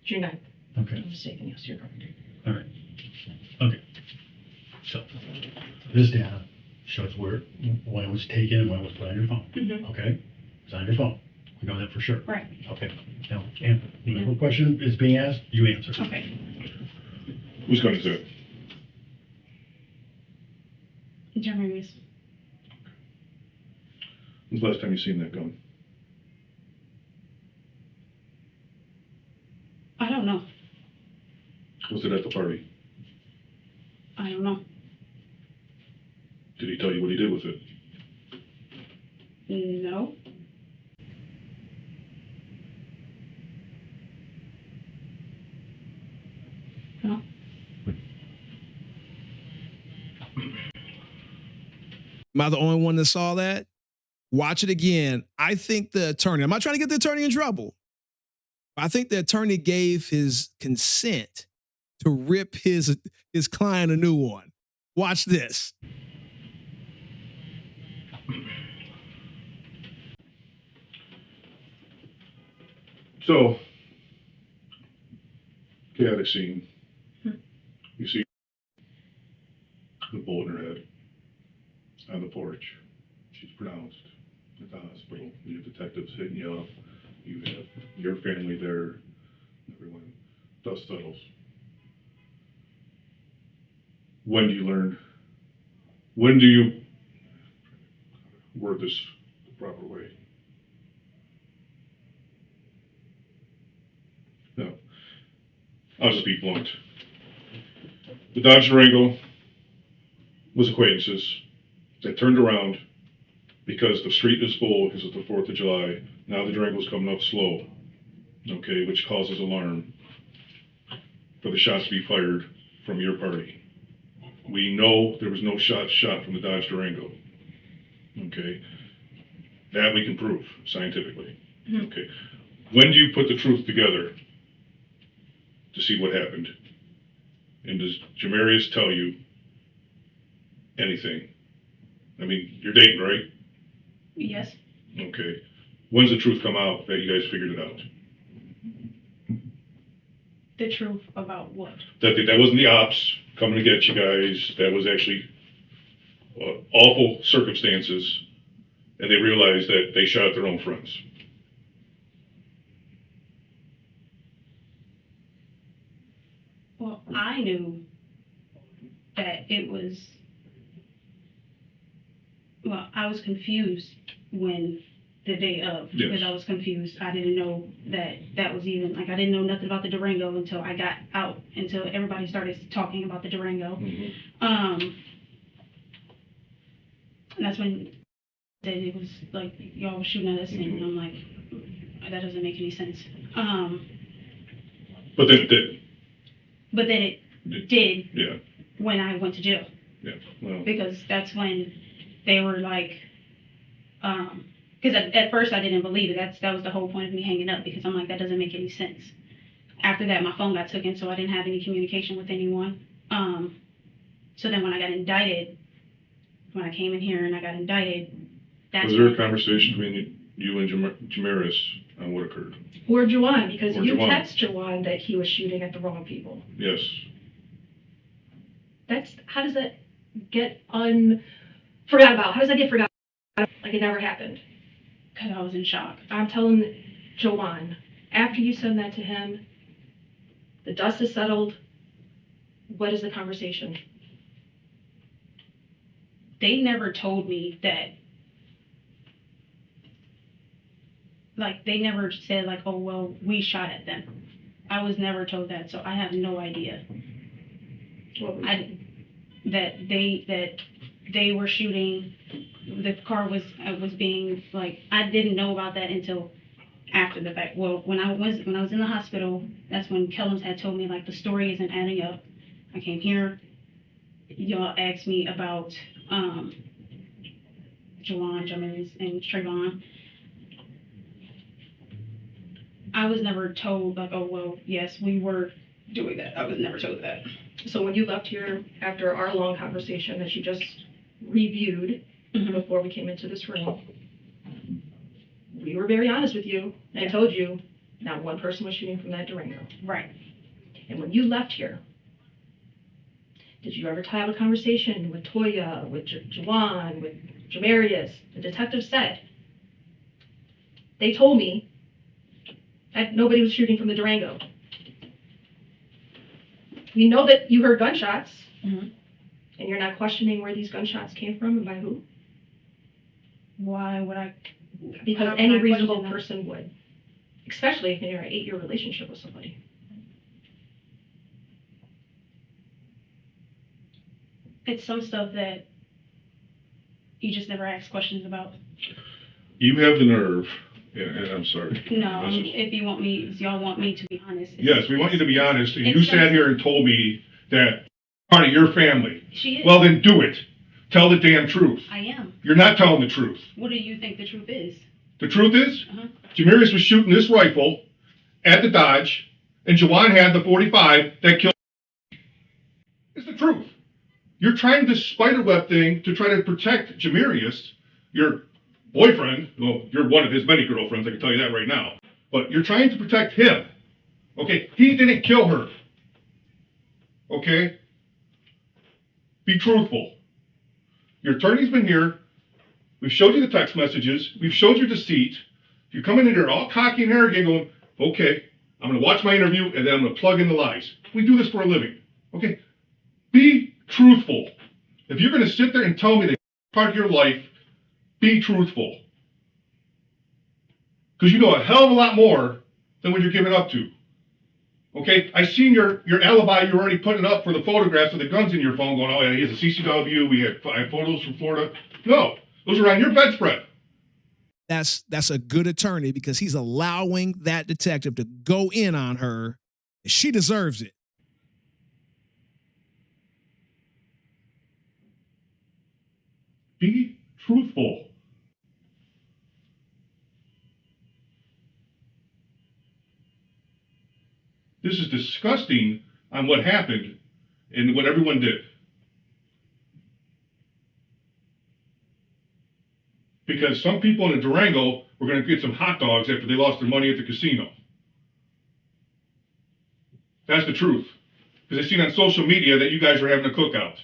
June 9th. Okay. I'm mistaken. Yes, you're correct. All right. Okay. So this data shows when it was taken and when it was put on your phone. Mm-hmm. Okay. It's on your phone. We know that for sure. Right. Okay. Now, whatever question is being asked, you answer. Okay. Whose gun is it? Jeremy's. When's the last time you seen that gun? I don't know. Was it at the party? I don't know. Did he tell you what he did with it? No. Am I the only one that saw that? Watch it again. I think the attorney, I'm not trying to get the attorney in trouble. I think the attorney gave his consent to rip his client a new one. Watch this. So, chaotic scene. You see the bullet in her head on the porch. She's pronounced at the hospital. You have detectives hitting you up. You have your family there. Everyone. Dust settles. When do you learn? When do you word this the proper way? No. I'll just be blunt. The Dodge Durango was acquaintances that turned around because the street is full because it's the 4th of July. Now the Durango's coming up slow, okay, which causes alarm for the shots to be fired from your party. We know there was no shots shot from the Dodge Durango, okay? That we can prove scientifically, okay? When do you put the truth together to see what happened? And does Jamarius tell you anything? I mean, you're dating, right? Yes. Okay. When's the truth come out that you guys figured it out? The truth about what? That wasn't the ops coming to get you guys. That was actually awful circumstances, and they realized that they shot their own friends. Well, I knew that it was, well, I was confused when the day of, Yes. because I was confused. I didn't know that was even, like, I didn't know nothing about the Durango until I got out, until everybody started talking about the Durango. And that's when it was like, y'all were shooting at us, and I'm like, that doesn't make any sense. But then it did. But then it did. Yeah. When I went to jail. Yeah. Well. Because that's when they were like, because at first I didn't believe it. That was the whole point of me hanging up, because I'm like, that doesn't make any sense. After that, my phone got taken, so I didn't have any communication with anyone. So then when I got indicted, when I came in here and I got indicted, that's Was there a conversation between you and Jamarius on what occurred? Or Jawan, because Or you Jawan. text Jawan that he was shooting at the wrong people. Yes. How does that get forgot about? How does that get forgotten? Like it never happened. Because I was in shock. I'm telling Jawan, after you send that to him, the dust is settled. What is the conversation? They never told me that. Like, they never said, like, oh, well, we shot at them. I was never told that, so I have no idea. That they were shooting, the car was being, like, I didn't know about that until after the fact. Well, when I was in the hospital, that's when Kellums had told me, like, the story isn't adding up. I came here, y'all asked me about Jawan, Jamin, and Trayvon. I was never told, like, oh, well, yes, we were doing that. I was never told that. So when you left here after our long conversation that you just reviewed before we came into this room, we were very honest with you. And I told you not one person was shooting from that Durango. Right. And when you left here, did you ever have a conversation with Toya, with Jawan, with Jamarius? The detective said, they told me that nobody was shooting from the Durango. We know that you heard gunshots, and you're not questioning where these gunshots came from and by who? Why would I? Because any reasonable person would, especially if you're in an 8-year relationship with somebody. It's some stuff that you just never ask questions about. You have the nerve, and I'm sorry. No, if you want me, if y'all want me to be honest. Yes, we want you to be honest. And it's you sat here and told me that part of your family. She is. Well, then do it. Tell the damn truth. I am. You're not telling the truth. What do you think the truth is? The truth is, Jamarius was shooting this rifle at the Dodge, and Jawan had the .45 that killed. It's the truth. You're trying this spiderweb thing to try to protect Jamarius, your boyfriend. Well, you're one of his many girlfriends, I can tell you that right now. But you're trying to protect him. Okay? He didn't kill her. Okay? Be truthful. Your attorney's been here. We've showed you the text messages. We've showed you deceit. You're coming in here all cocky and arrogant going, okay, I'm going to watch my interview and then I'm going to plug in the lies. We do this for a living. Okay? Be truthful. If you're going to sit there and tell me that part of your life, be truthful. Because you know a hell of a lot more than what you're giving up to. Okay? I seen your alibi you were already putting up for the photographs of the guns in your phone going, oh yeah, he has a CCW, I have photos from Florida. No, those are on your bedspread. That's a good attorney because he's allowing that detective to go in on her. She deserves it. Be truthful. This is disgusting on what happened and what everyone did. Because some people in Durango were going to get some hot dogs after they lost their money at the casino. That's the truth. Because I seen on social media that you guys are having a cookout.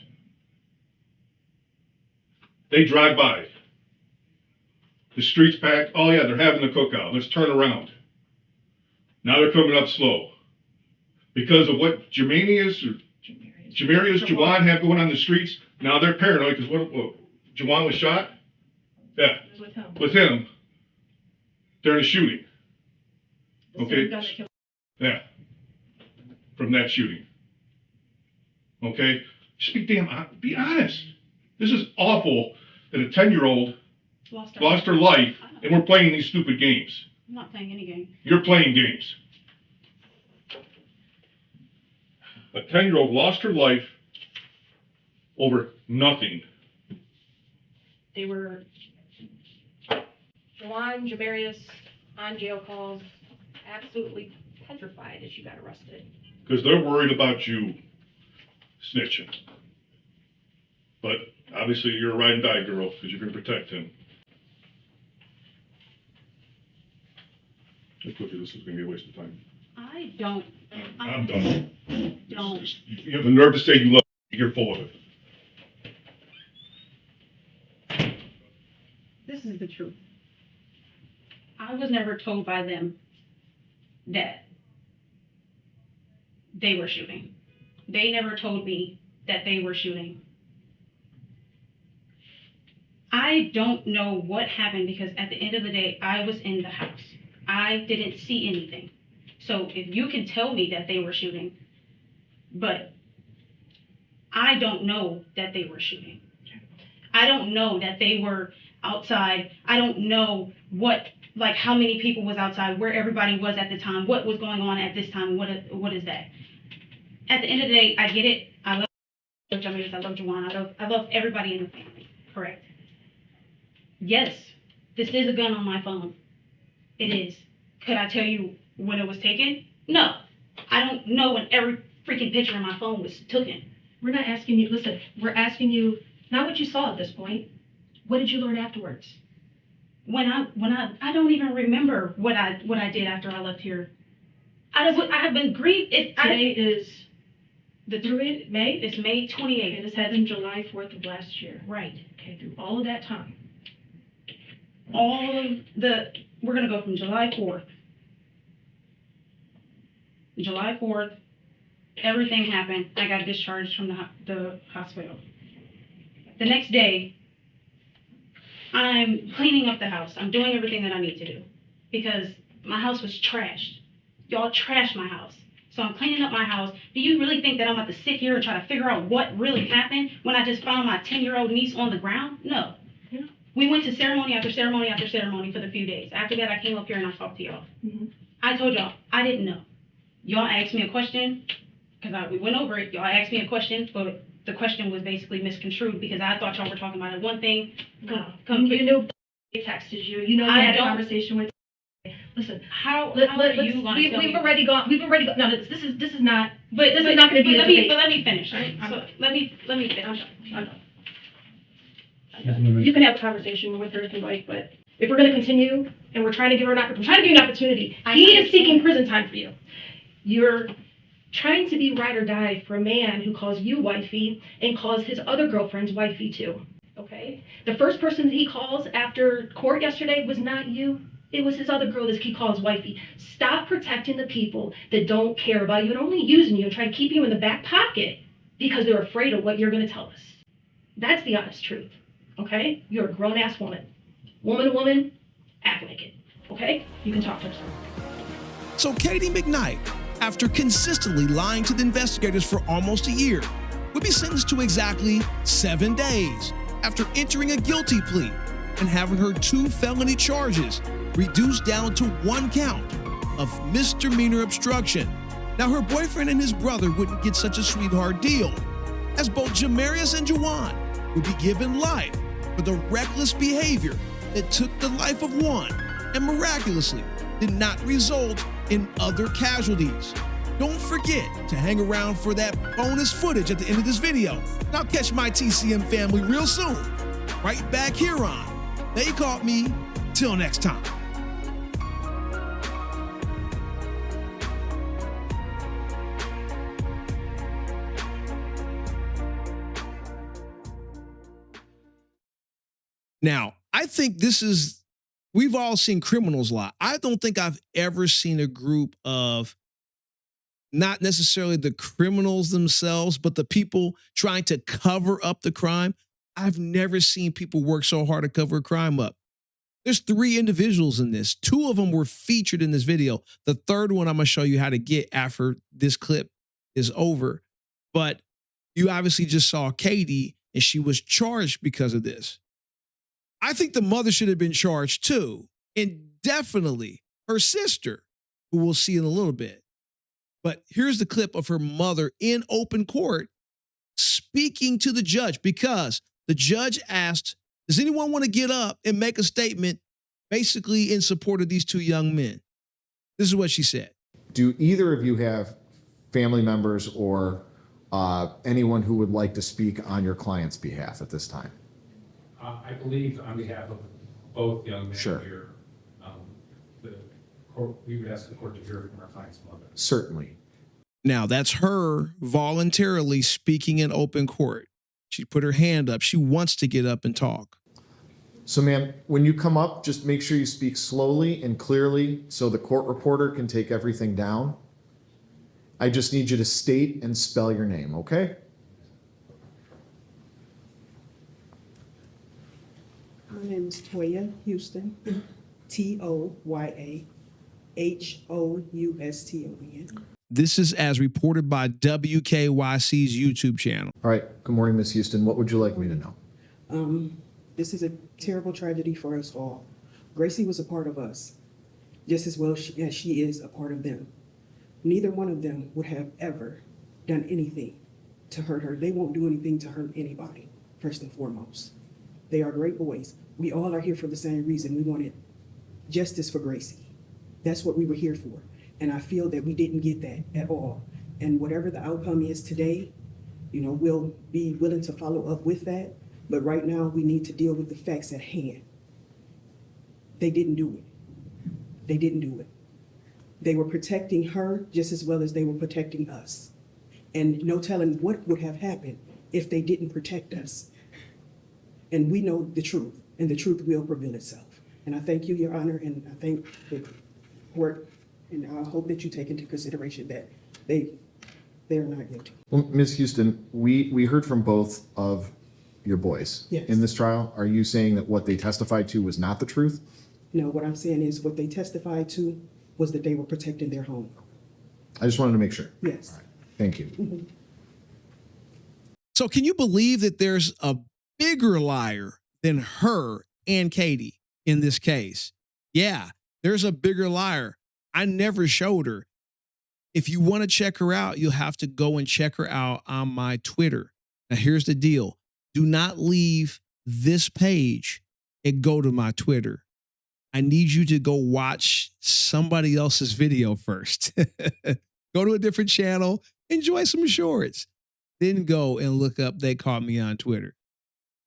They drive by. The street's packed. Oh yeah, they're having a cookout. Let's turn around. Now they're coming up slow. Because of what Jamarius Jawan have going on the streets, now they're paranoid because what Jawan was shot? Yeah. With him. During a shooting. Okay? Yeah. From that shooting. Okay? Just be honest. This is awful that a 10-year-old lost her life and we're playing these stupid games. I'm not playing any game. You're playing games. A 10-year-old lost her life over nothing. They were Jawan, Jamarius, on jail calls, absolutely petrified that you got arrested. Because they're worried about you snitching. But obviously you're a ride and die girl because you're going to protect him. This is going to be a waste of time. I don't. I'm done. Don't. You have the nerve to say you love me. You're full of it. This is the truth. I was never told by them that they were shooting. They never told me that they were shooting. I don't know what happened because at the end of the day, I was in the house. I didn't see anything. So if you can tell me that they were shooting, but I don't know that they were shooting. I don't know that they were outside. I don't know how many people was outside, where everybody was at the time, what was going on at this time, what is that? At the end of the day, I get it. I love Jamarius, I love Jawan, I love everybody in the family, correct? Yes, this is a gun on my phone. It is. Could I tell you when it was taken? No. I don't know when every freaking picture on my phone was taken. We're not asking you, listen, we're asking you not what you saw at this point. What did you learn afterwards? I don't even remember what I did after I left here. I have been grieved. Today is May? It's May 28th. It has happened July 4th of last year. Right. Okay, through all of that time. We're going to go from July 4th. July 4th, everything happened. I got discharged from the hospital. The next day, I'm cleaning up the house. I'm doing everything that I need to do because my house was trashed. Y'all trashed my house. So I'm cleaning up my house. Do you really think that I'm about to sit here and try to figure out what really happened when I just found my 10-year-old niece on the ground? No. Yeah. We went to ceremony after ceremony after ceremony for the few days. After that, I came up here and I talked to y'all. Mm-hmm. I told y'all, I didn't know. Y'all asked me a question, because we went over it. Y'all asked me a question for the question was basically misconstrued because I thought y'all were talking about one thing. You knew he texted you. You know you had a conversation with. Listen, how are you going to we've already gone. No, this is not. But this is not going to be. Let me finish. Right? So let me finish. You can have a conversation with her if you like, but if we're going to continue and we're trying to give her an opportunity, he is seeking prison time for you. You're trying to be ride or die for a man who calls you wifey and calls his other girlfriends wifey too. Okay? The first person that he calls after court yesterday was not you. It was his other girl that he calls wifey. Stop protecting the people that don't care about you and only using you and try to keep you in the back pocket because they're afraid of what you're going to tell us. That's the honest truth. Okay? You're a grown-ass woman. Woman to woman, act like it. Okay? You can talk to her. So Katie McKnight, after consistently lying to the investigators for almost a year, would be sentenced to exactly 7 days after entering a guilty plea and having her 2 felony charges reduced down to 1 count of misdemeanor obstruction. Now, her boyfriend and his brother wouldn't get such a sweetheart deal, as both Jamarius and Juwan would be given life for the reckless behavior that took the life of one and miraculously did not result in other casualties. Don't forget to hang around for that bonus footage at the end of this video. And I'll catch my TCM family real soon, right back here on They Caught Me. Till next time. Now, I think we've all seen criminals lie. I don't think I've ever seen a group of not necessarily the criminals themselves, but the people trying to cover up the crime. I've never seen people work so hard to cover a crime up. There's 3 individuals in this. 2 of them were featured in this video. The third one I'm going to show you how to get after this clip is over. But you obviously just saw Katie, and she was charged because of this. I think the mother should have been charged too, and definitely her sister, who we'll see in a little bit. But here's the clip of her mother in open court speaking to the judge, because the judge asked, does anyone want to get up and make a statement basically in support of these 2 young men? This is what she said. Do either of you have family members or anyone who would like to speak on your client's behalf at this time? I believe on behalf of both young men Sure. here, the court, we would ask the court to hear from our client's mother. Certainly. Now, that's her voluntarily speaking in open court. She put her hand up. She wants to get up and talk. So, ma'am, when you come up, just make sure you speak slowly and clearly so the court reporter can take everything down. I just need you to state and spell your name, okay? My name is Toya Houston, ToyaHouston. This is as reported by WKYC's YouTube channel. All right. Good morning, Miss Houston. What would you like me to know? This is a terrible tragedy for us all. Gracie was a part of us, just as well as she is a part of them. Neither one of them would have ever done anything to hurt her. They won't do anything to hurt anybody, first and foremost. They are great boys. We all are here for the same reason. We wanted justice for Gracie. That's what we were here for. And I feel that we didn't get that at all. And whatever the outcome is today, we'll be willing to follow up with that. But right now, we need to deal with the facts at hand. They didn't do it. They didn't do it. They were protecting her just as well as they were protecting us. And no telling what would have happened if they didn't protect us. And we know the truth, and the truth will prevail itself. And I thank you, Your Honor, and I thank the court, and I hope that you take into consideration that they are not guilty. Well, Ms. Houston, we heard from both of your boys in this trial. Are you saying that what they testified to was not the truth? No, what I'm saying is what they testified to was that they were protecting their home. I just wanted to make sure. Yes. All right. Thank you. Mm-hmm. So can you believe that there's a bigger liar than her and Katie in this case? Yeah, there's a bigger liar. I never showed her. If you want to check her out, you'll have to go and check her out on my Twitter. Now, here's the deal. Do not leave this page and go to my Twitter. I need you to go watch somebody else's video first. Go to a different channel, enjoy some shorts, then go and look up They Caught Me on Twitter.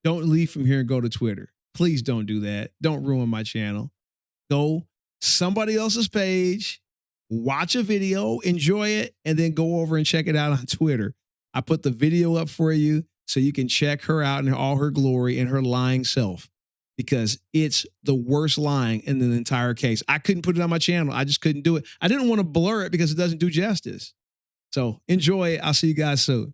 Don't leave from here and go to Twitter. Please don't do that. Don't ruin my channel. Go somebody else's page, watch a video, enjoy it, and then go over and check it out on Twitter. I put the video up for you so you can check her out in all her glory and her lying self, because it's the worst lying in the entire case. I couldn't put it on my channel. I just couldn't do it. I didn't want to blur it because it doesn't do justice. So enjoy it. I'll see you guys soon.